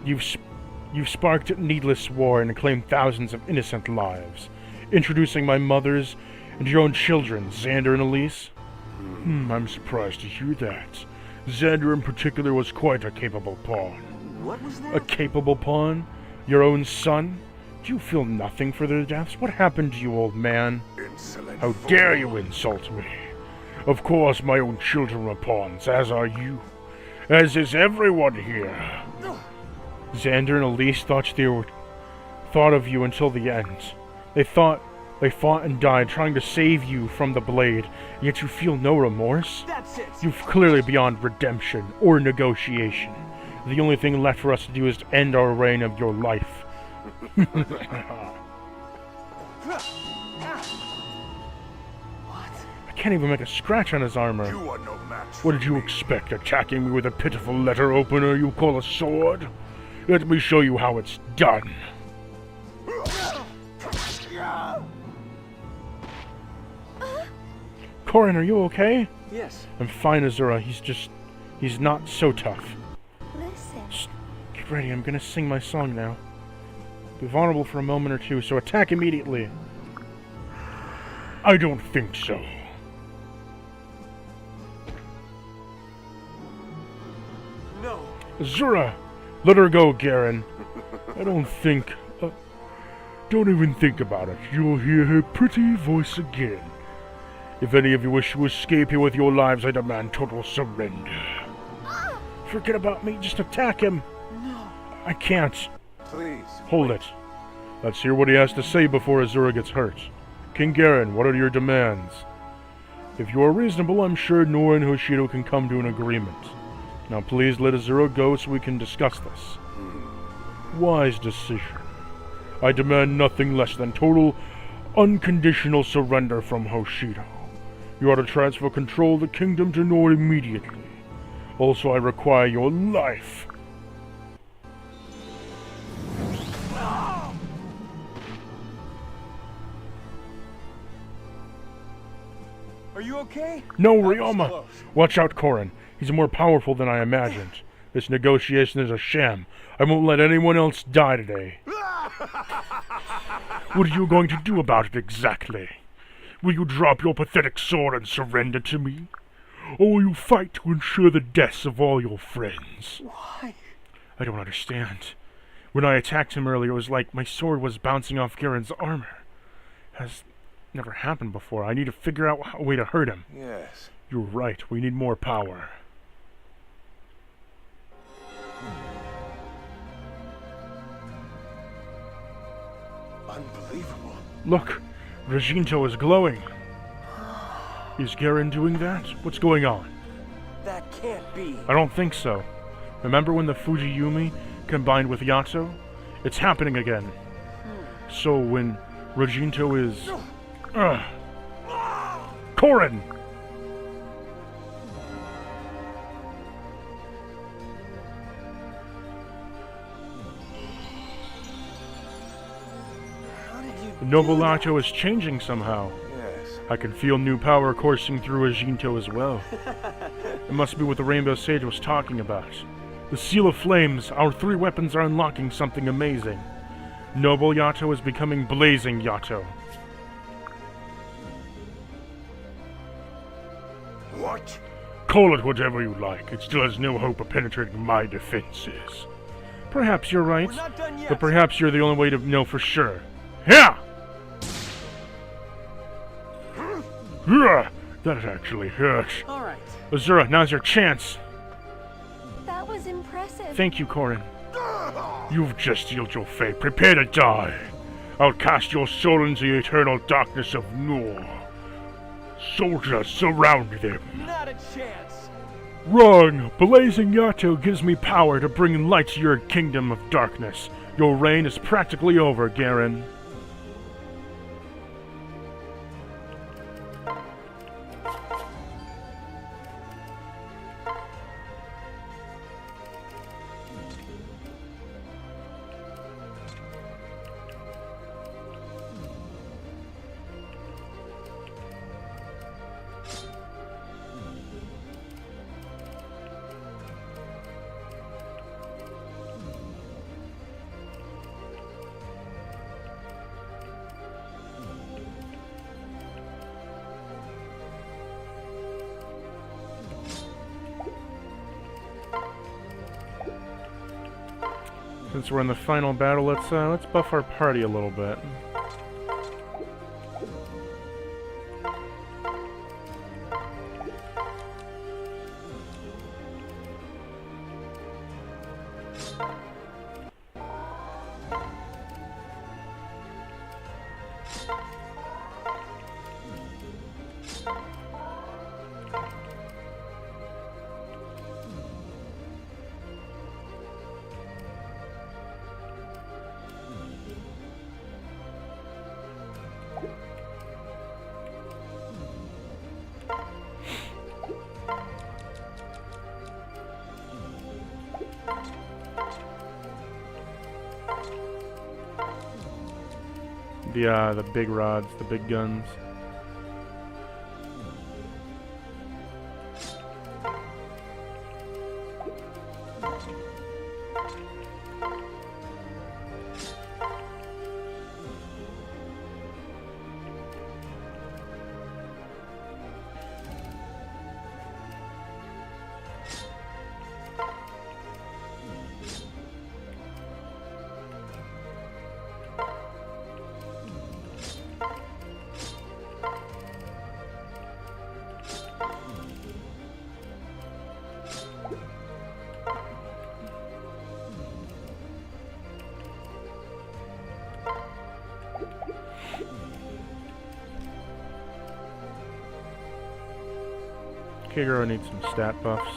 You've sparked a needless war and claimed thousands of innocent lives, introducing my mothers and your own children, Xander and Elise. I'm surprised to hear that. Xander in particular was quite a capable pawn. What was that? A capable pawn? Your own son? Do you feel nothing for their deaths? What happened to you, old man? Insolent How fool. dare you insult me? Of course my own children were pawns, as are you. As is everyone here. Xander and Elise thought of you until the end. They fought and died trying to save you from the blade, yet you feel no remorse? That's it. You're clearly beyond redemption or negotiation. The only thing left for us to do is to end our reign of your life. I can't even make a scratch on his armor. You are no match. What did you expect, attacking me with a pitiful letter opener you call a sword? Let me show you how it's done. Corrin, are you okay? Yes. I'm fine, Azura. He's not so tough. Listen. Get ready, I'm gonna sing my song now. Be vulnerable for a moment or two, so attack immediately. I don't think so. No. Azura! Let her go, Garen. I don't think... don't even think about it. You'll hear her pretty voice again. If any of you wish to escape here with your lives, I demand total surrender. Forget about me, just attack him. No. I can't. Please. Hold it. Let's hear what he has to say before Azura gets hurt. King Garen, what are your demands? If you are reasonable, I'm sure Nora and Hoshido can come to an agreement. Now please let Azura go so we can discuss this. Wise decision. I demand nothing less than total, unconditional surrender from Hoshido. You are to transfer control of the kingdom to Nora immediately. Also, I require your life. Are you okay? No, That was Ryoma! close. Watch out, Corrin. He's more powerful than I imagined. This negotiation is a sham. I won't let anyone else die today. What are you going to do about it exactly? Will you drop your pathetic sword and surrender to me? Or will you fight to ensure the deaths of all your friends? Why? I don't understand. When I attacked him earlier, it was like my sword was bouncing off Garen's armor. Has never happened before. I need to figure out a way to hurt him. Yes. You're right. We need more power. Unbelievable. Look, Reginto is glowing. Is Garen doing that? What's going on? That can't be. I don't think so. Remember when the Fujiyumi combined with Yato? It's happening again. So when Reginto is... Corrin! How did you The noble do that? Yato is changing somehow. Yes. I can feel new power coursing through Reginto as well. It must be what the Rainbow Sage was talking about. The Seal of Flames, our three weapons are unlocking something amazing. Noble Yato is becoming Blazing Yato. What? Call it whatever you like. It still has no hope of penetrating my defenses. Perhaps you're right. We're not done yet. But perhaps you're the only way to know for sure. Yeah! That actually hurt. All right. Azura, now's your chance. That was impressive. Thank you, Corrin. You've just sealed your fate. Prepare to die. I'll cast your soul into the eternal darkness of Noor. Soldiers, surround them. Not a chance. Wrong! Blazing Yato gives me power to bring light to your kingdom of darkness. Your reign is practically over, Garen. Since we're in the final battle, let's buff our party a little bit. The big rods, the big guns. Kagero needs some stat buffs.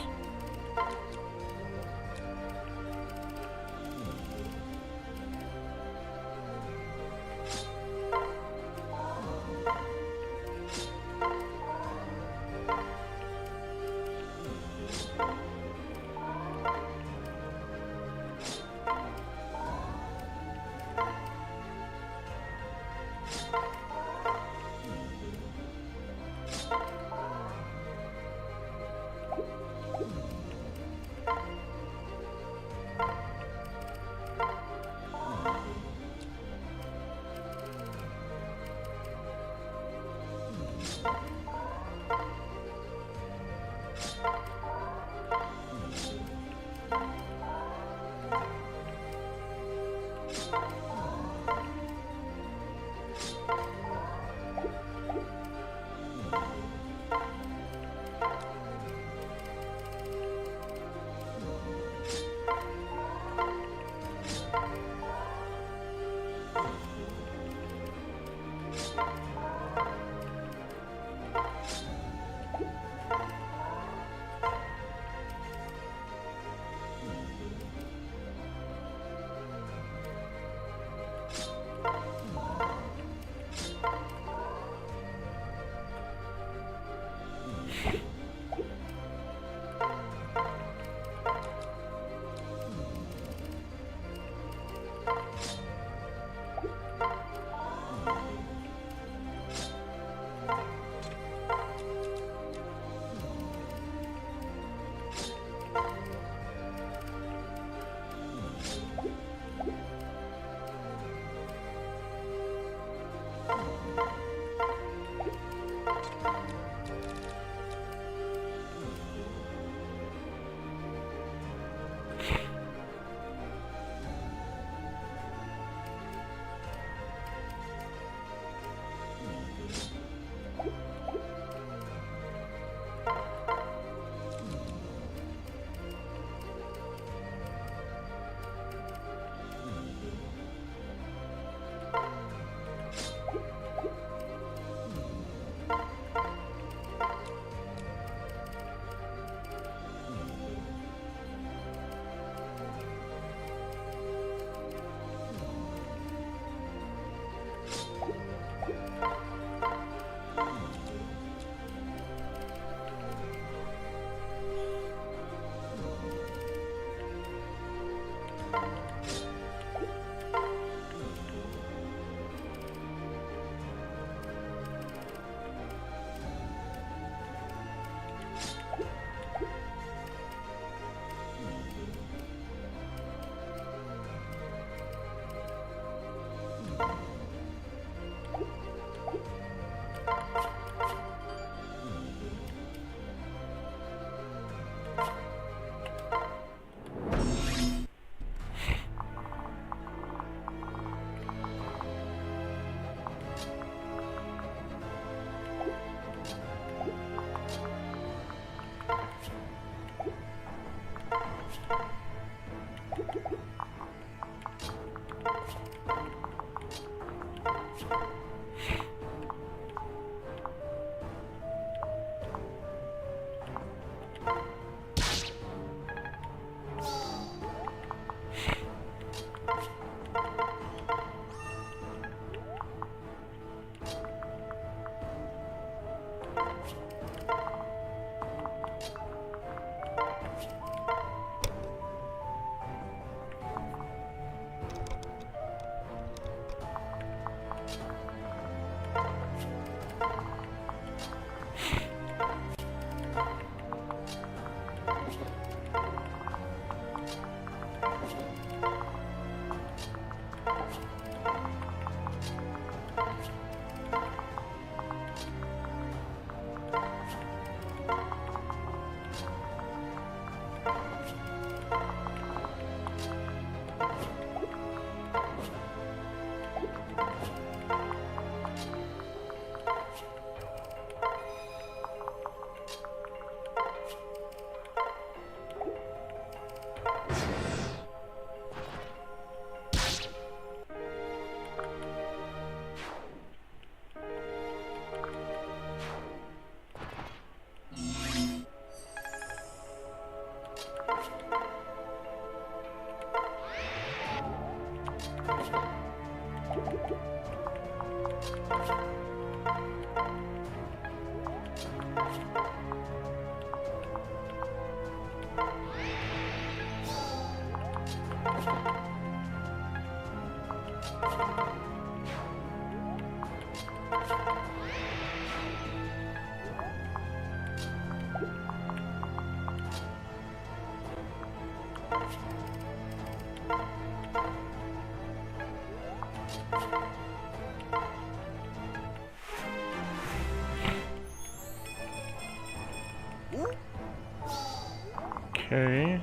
Okay.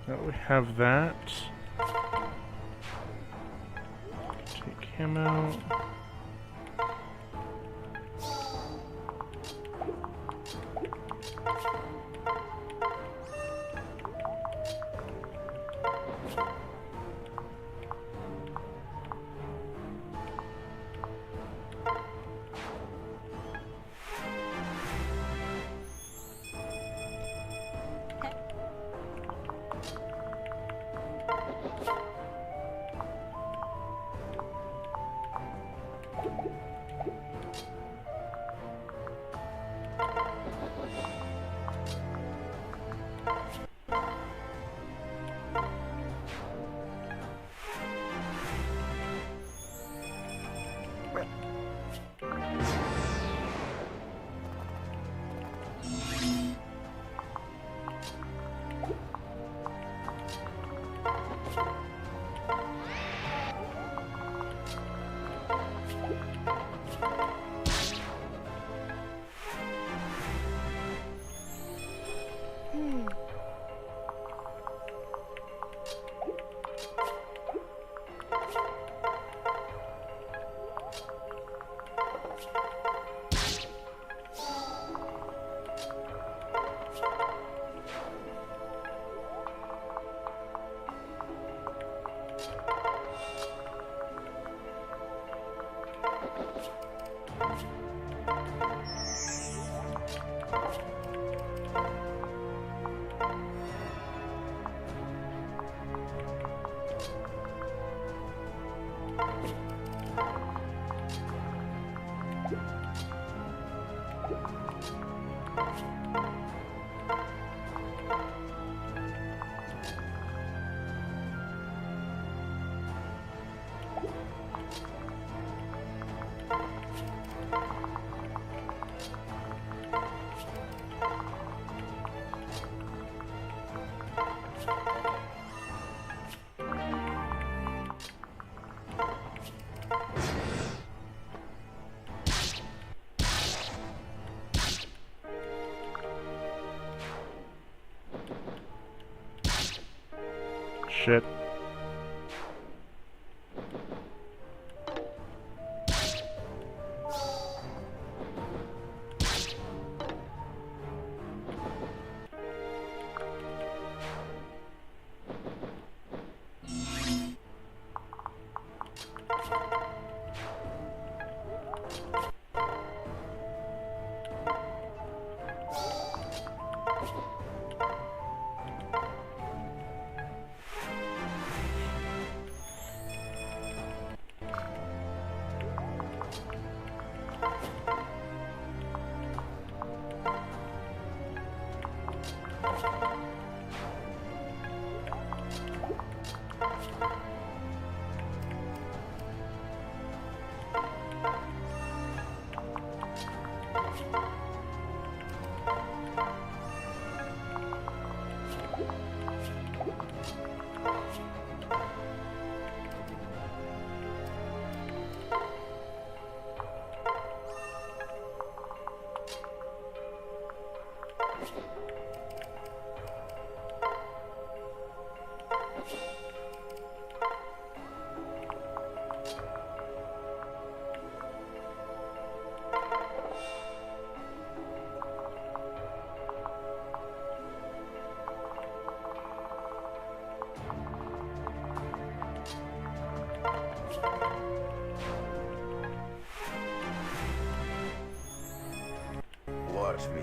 Now we have that. Take him out. shit. Watch me.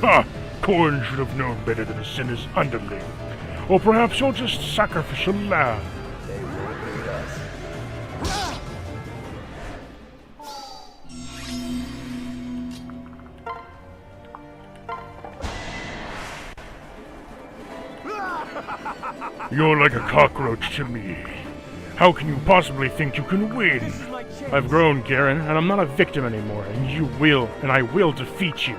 Ha! Corn should have known better than to send his underling. Or perhaps you're just sacrificial lamb. They won't beat us. You're like a cockroach to me. How can you possibly think you can win? This is my chance. I've grown, Garen, and I'm not a victim anymore, and I will defeat you.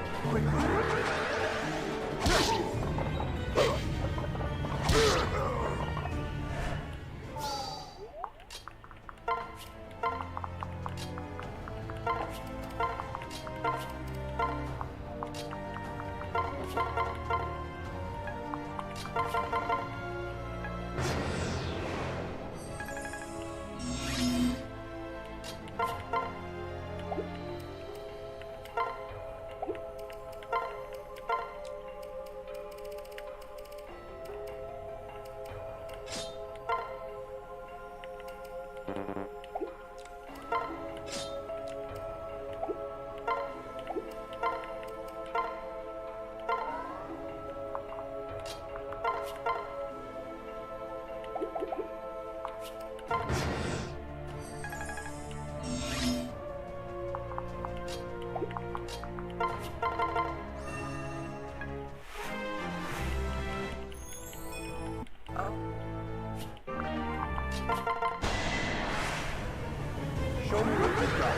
Show me what you got.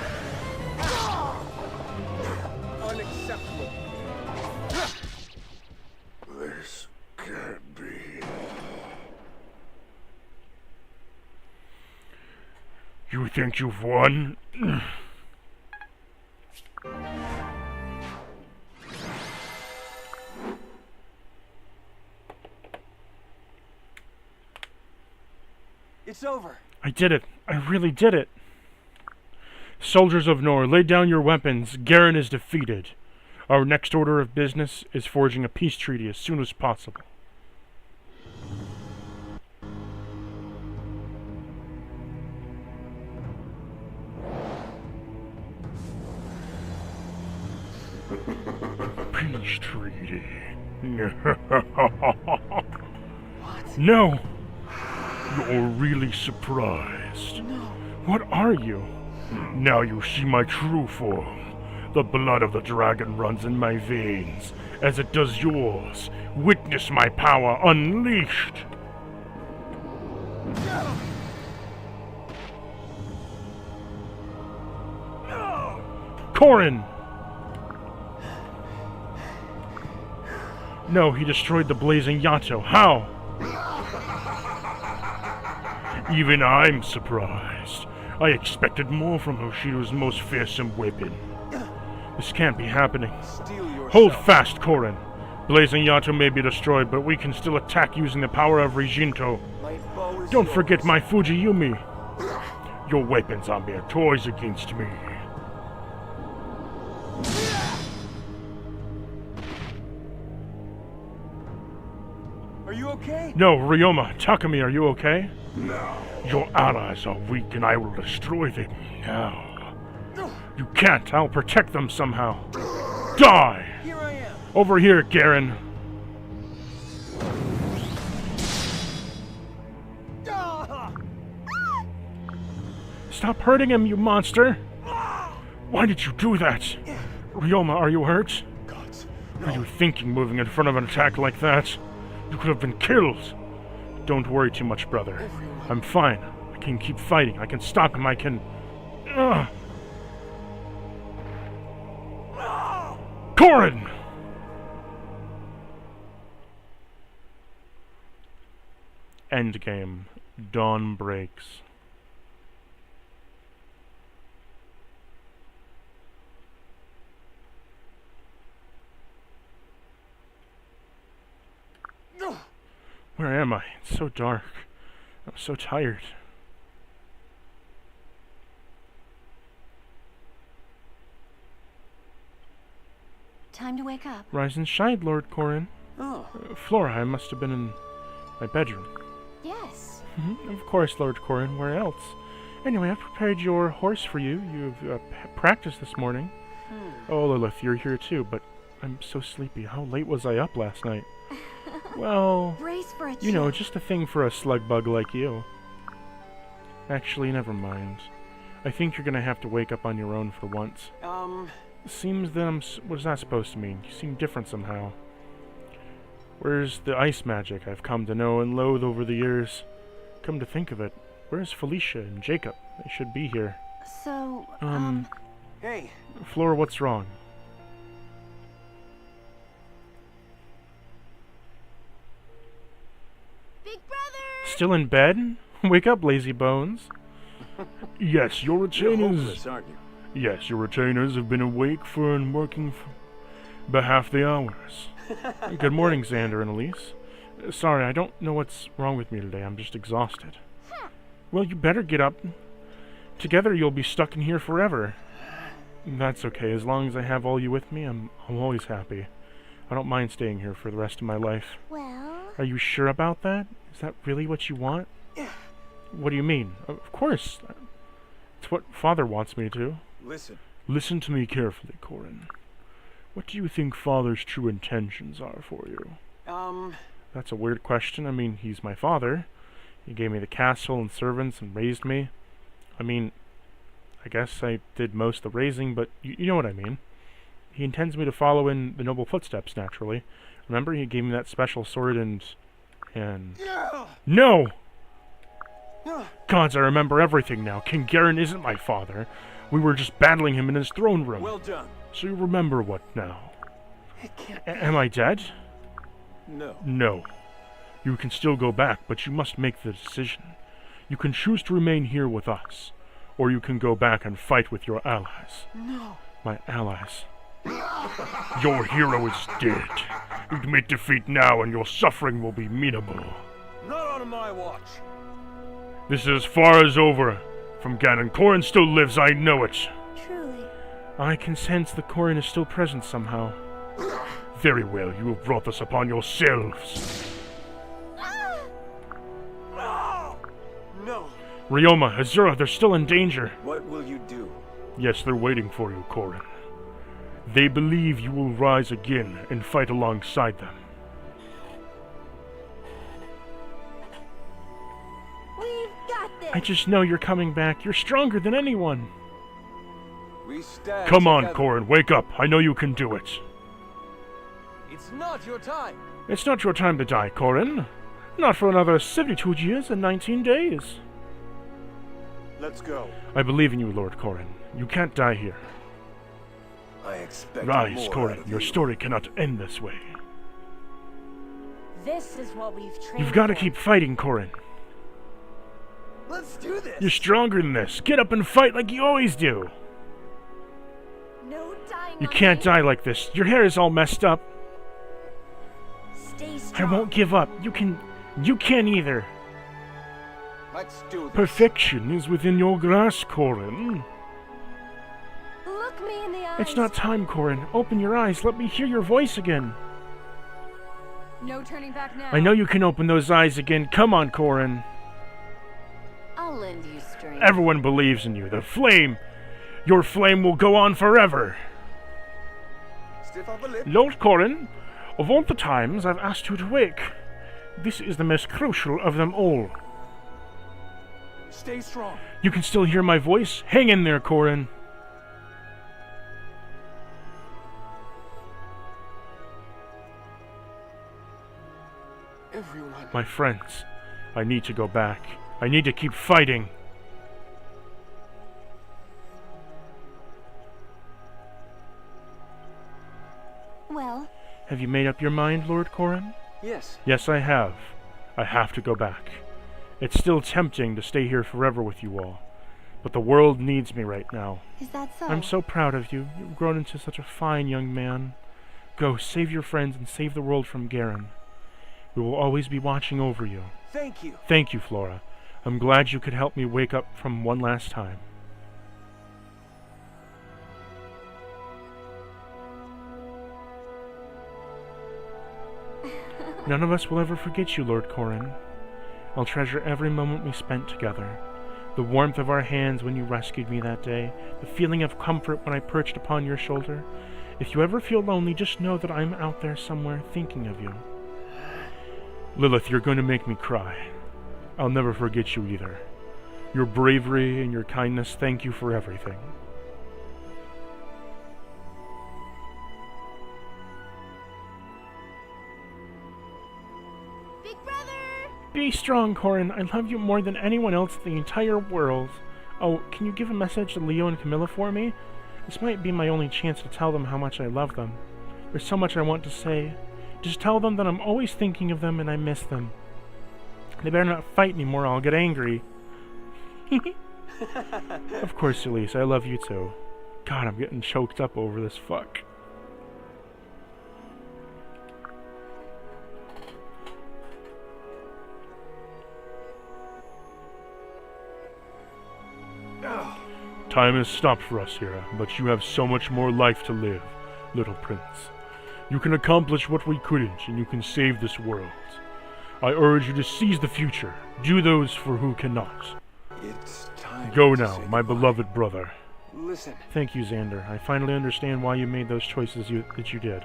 Unacceptable. This can't be. You think you've won? It's over. I did it. I really did it. Soldiers of Nor, lay down your weapons. Garen is defeated. Our next order of business is forging a peace treaty as soon as possible. Peace treaty. No! You're really surprised. No. What are you? Now you see my true form. The blood of the dragon runs in my veins, as it does yours. Witness my power unleashed! Corrin! No, he destroyed the blazing Yato. How? Even I'm surprised. I expected more from Hoshido's most fearsome weapon. This can't be happening. Steel yourself. Hold fast, Corrin. Blazing Yato may be destroyed, but we can still attack using the power of Rijinto. My bow is Don't forget yours. my Fujiyumi. Your weapons are mere toys against me. Are you okay? No, Ryoma, Takumi, are you okay? No. Your allies are weak and I will destroy them now. You can't, I'll protect them somehow. Die! Here I am. Over here, Garen. Ah! Stop hurting him, you monster! Why did you do that? Ryoma, are you hurt? Gods. What are you thinking moving in front of an attack like that? You could have been killed. Don't worry too much, brother. I'm fine. I can keep fighting. I can stop him. I can... Corrin! Endgame. Dawn breaks. Where am I? It's so dark. I'm so tired. Time to wake up. Rise and shine, Lord Corrin. Oh. Flora, I must have been in my bedroom. Yes. Of course, Lord Corrin. Where else? Anyway, I've prepared your horse for you. You've practiced this morning. Oh, Lilith, you're here too, but I'm so sleepy. How late was I up last night? Well, Brace for a you know, chill. just a thing for a slug bug like you. Actually, never mind. I think you're gonna have to wake up on your own for once. Seems that what is that supposed to mean? You seem different somehow. Where's the ice magic I've come to know and loathe over the years? Come to think of it, where's Felicia and Jacob? They should be here. So, Hey. Flora, what's wrong? Big brother! Still in bed? Wake up, lazy bones. Yes, your You're retainers. hopeless, aren't you? Yes, your retainers have been awake for and working by half the hours. Good morning, Xander and Elise. Sorry, I don't know what's wrong with me today. I'm just exhausted. Well, you better get up. Together you'll be stuck in here forever. That's okay. As long as I have all you with me, I'm always happy. I don't mind staying here for the rest of my life. Well, Are you sure about that? Is that really what you want? What do you mean? Of course. It's what Father wants me to. Listen. Listen to me carefully, Corrin. What do you think Father's true intentions are for you? That's a weird question. I mean, he's my father. He gave me the castle and servants and raised me. I mean, I guess I did most of the raising, but you know what I mean. He intends me to follow in the noble footsteps, naturally. Remember, he gave me that special sword and... No! Gods, I remember everything now. King Garen isn't my father. We were just battling him in his throne room. Well done. So you remember what now? It can't. Am I dead? No. No. You can still go back, but you must make the decision. You can choose to remain here with us, or you can go back and fight with your allies. No. My allies. Your hero is dead. Admit defeat now and your suffering will be minimal. Not on my watch. This is as far as over. From Ganon, Corrin still lives, I know it. truly. I can sense the Corrin is still present somehow. Very well, you have brought this upon yourselves. No. Ryoma, Azura, they're still in danger. What will you do? Yes, they're waiting for you, Corrin. They believe you will rise again and fight alongside them. this. I just know you're coming back. You're stronger than anyone. We stand Come on, together. Corin, wake up. I know you can do it. It's not your time. It's not your time to die, Corin. Not for another 72 years and 19 days. Let's go. I believe in you, Lord Corin. You can't die here. I expect Rise, more Corin. out of Your you. story cannot end this way. This is what we've trained You've got to for. keep fighting, Corin. Let's do this. You're stronger than this. Get up and fight like you always do. No dying You on can't me. die like this. Your hair is all messed up. Stay I strong. won't give up. You can't either. Let's do this. Perfection is within your grasp, Corin. Look me in the eyes. It's not time, Corin. Open your eyes. Let me hear your voice again. No turning back now. I know you can open those eyes again. Come on, Corin. I'll lend you strength. Everyone believes in you. The flame, your flame will go on forever. Stiff upper lip. Lord Corin, of all the times I've asked you to wake, this is the most crucial of them all. Stay strong. You can still hear my voice? Hang in there, Corin. Everyone. My friends, I need to go back. I need to keep fighting. Well, Have you made up your mind, Lord Corin? Yes. Yes, I have. I have to go back. It's still tempting to stay here forever with you all, but the world needs me right now. is that so? I'm so proud of you. You've grown into such a fine young man. Go, save your friends and save the world from Garen. We will always be watching over you. Thank you. Thank you, Flora. I'm glad you could help me wake up from one last time. None of us will ever forget you, Lord Corin. I'll treasure every moment we spent together. The warmth of our hands when you rescued me that day, the feeling of comfort when I perched upon your shoulder. If you ever feel lonely, just know that I'm out there somewhere thinking of you. Lilith, you're going to make me cry. I'll never forget you either. Your bravery and your kindness, thank you for everything. Big brother! Be strong, Corin. I love you more than anyone else in the entire world. Oh, can you give a message to Leo and Camilla for me? This might be my only chance to tell them how much I love them. There's so much I want to say. Just tell them that I'm always thinking of them and I miss them. They better not fight anymore or I'll get angry. Of course, Elise, I love you too. God, I'm getting choked up over this fuck. Time has stopped for us here, but you have so much more life to live, little prince. You can accomplish what we couldn't, and you can save this world. I urge you to seize the future. Do those for who cannot. It's time. Go to now, say my goodbye. beloved brother. Listen. Thank you, Xander. I finally understand why you made those choices that you did.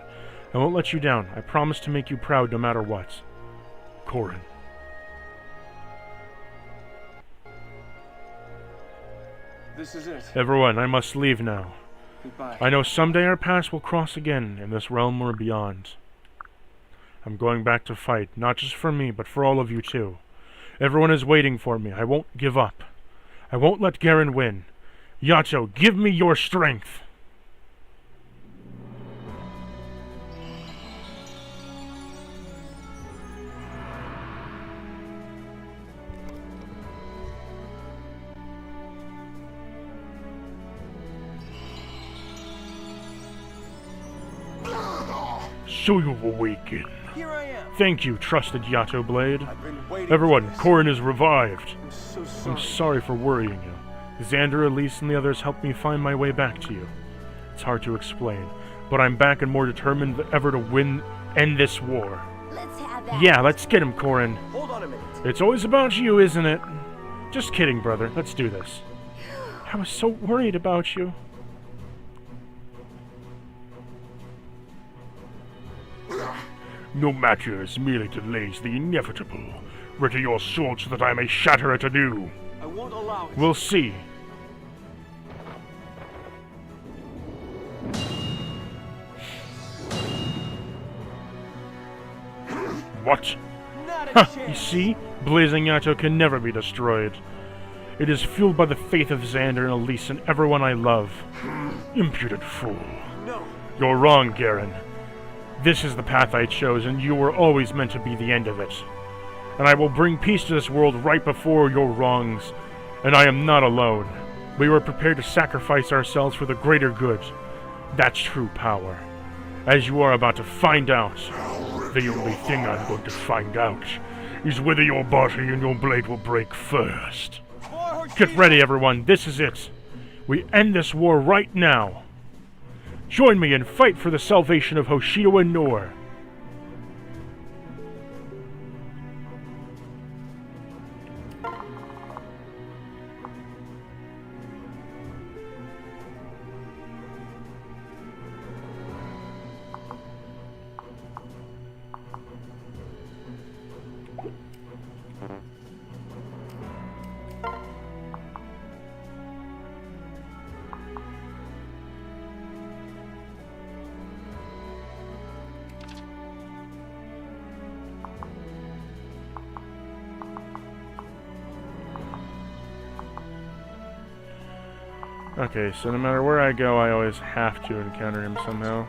I won't let you down. I promise to make you proud no matter what. Corin. This is it. Everyone, I must leave now. Goodbye. I know someday our paths will cross again in this realm or beyond. I'm going back to fight, not just for me, but for all of you too. Everyone is waiting for me. I won't give up. I won't let Garen win. Yato, give me your strength! So you awaken. Here I am. Thank you, trusted Yato Blade. I've been waiting. Everyone, for this. Corin is revived. I'm so I'm sorry. sorry for worrying you. Xander, Elise, and the others helped me find my way back to you. It's hard to explain, but I'm back and more determined than ever to end this war. Let's have that. Yeah, let's get him, Corin. Hold on a minute. It's always about you, isn't it? Just kidding, brother. Let's do this. I was so worried about you. No matter merely delays the inevitable. Ready your sword so that I may shatter it anew. I won't allow it. We'll see. What? Not a Ha! You chance. see? Blazing Yato can never be destroyed. It is fueled by the faith of Xander and Elise and everyone I love. Impudent fool. No. You're wrong, Garen. This is the path I chose, and you were always meant to be the end of it. And I will bring peace to this world right before your wrongs. And I am not alone. We were prepared to sacrifice ourselves for the greater good. That's true power. As you are about to find out. The only thing I'm going to find out is whether your body and your blade will break first. Get ready, everyone. This is it. We end this war right now. Join me and fight for the salvation of Hoshido and Nor. Okay, so no matter where I go, I always have to encounter him somehow.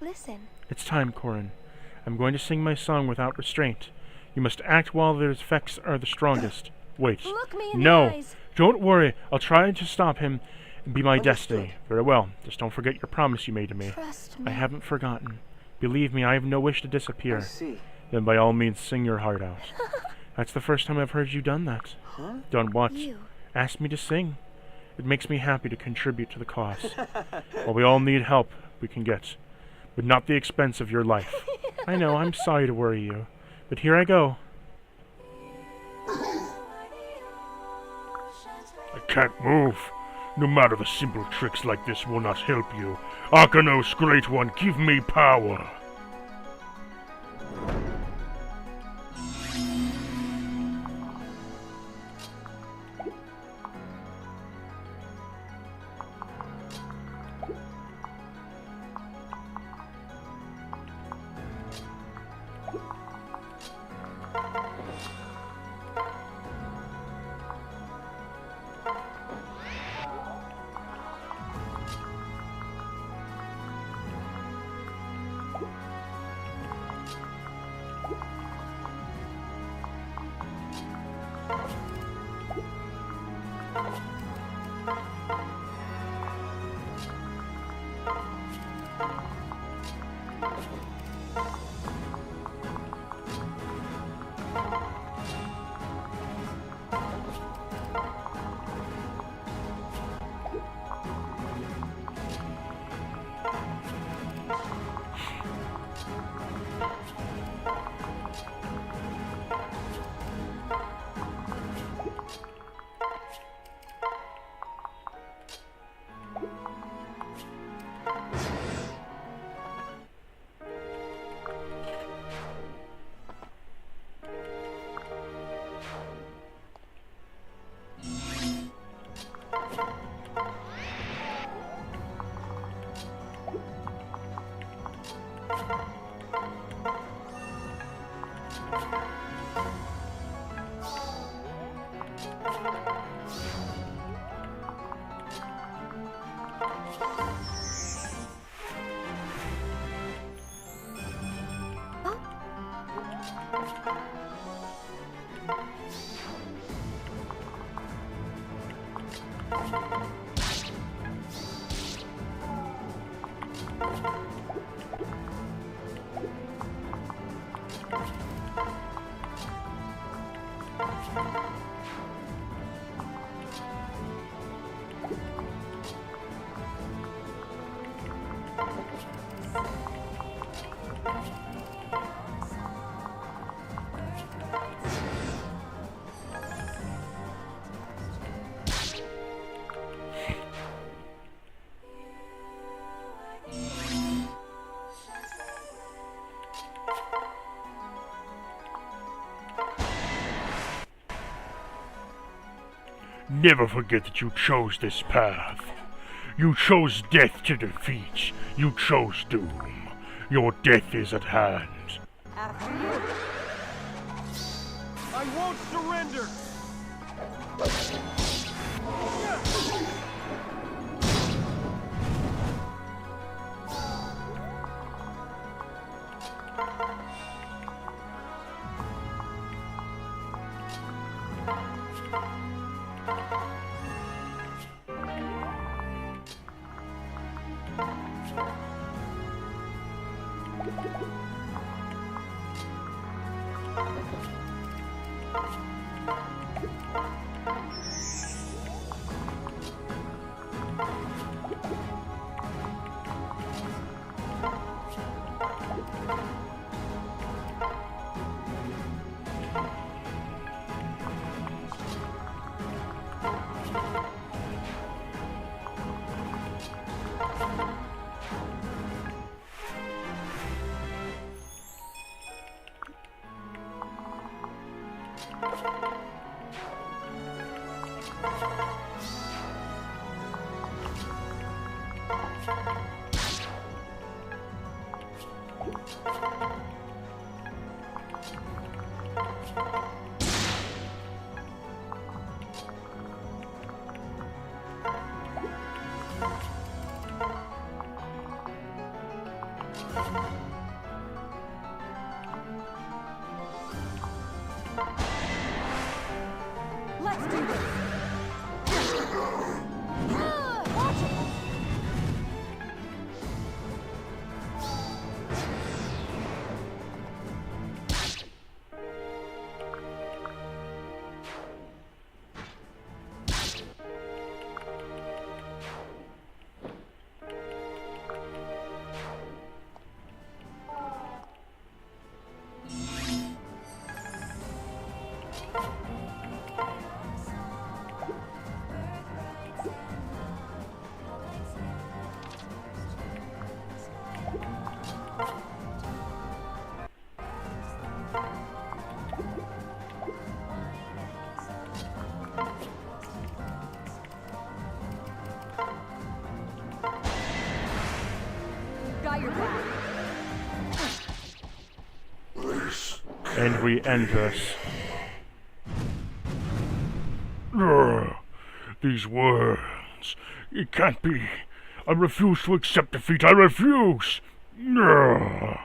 Listen. It's time, Corin. I'm going to sing my song without restraint. You must act while their effects are the strongest. Wait. Look me in No! the eyes. Don't worry. I'll try to stop him and be my Understood. destiny. Very well. Just don't forget your promise you made to me. Trust I me. haven't forgotten. Believe me, I have no wish to I disappear. see. Then by all means, sing your heart out. That's the first time I've heard you done that. Huh? Done what? You. Asked me to sing. It makes me happy to contribute to the cause. While we all need help, we can get. But not the expense of your life. I know, I'm sorry to worry you. But here I go. I can't move. No matter the simple tricks like this will not help you. Arcanos, Great One, give me power. Never forget that you chose this path. You chose death to defeat. You chose doom. Your death is at hand. After you. I won't surrender! Let's do this. Watch it. Got your back. And we end this. Ugh, these words. It can't be. I refuse to accept defeat. I refuse. Ugh.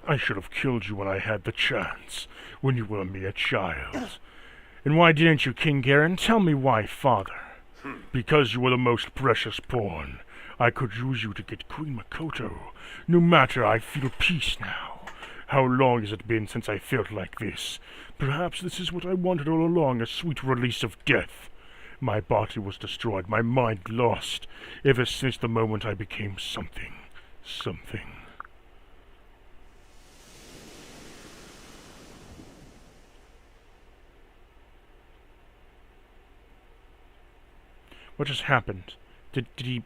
I should have killed you when I had the chance, when you were a mere child. And why didn't you, King Garen? Tell me why, father. Because you were the most precious pawn. I could use you to get Queen Makoto. No matter, I feel peace now. How long has it been since I felt like this? Perhaps this is what I wanted all along, a sweet release of death. My body was destroyed, my mind lost, ever since the moment I became something. Something. What just happened? Did he...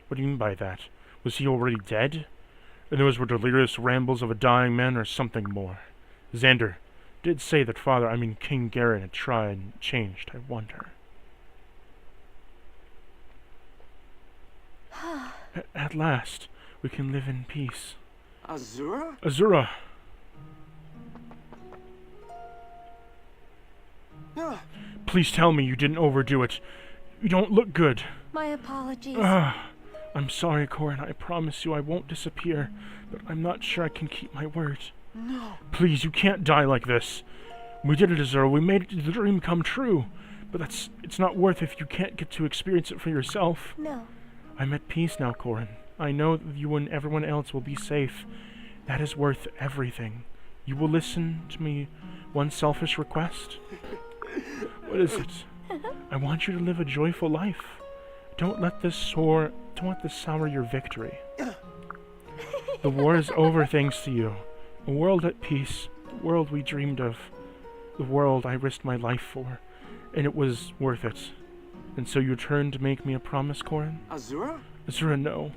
What do you mean by that? Was he already dead? And those were delirious rambles of a dying man, or something more? Xander did say that King Garen had tried and changed, I wonder. At last, we can live in peace. Azura? Azura! Please tell me you didn't overdo it. You don't look good. My apologies. I'm sorry, Corin. I promise you I won't disappear, but I'm not sure I can keep my word. No. Please, you can't die like this. We did it, Azura. We made the dream come true. But it's not worth if you can't get to experience it for yourself. No. I'm at peace now, Corin. I know that you and everyone else will be safe. That is worth everything. You will listen to me one selfish request? What is it? I want you to live a joyful life. Don't let this sour your victory. The war is over thanks to you. A world at peace, the world we dreamed of, the world I risked my life for. and it was worth it. And so you turned to make me a promise, Korin? Azura? Azura, no.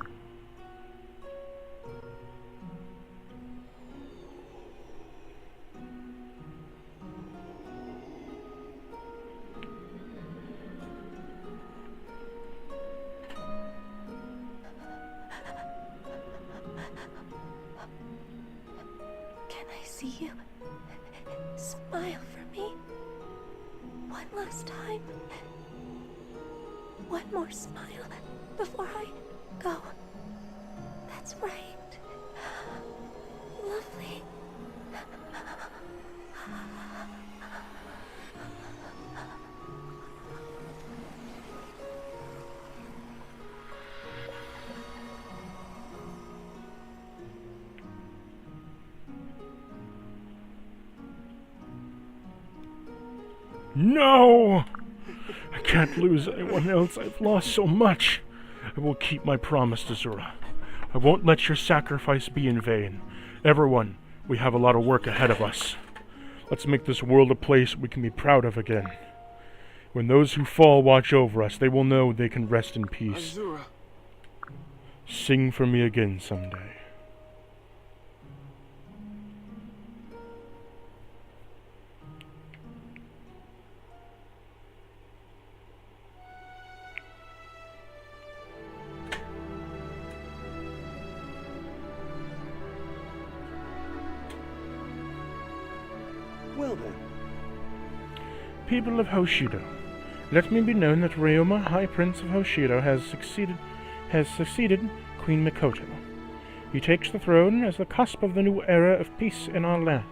Can I see you? Smile for me. One last time. One more smile before I go. That's right. Lovely. No! I can't lose anyone else. I've lost so much. I will keep my promise to Azura. I won't let your sacrifice be in vain. Everyone, we have a lot of work ahead of us. Let's make this world a place we can be proud of again. When those who fall watch over us, they will know they can rest in peace. Azura. Sing for me again someday. Well then. People of Hoshido, let me be known that Ryoma, High Prince of Hoshido, has succeeded Queen Mikoto. He takes the throne as the cusp of the new era of peace in our land.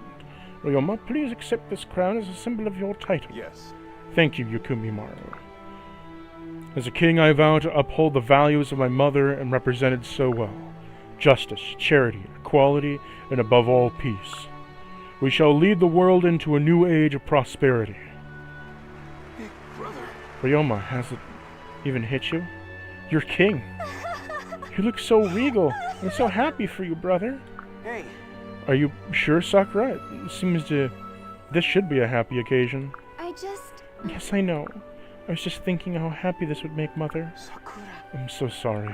Ryoma, please accept this crown as a symbol of your title. Yes. Thank you, Yukumi Maru. As a king, I vow to uphold the values of my mother and represented so well. Justice, charity, equality, and above all, peace. We shall lead the world into a new age of prosperity. Big brother. Ryoma, has it even hit you? You're king. You look so regal. I'm so happy for you, brother. Hey. Are you sure, Sakura? This should be a happy occasion. I just... Yes, I know. I was just thinking how happy this would make Mother. Sakura. I'm so sorry.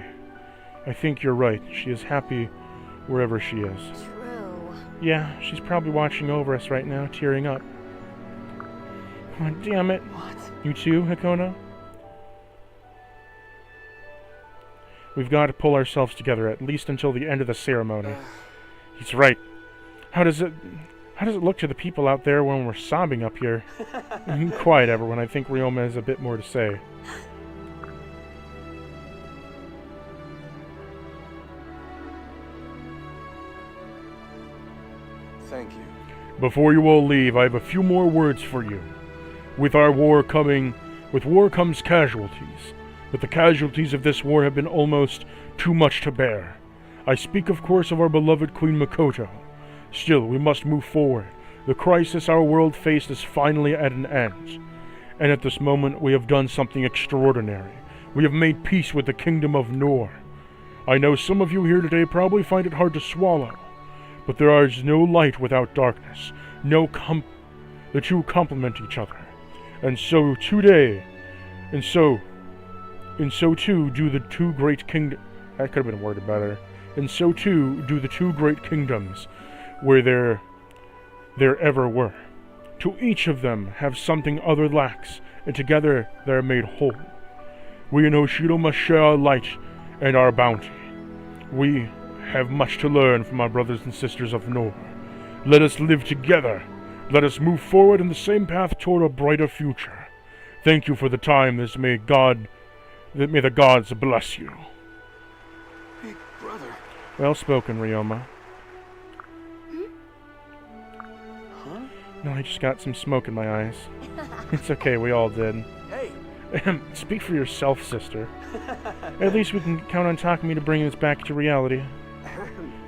I think you're right. She is happy wherever she is. True. Yeah, she's probably watching over us right now, tearing up. Oh, damn it. What? You too, Hakona? We've got to pull ourselves together, at least until the end of the ceremony. He's right. How does it look to the people out there when we're sobbing up here? Quiet, everyone. I think Ryoma has a bit more to say. Thank you. Before you all leave, I have a few more words for you. With war comes casualties. But the casualties of this war have been almost too much to bear. I speak, of course, of our beloved Queen Mikoto. Still, we must move forward. The crisis our world faced is finally at an end. And at this moment, we have done something extraordinary. We have made peace with the kingdom of Nor. I know some of you here today probably find it hard to swallow. But there is no light without darkness. The two complement each other. And so today, and so too do the two great kingdoms. That could have been worded better. And so too do the two great kingdoms, where there ever were. To each of them have something other lacks, and together they are made whole. We in Hoshido must share our light and our bounty. We have much to learn from our brothers and sisters of Nor. Let us live together. Let us move forward in the same path toward a brighter future. Thank you for the time. May the gods bless you. Big brother. Well spoken, Ryoma. Huh? No, I just got some smoke in my eyes. It's okay, we all did. Hey. Speak for yourself, sister. At least we can count on Takumi to bring us back to reality.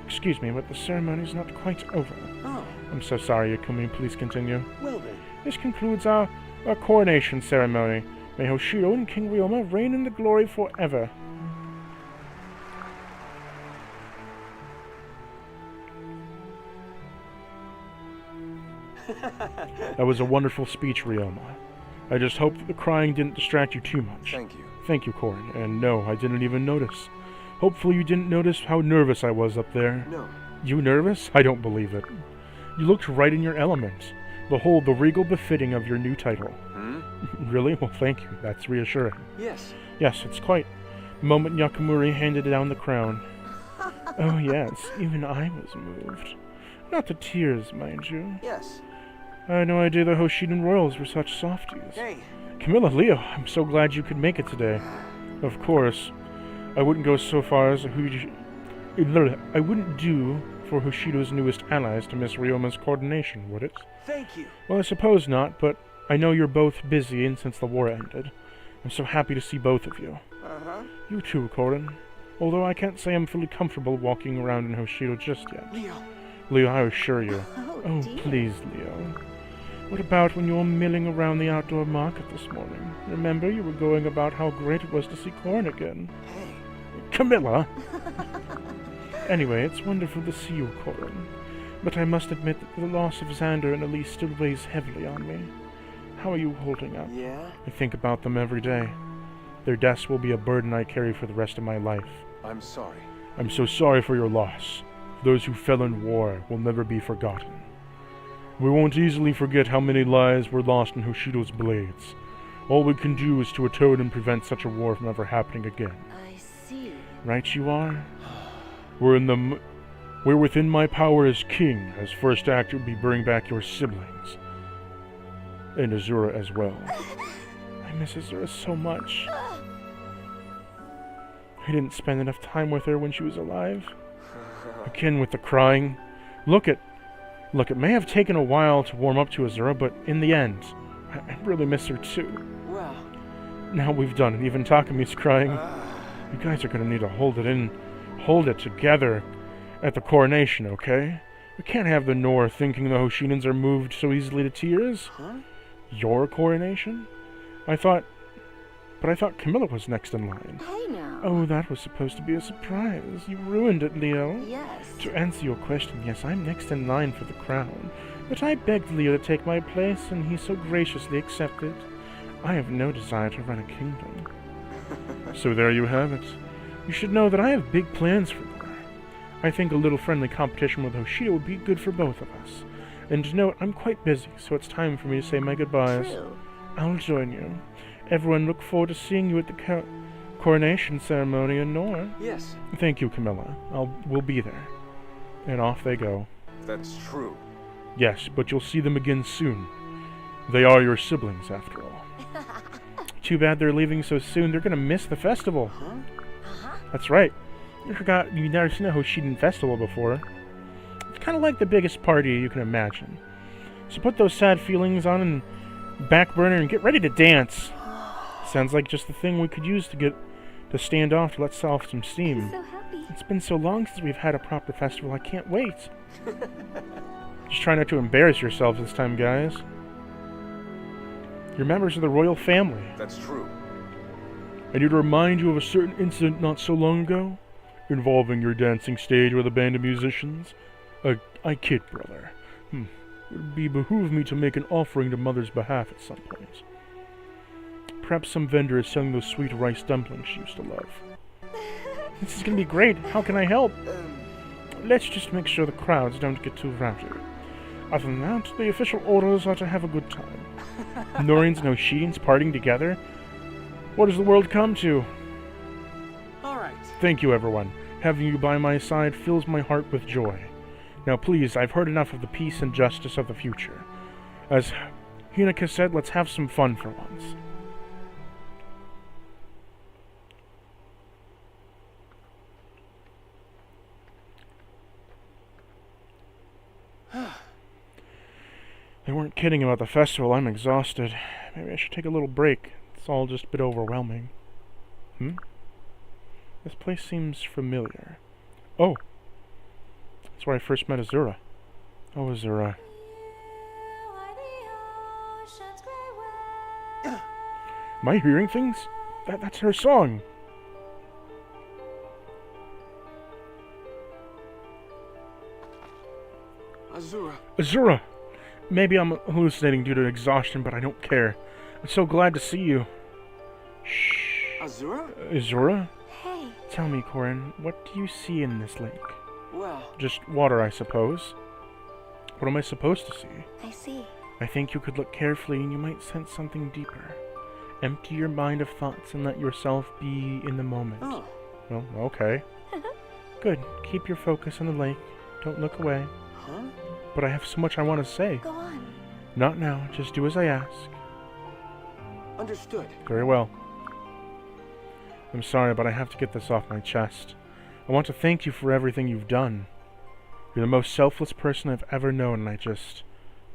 Excuse me, but the ceremony's not quite over. Oh. I'm so sorry, Yukumi. Please continue. Well then. This concludes our coronation ceremony. May Hoshido and King Ryoma reign in the glory forever. That was a wonderful speech, Ryoma. I just hope that the crying didn't distract you too much. Thank you. Thank you, Corin. And no, I didn't even notice. Hopefully you didn't notice how nervous I was up there. No. You nervous? I don't believe it. You looked right in your element. Behold the regal befitting of your new title. Hmm? Really? Well, thank you. That's reassuring. Yes. Yes, it's quite. The moment Yakamuri handed down the crown. Oh yes, even I was moved. Not to tears, mind you. Yes. I had no idea the Hoshiden royals were such softies. Hey. Camilla, Leo, I'm so glad you could make it today. Of course, I wouldn't go so far as I wouldn't do for Hoshido's newest allies to miss Ryoma's coordination, would it? Thank you. Well, I suppose not, but I know you're both busy and since the war ended. I'm so happy to see both of you. Uh-huh. You too, Corin. Although I can't say I'm fully comfortable walking around in Hoshido just yet. Leo. Leo, I assure you. Oh, Oh, please, Leo. What about when you were milling around the outdoor market this morning? Remember, you were going about how great it was to see Corin again. Hey. Camilla! Anyway, it's wonderful to see you, Corin. But I must admit that the loss of Xander and Elise still weighs heavily on me. How are you holding up? Yeah? I think about them every day. Their deaths will be a burden I carry for the rest of my life. I'm sorry. I'm so sorry for your loss. Those who fell in war will never be forgotten. We won't easily forget how many lives were lost in Hoshido's blades. All we can do is to atone and prevent such a war from ever happening again. I see. Right you are? We're within my power as king, as first act would be bring back your siblings. And Azura as well. I miss Azura so much. I didn't spend enough time with her when she was alive. Again with the crying. Look, it may have taken a while to warm up to Azura, but in the end, I really miss her too. Well. Now we've done it. Even Takami's crying. You guys are gonna need to hold it together at the coronation, okay? We can't have the North thinking the Hoshidans are moved so easily to tears. Huh? Your coronation? I thought Camilla was next in line. Hey now. Oh, that was supposed to be a surprise. You ruined it, Leo. Yes. To answer your question, yes, I'm next in line for the crown. But I begged Leo to take my place, and he so graciously accepted. I have no desire to run a kingdom. So there you have it. You should know that I have big plans for her. I think a little friendly competition with Hoshido would be good for both of us. And note, I'm quite busy, so it's time for me to say my goodbyes. True. I'll join you. Everyone look forward to seeing you at the coronation ceremony in Nor. Yes. Thank you, Camilla. We'll be there. And off they go. That's true. Yes, but you'll see them again soon. They are your siblings, after all. Too bad they're leaving so soon. They're gonna miss the festival. Huh? Uh-huh. That's right. You forgot you've never seen a Hoshiden festival before. It's kind of like the biggest party you can imagine. So put those sad feelings on and back burner and get ready to dance. Sounds like just the thing we could use to stand off to let off some steam. I'm so happy. It's been so long since we've had a proper festival, I can't wait. Just try not to embarrass yourselves this time, guys. You're members of the royal family. That's true. I need to remind you of a certain incident not so long ago, involving your dancing stage with a band of musicians. I kid, brother. It would behoove me to make an offering to Mother's behalf at some point. Perhaps some vendor is selling those sweet rice dumplings she used to love. This is gonna be great. How can I help? Let's just make sure the crowds don't get too rowdy. Other than that, the official orders are to have a good time. Norians and Hoshidans partying together? What does the world come to? Alright. Thank you, everyone. Having you by my side fills my heart with joy. Now please, I've heard enough of the peace and justice of the future. As Hinaka said, let's have some fun for once. They weren't kidding about the festival. I'm exhausted. Maybe I should take a little break. It's all just a bit overwhelming. This place seems familiar. Oh! That's where I first met Azura. Oh, Azura. Am I hearing things? That's her song! Azura. Azura! Maybe I'm hallucinating due to exhaustion, but I don't care. I'm so glad to see you. Shh. Azura? Azura? Hey, Tell me, Corin, what do you see in this lake? Well, Just water, I suppose. What am I supposed to see? I see. I think you could look carefully and you might sense something deeper. Empty your mind of thoughts and let yourself be in the moment. oh, Well, okay. Good. Keep your focus on the lake. Don't look away. huh? But I have so much I want to say. Go on. Not now. Just do as I ask. Understood. Very well. I'm sorry, but I have to get this off my chest. I want to thank you for everything you've done. You're the most selfless person I've ever known, and I just...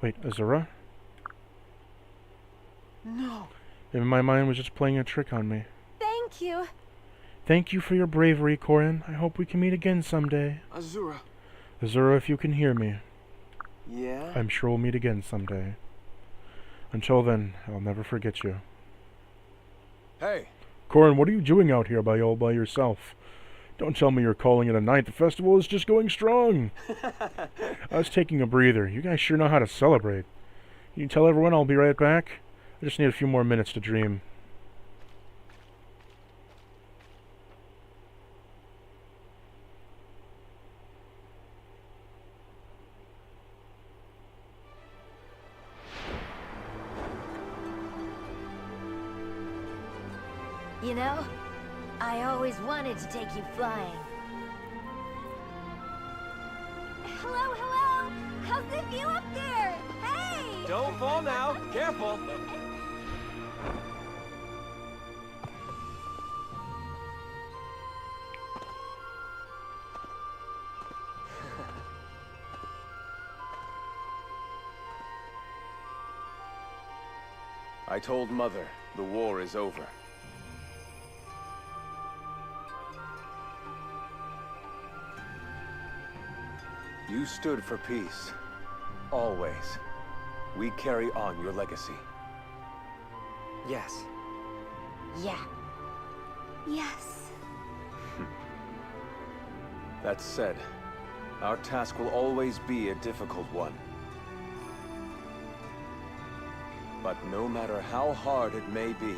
Wait, Azura? No. Maybe my mind was just playing a trick on me. Thank you. Thank you for your bravery, Corin. I hope we can meet again someday. Azura. Azura, if you can hear me, Yeah? I'm sure we'll meet again someday. Until then, I'll never forget you. Hey, Corin, what are you doing out here all by yourself? Don't tell me you're calling it a night. The festival is just going strong. I was taking a breather. You guys sure know how to celebrate. Can you tell everyone I'll be right back? I just need a few more minutes to dream. You know, I always wanted to take you flying. Hello, hello. How's the view up there? Hey! Don't fall now. Careful. I told Mother the war is over. You stood for peace. Always. We carry on your legacy. Yes. Yeah. Yes. That said, our task will always be a difficult one. But no matter how hard it may be,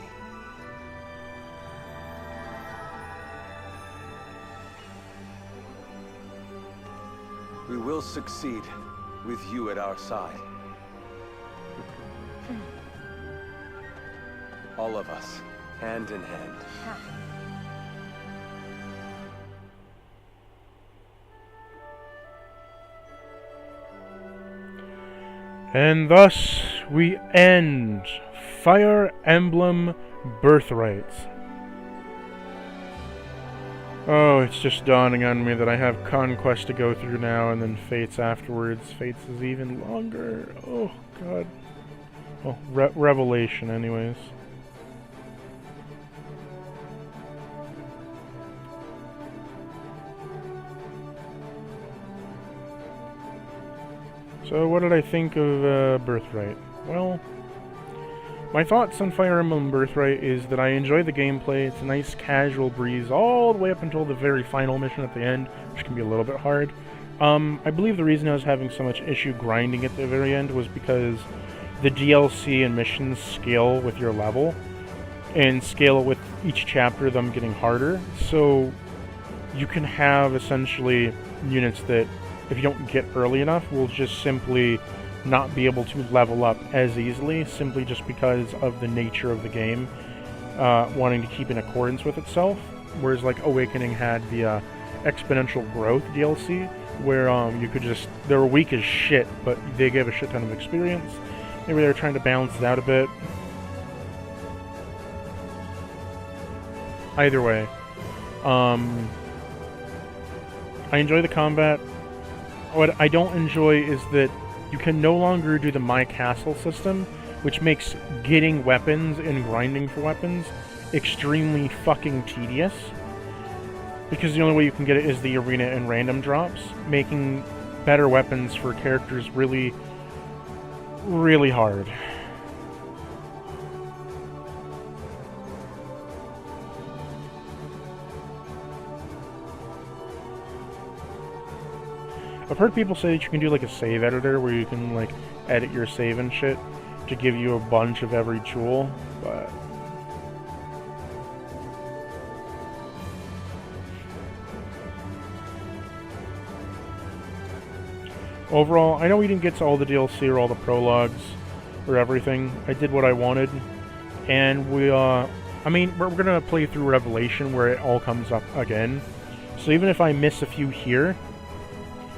we will succeed with you at our side. All of us, hand in hand. And thus we end Fire Emblem Birthright. Oh, it's just dawning on me that I have Conquest to go through now and then Fates afterwards. Fates is even longer. Oh, God. Oh, Revelation anyways. So what did I think of Birthright? Well, my thoughts on Fire Emblem Birthright is that I enjoy the gameplay. It's a nice casual breeze all the way up until the very final mission at the end, which can be a little bit hard. I believe the reason I was having so much issue grinding at the very end was because the DLC and missions scale with your level, and scale with each chapter them getting harder. So you can have essentially units that, if you don't get early enough, will just simply not be able to level up as easily, simply just because of the nature of the game, wanting to keep in accordance with itself. Whereas like Awakening had the exponential growth DLC, where you could just, they were weak as shit, but they gave a shit ton of experience. Maybe they were trying to balance it out a bit. Either way, I enjoy the combat. What I don't enjoy is that you can no longer do the My Castle system, which makes getting weapons and grinding for weapons extremely fucking tedious. Because the only way you can get it is the arena and random drops, making better weapons for characters really, really hard. I've heard people say that you can do like a save editor where you can like edit your save and shit. to give you a bunch of every jewel, but overall, I know we didn't get to all the DLC or all the prologues or everything. I did what I wanted, and I mean, we're gonna play through Revelation where it all comes up again. So even if I miss a few here,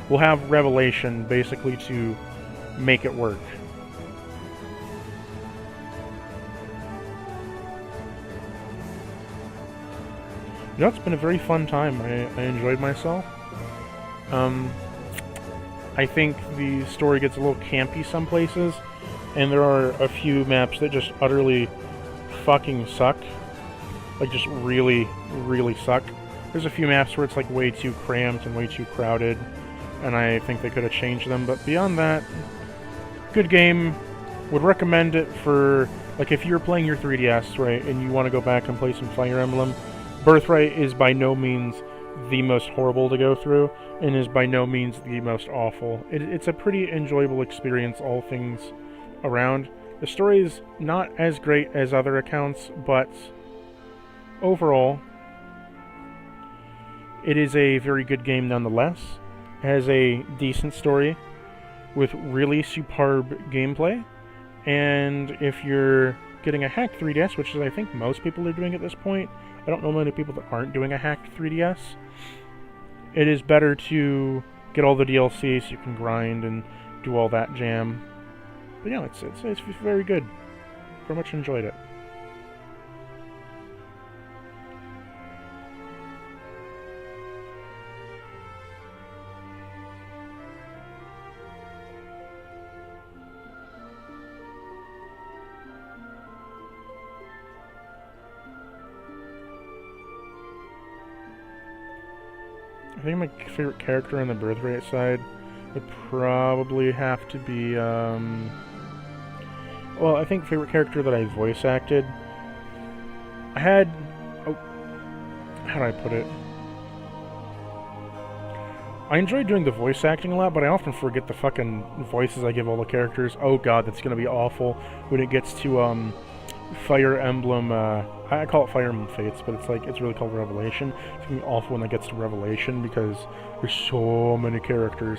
we'll have Revelation basically to make it work. You know, it's been a very fun time. I enjoyed myself. I think the story gets a little campy some places, and there are a few maps that just utterly fucking suck. Like, just really, really suck. There's a few maps where it's like way too cramped and way too crowded, and I think they could have changed them, but beyond that, good game. Would recommend it for, like, if you're playing your 3DS, right, and you want to go back and play some Fire Emblem. Birthright is by no means the most horrible to go through, and is by no means the most awful. It's a pretty enjoyable experience, all things around. The story is not as great as other accounts, but overall, it is a very good game nonetheless. It has a decent story with really superb gameplay, and if you're getting a hacked 3DS, which is I think most people are doing at this point, I don't know many people that aren't doing a hacked 3DS, it is better to get all the DLC so you can grind and do all that jam. But yeah, it's very good. Very much enjoyed it. I think my favorite character on the Birthright side would probably have to be, well, I think favorite character that I voice acted, I had, oh, how do I put it? I enjoy doing the voice acting a lot, but I often forget the fucking voices I give all the characters. Oh god, that's gonna be awful when it gets to, Fire Emblem, I call it Fire Emblem Fates, but it's really called Revelation. It's gonna be awful when it gets to Revelation, because there's so many characters.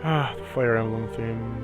Ah, the Fire Emblem theme.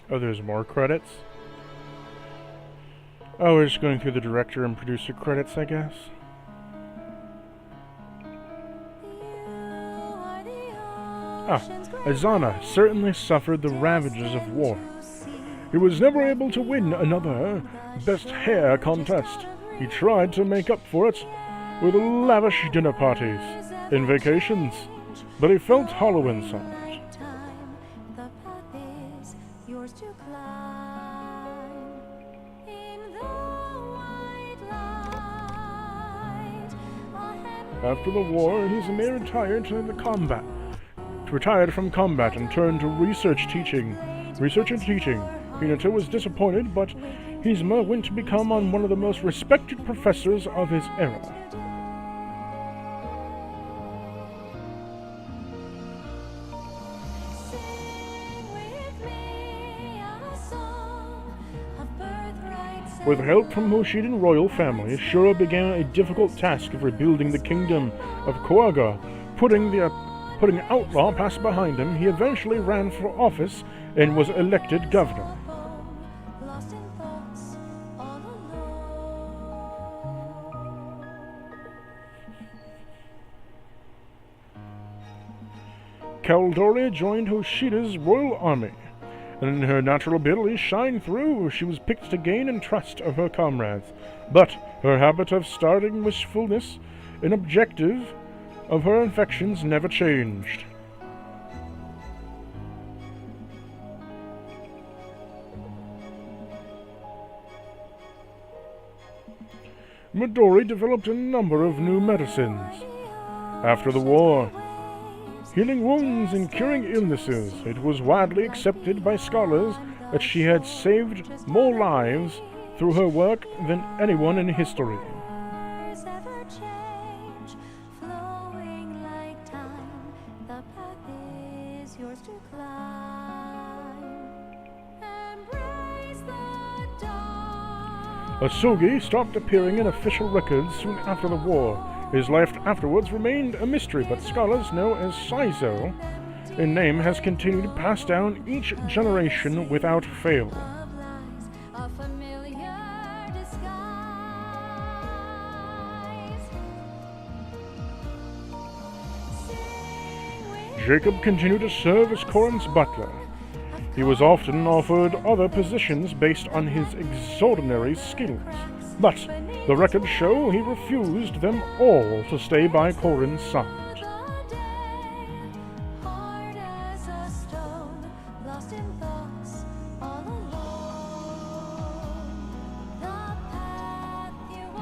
Oh, there's more credits? Oh, we're just going through the director and producer credits, I guess. Ah, Azana certainly suffered the ravages of war. He was never able to win another Best Hair contest. He tried to make up for it with lavish dinner parties and vacations, but he felt hollow inside. After the war, he may retire to the combat, retired from combat and turned to research and teaching. Hinata was disappointed, but Hizma went to become one of the most respected professors of his era. With help from Hoshidan royal family, Shura began a difficult task of rebuilding the kingdom of Koaga. Putting outlaw past behind him, he eventually ran for office and was elected governor. Kaldori joined Hoshida's royal army, and her natural abilities shined through. She was picked to gain and trust of her comrades, but her habit of starting wishfulness and objective of her infections never changed. Midori developed a number of new medicines. After the war, healing wounds and curing illnesses, it was widely accepted by scholars that she had saved more lives through her work than anyone in history. Asugi stopped appearing in official records soon after the war. His life afterwards remained a mystery, but scholars know as Saizo. A name has continued passed down each generation without fail. Jacob continued to serve as Korin's butler. He was often offered other positions based on his extraordinary skills, but the records show he refused them all to stay by Korin's side.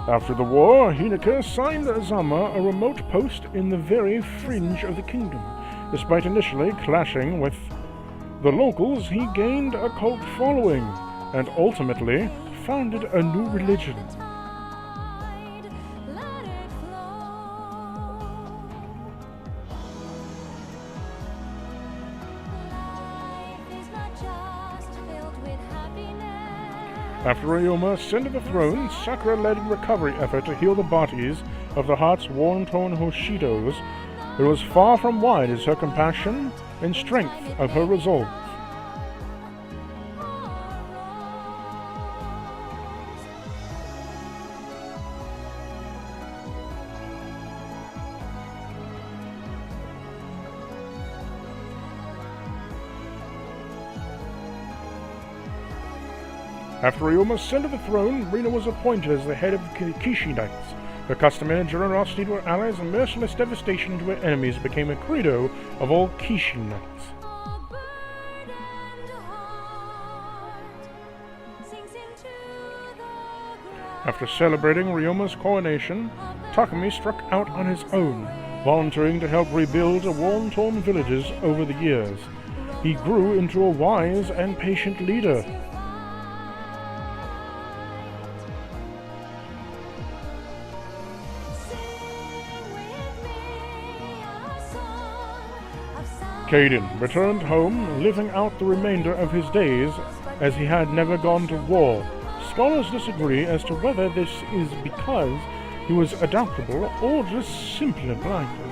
After the war, Hinata assigned Azama a remote post in the very fringe of the kingdom. Despite initially clashing with the locals, he gained a cult following and ultimately founded a new religion. After Ryoma ascended the throne, Sakura led a recovery effort to heal the bodies of the heart's worn-torn Hoshidos. It was far from wide as her compassion and strength of her resolve. After Ryoma ascended the throne, Rina was appointed as the head of the Kishi Knights. Her customary generosity to her allies and merciless devastation to her enemies became a credo of all Kishi Knights. After celebrating Ryoma's coronation, Takumi struck out on his own, volunteering to help rebuild the worn-torn villages over the years. He grew into a wise and patient leader. Kaden returned home, living out the remainder of his days as he had never gone to war. Scholars disagree as to whether this is because he was adaptable or just simply blinded.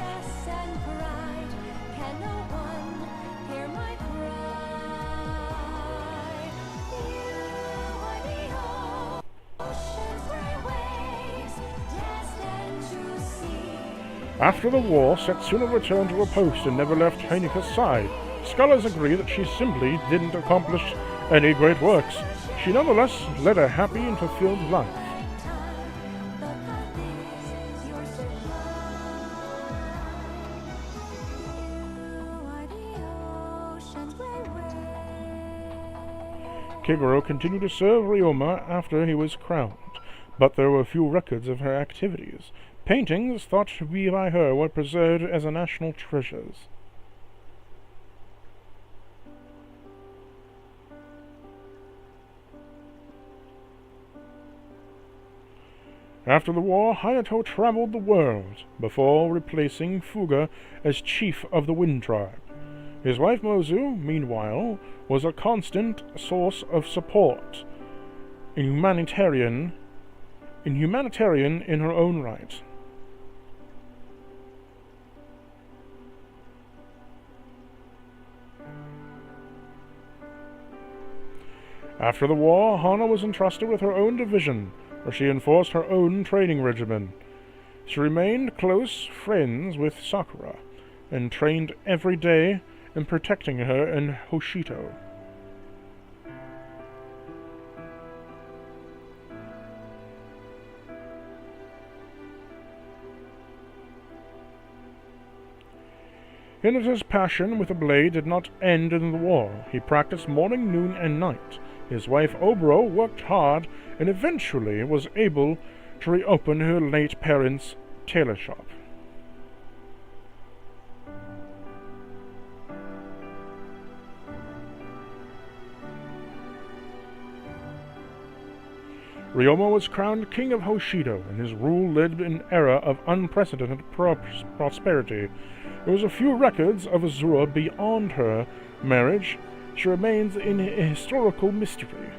After the war, Setsuna returned to her post and never left Heinike's side. Scholars agree that she simply didn't accomplish any great works. She nonetheless led a happy and fulfilled life. Kigoro continued to serve Ryoma after he was crowned, but there were few records of her activities. Paintings thought to be by her were preserved as national treasures. After the war, Hayato traveled the world, before replacing Fuga as chief of the Wind Tribe. His wife Mozu, meanwhile, was a constant source of support, and humanitarian in her own right. After the war, Hana was entrusted with her own division, where she enforced her own training regimen. She remained close friends with Sakura, and trained every day in protecting her and Hoshito. Hinata's passion with the blade did not end in the war. He practiced morning, noon, and night. His wife Oboro worked hard and eventually was able to reopen her late parents' tailor shop. Ryoma was crowned king of Hoshido, and his rule led an era of unprecedented prosperity. There was a few records of Azura beyond her marriage. She remains in a historical mystery.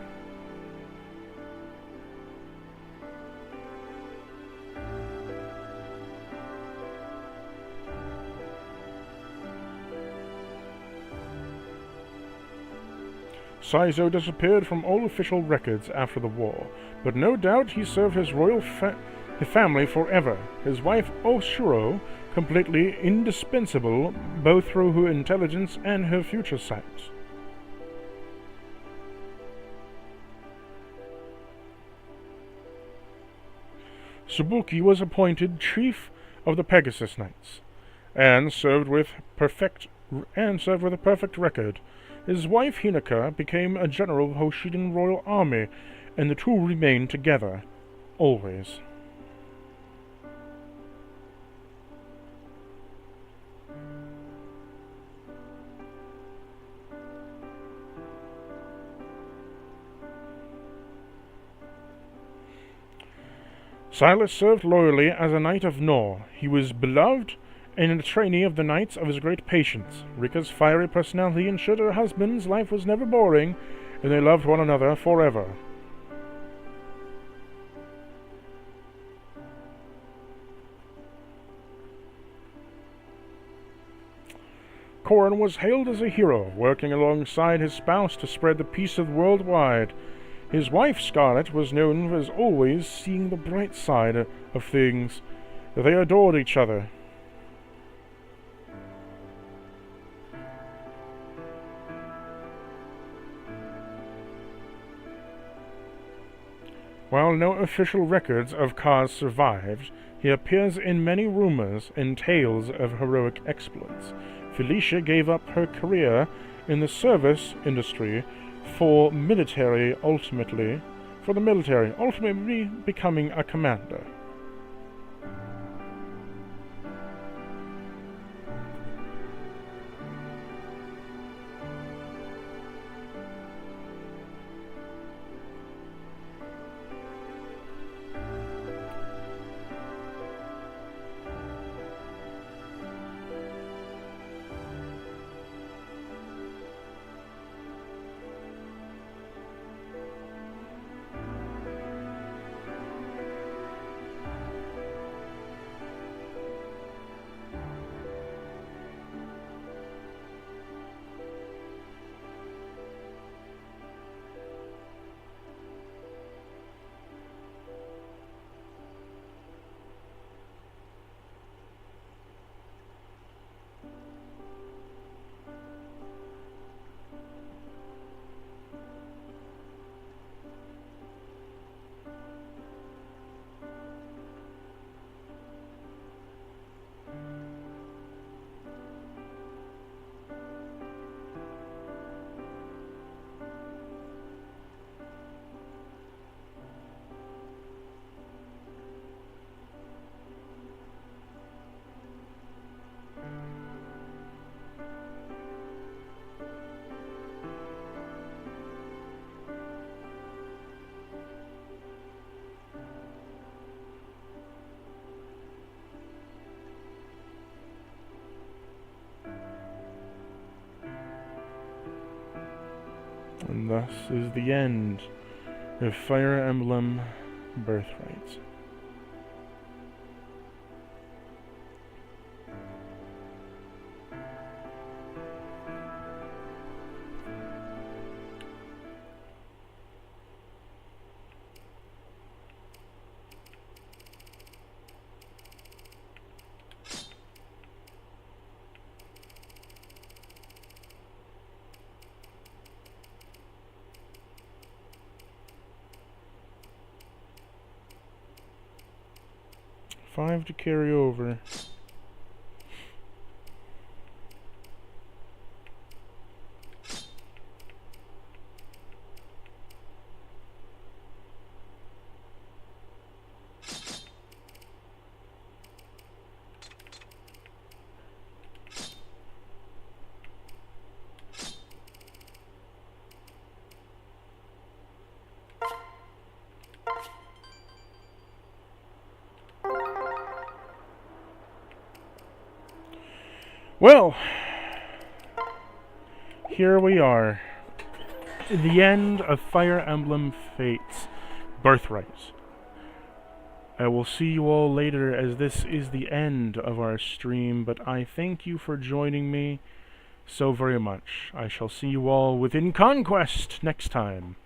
Saizo disappeared from all official records after the war, but no doubt he served his royal family forever. His wife Oshiro, completely indispensable both through her intelligence and her future sight. Tsubuki was appointed chief of the Pegasus Knights, and served with a perfect record. His wife Hinaka became a general of Hoshidan royal army, and the two remained together, always. Silas served loyally as a knight of Nor. He was beloved and a trainee of the knights of his great patience. Rika's fiery personality ensured her husband's life was never boring, and they loved one another forever. Korin was hailed as a hero, working alongside his spouse to spread the peace of the world wide. His wife, Scarlet, was known as always seeing the bright side of things. They adored each other. While no official records of Kaz survived, he appears in many rumors and tales of heroic exploits. Felicia gave up her career in the service industry for the military, ultimately becoming a commander. And thus is the end of Fire Emblem Birthright. Five to carry over. Well, here we are. The end of Fire Emblem Fates Birthright. I will see you all later, as this is the end of our stream, but I thank you for joining me so very much. I shall see you all within Conquest next time.